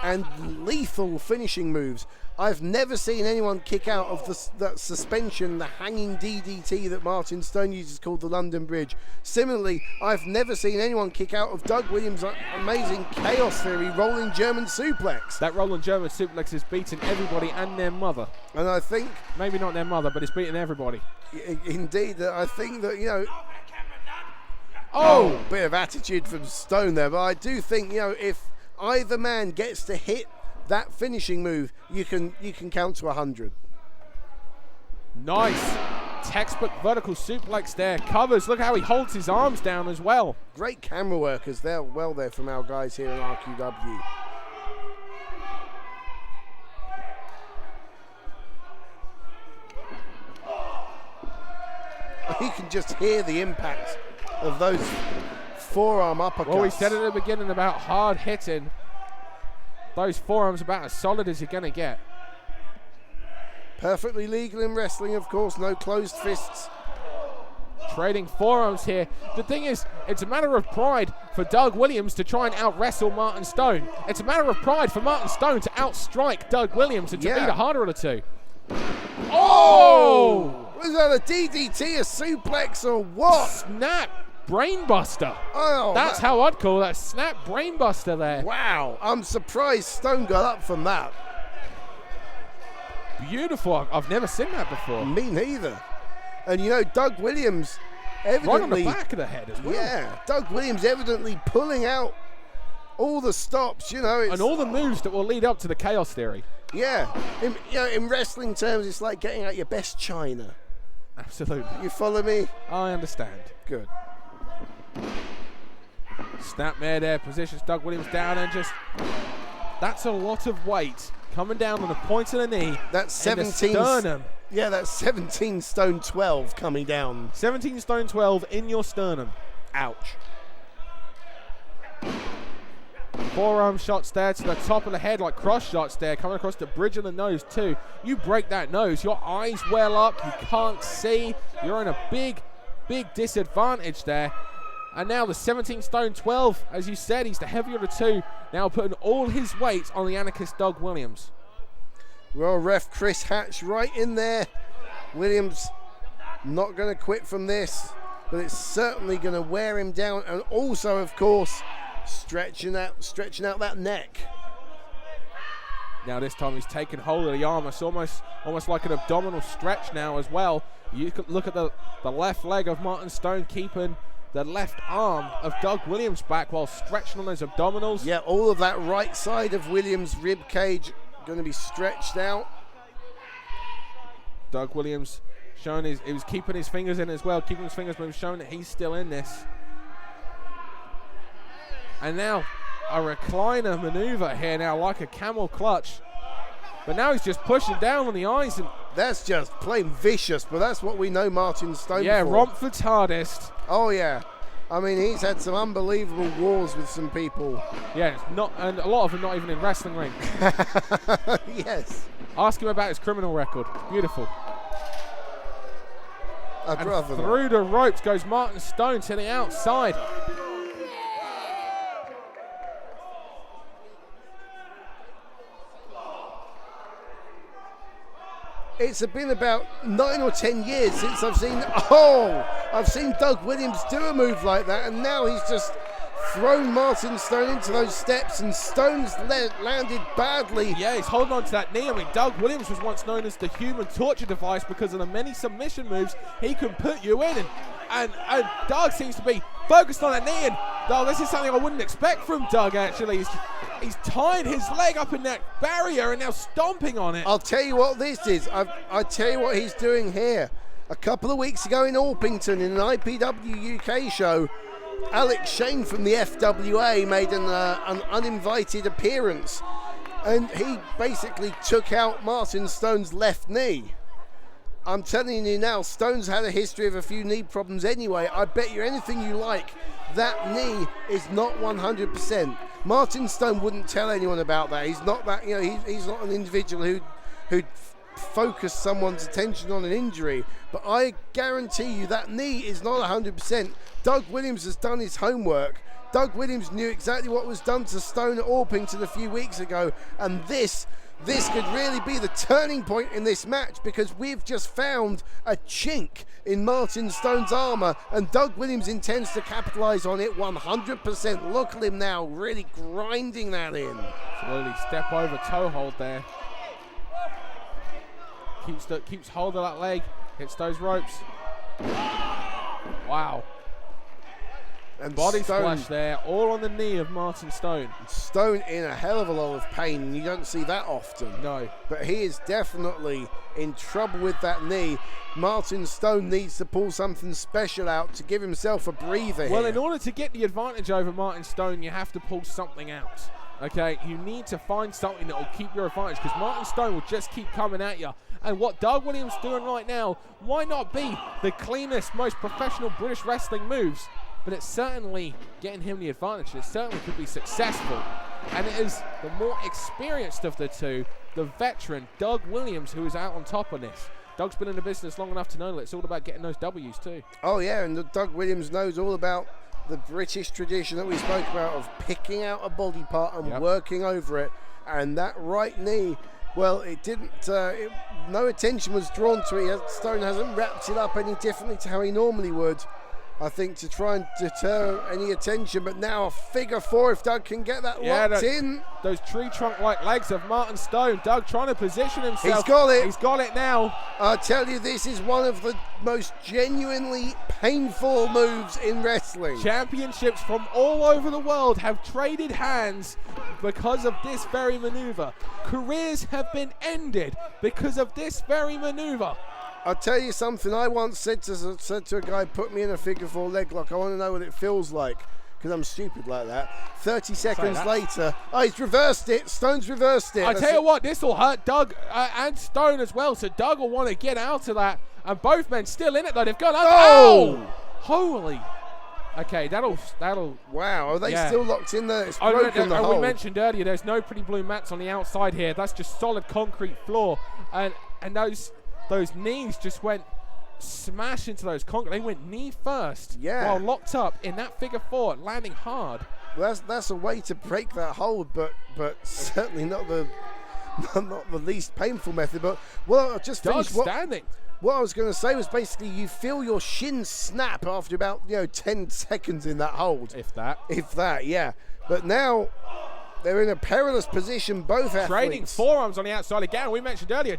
and lethal finishing moves. I've never seen anyone kick out of that suspension, the hanging DDT that Martin Stone uses called the London Bridge. Similarly, I've never seen anyone kick out of Doug Williams' amazing Chaos Theory rolling German suplex. That rolling German suplex has beaten everybody and their mother. And I think... maybe not their mother, but it's beaten everybody. Indeed, I think that, Oh! Bit of attitude from Stone there, but I do think, if either man gets to hit that finishing move, you can count to 100. Nice textbook vertical suplex there. Covers. Look how he holds his arms down as well. Great camera work as well there from our guys here in RQW. You can just hear the impact of those forearm uppercuts. Well, we said at the beginning about hard hitting. Those forearms about as solid as you're going to get. Perfectly legal in wrestling, of course, no closed fists. Trading forearms here. The thing is, it's a matter of pride for Doug Williams to try and out-wrestle Martin Stone. It's a matter of pride for Martin Stone to outstrike Doug Williams and to be the harder of the two. Oh! Was that a DDT, a suplex, or what? Snap brainbuster. Oh, that's how I'd call that. Snap brainbuster there. Wow, I'm surprised Stone got up from that. Beautiful. I've never seen that before. Me neither. And you know, Doug Williams evidently... Right on the back of the head as well. Yeah, Doug Williams evidently pulling out all the stops, you know. And all the moves that will lead up to the Chaos Theory. Yeah. In wrestling terms, it's like getting out your best china. Absolutely. You follow me? I understand. Good. Snapmare there, positions Doug Williams down and just... That's a lot of weight coming down on the point of the knee. That's 17 sternum. Yeah, that's 17 stone 12 coming down. 17 stone 12 in your sternum. Ouch. Forearm shots there to the top of the head, like cross shots there, coming across the bridge of the nose too. You break that nose, your eyes well up, you can't see. You're in a big, big disadvantage there. And now the 17 stone 12, as you said, he's the heavier of the two, now putting all his weight on the anarchist Doug Williams. Well, ref Chris Hatch right in there. Williams not going to quit from this, but it's certainly going to wear him down, and also, of course, stretching out that neck. Now this time he's taken hold of the arm. It's almost like an abdominal stretch now as well. You could look at the left leg of Martin Stone keeping the left arm of Doug Williams back while stretching on those abdominals. Yeah, all of that right side of Williams' rib cage going to be stretched out. Doug Williams showing he was keeping his fingers in as well, keeping his fingers moving, showing that he's still in this. And now a recliner maneuver here now, like a camel clutch. But now he's just pushing down on the eyes. And that's just plain vicious, but that's what we know Martin Stone for. Romford's hardest. Oh, yeah. I mean, he's had some unbelievable wars with some people. Yeah, and a lot of them not even in wrestling ring. Yes. Ask him about his criminal record. Beautiful. Through the ropes goes Martin Stone to the outside. It's been about 9 or 10 years since I've seen Doug Williams do a move like that, and now he's just thrown Martin Stone into those steps, and Stone's landed badly. Yeah, he's holding on to that knee. I mean, Doug Williams was once known as the human torture device because of the many submission moves he can put you in, and Doug seems to be focused on that knee, and this is something I wouldn't expect from Doug, actually. He's tying his leg up in that barrier and now stomping on it. I'll tell you what this is. I'll tell you what he's doing here. A couple of weeks ago in Orpington in an IPW UK show, Alex Shane from the FWA made an uninvited appearance, and he basically took out Martin Stone's left knee. I'm telling you now, Stone's had a history of a few knee problems anyway. I bet you anything you like, that knee is not 100%. Martin Stone wouldn't tell anyone about that. He's not that, he's not an individual who'd focus someone's attention on an injury. But I guarantee you that knee is not 100%. Doug Williams has done his homework. Doug Williams knew exactly what was done to Stone at Orpington a few weeks ago, and this could really be the turning point in this match, because we've just found a chink in Martin Stone's armor, and Doug Williams intends to capitalize on it 100%. Look at him now, really grinding that in. Slowly step over toe hold there. Keeps hold of that leg, hits those ropes. Wow. And body Stone, splash there, all on the knee of Martin Stone. Stone in a hell of a lot of pain, and you don't see that often. No. But he is definitely in trouble with that knee. Martin Stone needs to pull something special out to give himself a breather Well, here. in order to get the advantage over Martin Stone, you have to pull something out. Okay, you need to find something that will keep your advantage, because Martin Stone will just keep coming at you. And what Doug Williams is doing right now, why not be the cleanest, most professional British wrestling moves? but it's certainly getting him the advantage. It certainly could be successful. And it is the more experienced of the two, the veteran, Doug Williams, who is out on top of this. Doug's been in the business long enough to know that it's all about getting those W's too. Oh, yeah, and Doug Williams knows all about the British tradition that we spoke about of picking out a body part and working over it. And that right knee, well, it didn't, no attention was drawn to it. Stone hasn't wrapped it up any differently to how he normally would, I think, to try and deter any attention. But now a figure four if Doug can get that locked in. Those tree trunk-like legs of Martin Stone. Doug trying to position himself. He's got it. He's got it now. I tell you, this is one of the most genuinely painful moves in wrestling. Championships from all over the world have traded hands because of this very maneuver. Careers have been ended because of this very maneuver. I'll tell you something. I once said to a guy, put me in a figure four leg lock. I want to know what it feels like, because I'm stupid like that. 30 seconds later, he's reversed it. Stone's reversed it. I tell you what, this will hurt Doug and Stone as well. So Doug will want to get out of that. And both men still in it though. They've gone. Oh! Holy. Okay, that'll. Wow, are they still locked in there? It's broken broken the hole. We mentioned earlier, there's no pretty blue mats on the outside here. That's just solid concrete floor, and those knees just went smash into those concrete. They went knee first, while locked up in that figure four, landing hard. Well, that's a way to break that hold, but certainly not the least painful method. But well, I just finished standing. What I was going to say was basically you feel your shin snap after about 10 seconds in that hold. If that, yeah. But now they're in a perilous position, both athletes. Trading forearms on the outside again. We mentioned earlier,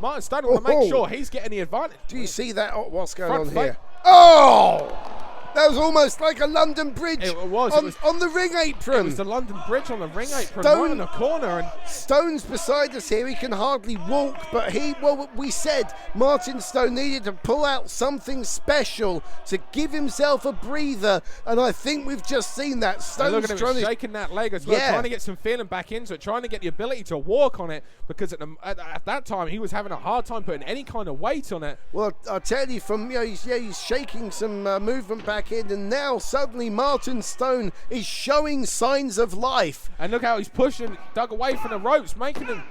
Martin Stone want to make sure he's getting the advantage. Do you see that? Oh, what's going on Front here? Oh! That was almost like a London Bridge on the ring apron. It was the London Bridge on the ring apron, right in the corner. And Stone's beside us here. He can hardly walk, but we said Martin Stone needed to pull out something special to give himself a breather, and I think we've just seen that. Stone's shaking that leg as well, trying to get some feeling back into it, trying to get the ability to walk on it, because at that time he was having a hard time putting any kind of weight on it. Well, I'll tell you, he's shaking some movement back in, and now suddenly Martin Stone is showing signs of life. And look how he's pushing Doug away from the ropes, making him.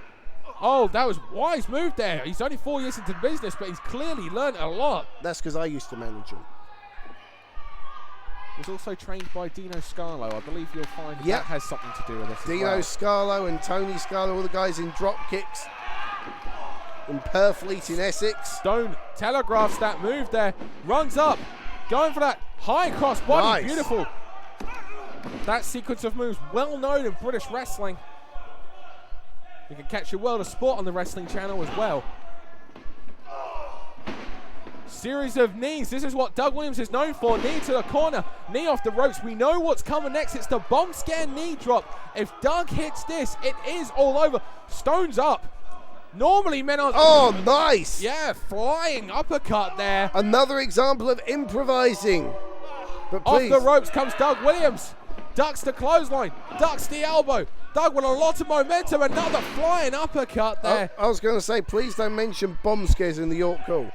Oh, that was a wise move there. He's only 4 years into the business, but he's clearly learned a lot. That's because I used to manage him. Was also trained by Dino Scarlo. I believe you'll find that has something to do with this. Dino Scarlo and Tony Scarlo, all the guys in drop kicks in Purfleet in Essex. Stone telegraphs that move there, runs up, going for that high cross body. Nice. Beautiful. That sequence of moves well known in British wrestling. You can catch your World of Sport on the Wrestling Channel as well. Series of knees. This is what Doug Williams is known for. Knee to the corner, knee off the ropes. We know what's coming next. It's the bomb scare knee drop. If Doug hits this, it is all over. Stone's up. Normally men are... Oh, nice. Yeah, flying uppercut there. Another example of improvising. But off the ropes comes Doug Williams. Ducks the clothesline. Ducks the elbow. Doug with a lot of momentum. Another flying uppercut there. I was going to say, please don't mention bomb scares in the York Hall.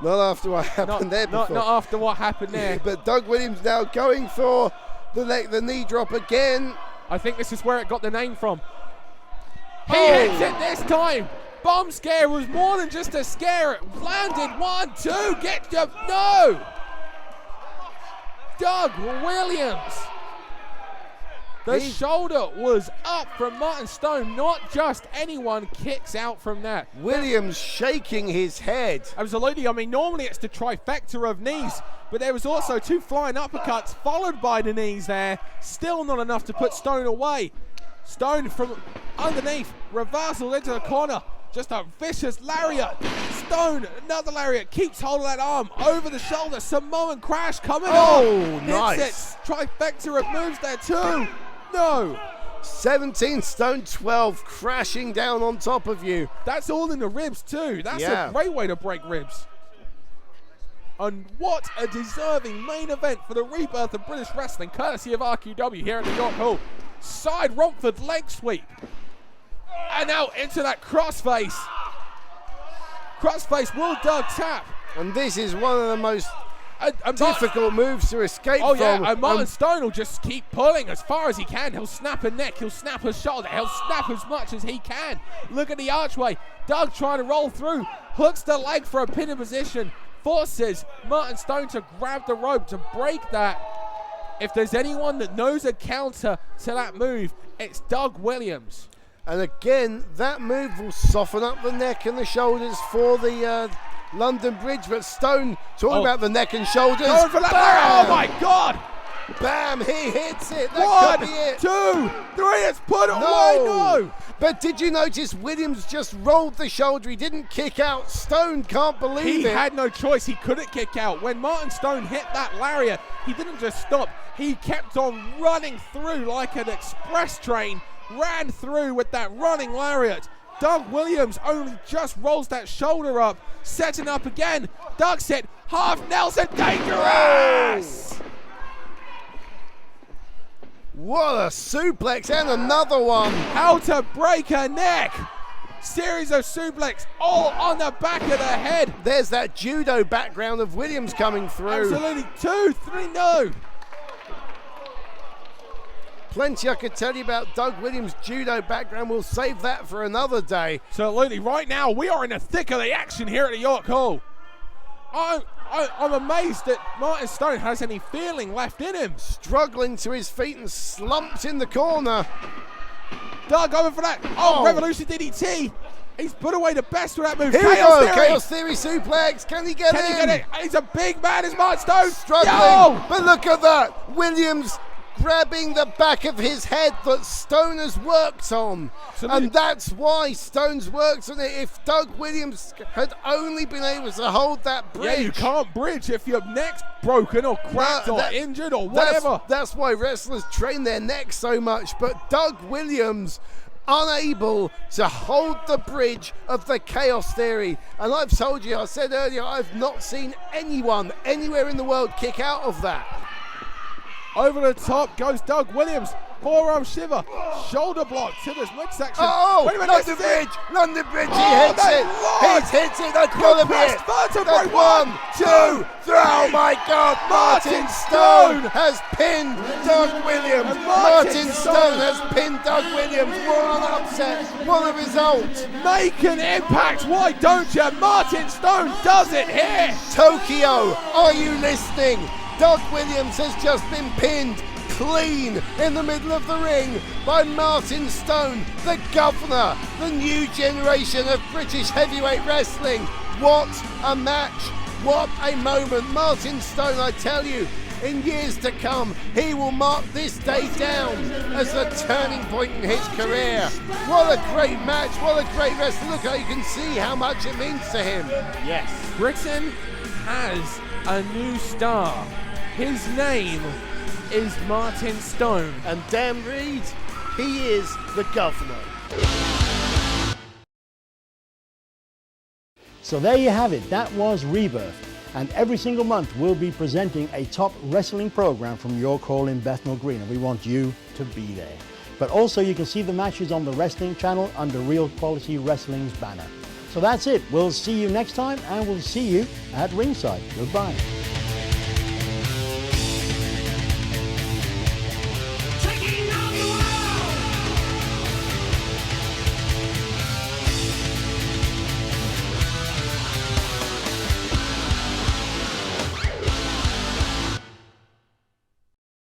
Not after what happened there before. Not after what happened there. But Doug Williams now going for the knee drop again. I think this is where it got the name from. He hits it this time. Bomb scare was more than just a scare. It landed 1, 2. No. Doug Williams. The shoulder was up from Martin Stone. Not just anyone kicks out from that. Williams shaking his head. Absolutely. I mean, normally it's the trifecta of knees, but there was also 2 flying uppercuts followed by the knees there. Still not enough to put Stone away. Stone from underneath, reversal into the corner. Just a vicious lariat. Stone, another lariat, keeps hold of that arm over the shoulder. Samoan crash coming on. Oh, nice. Hits it. Trifecta of moves there too. No. 17 Stone, 12 crashing down on top of you. That's all in the ribs too. That's a great way to break ribs. And what a deserving main event for the rebirth of British wrestling, courtesy of RQW here at the York Hall. Side Romford leg sweep. And now into that crossface. Crossface will Doug tap. And this is one of the most difficult moves to escape Oh from. yeah, and Martin Stone will just keep pulling as far as he can. He'll snap a neck, he'll snap a shoulder, he'll snap as much as he can. Look at the archway. Doug trying to roll through, hooks the leg for a pinning position, forces Martin Stone to grab the rope to break that. If there's anyone that knows a counter to that move, it's Doug Williams. And again, that move will soften up the neck and the shoulders for the London Bridge. But Stone, talking about the neck and shoulders. Going for that. Bam! Oh my God! Bam! He hits it. That could be it. 2, 3. It's put away. No. But did you notice Williams just rolled the shoulder? He didn't kick out. Stone can't believe it. He had no choice. He couldn't kick out. When Martin Stone hit that lariat, he didn't just stop. He kept on running through like an express train. Ran through with that running lariat. Doug Williams only just rolls that shoulder up, setting up again. Doug's hit, half Nelson, dangerous! What a suplex and another one. How to break a neck. Series of suplex all on the back of the head. There's that judo background of Williams coming through. Absolutely, 2, 3, no. Plenty I could tell you about Doug Williams' judo background. We'll save that for another day. Absolutely. Right now, we are in the thick of the action here at the York Hall. I'm amazed that Martin Stone has any feeling left in him. Struggling to his feet and slumped in the corner. Doug over for that. Oh, Revolution DDT. He's put away the best with that move. Here we go. Chaos Theory suplex. Can he get it? He's a big man, is Martin Stone. Struggling. Yo! But look at that. Williams grabbing the back of his head that Stone has worked on. Absolutely. And that's why Stone's worked on it. If Doug Williams had only been able to hold that bridge. Yeah, you can't bridge if your neck's broken or cracked or injured or whatever. That's why wrestlers train their necks so much. But Doug Williams, unable to hold the bridge of the Chaos Theory. And I've told you, I said earlier, I've not seen anyone anywhere in the world kick out of that. Over the top goes Doug Williams. Forearm shiver. Shoulder block to this midsection. Wait a minute, London Bridge. London Bridge, he hits it. He's hit it. That's got to be it. That's 1, 2, 3. Oh my God. Martin Stone has pinned Doug Williams. Martin Stone has pinned Doug Williams. What an upset. What a result. Make an impact. Why don't you? Martin Stone does it here. Tokyo, are you listening? Doug Williams has just been pinned clean in the middle of the ring by Martin Stone, the governor, the new generation of British heavyweight wrestling. What a match, what a moment. Martin Stone, I tell you, in years to come, he will mark this day down as a turning point in his career. What a great match, what a great wrestler. Look how you can see how much it means to him. Yes, Britain has a new star. His name is Martin Stone. And Dan Reed, he is the governor. So there you have it. That was Rebirth. And every single month we'll be presenting a top wrestling program from York Hall in Bethnal Green. And we want you to be there. But also you can see the matches on the Wrestling Channel under Real Quality Wrestling's banner. So that's it. We'll see you next time, and we'll see you at ringside. Goodbye.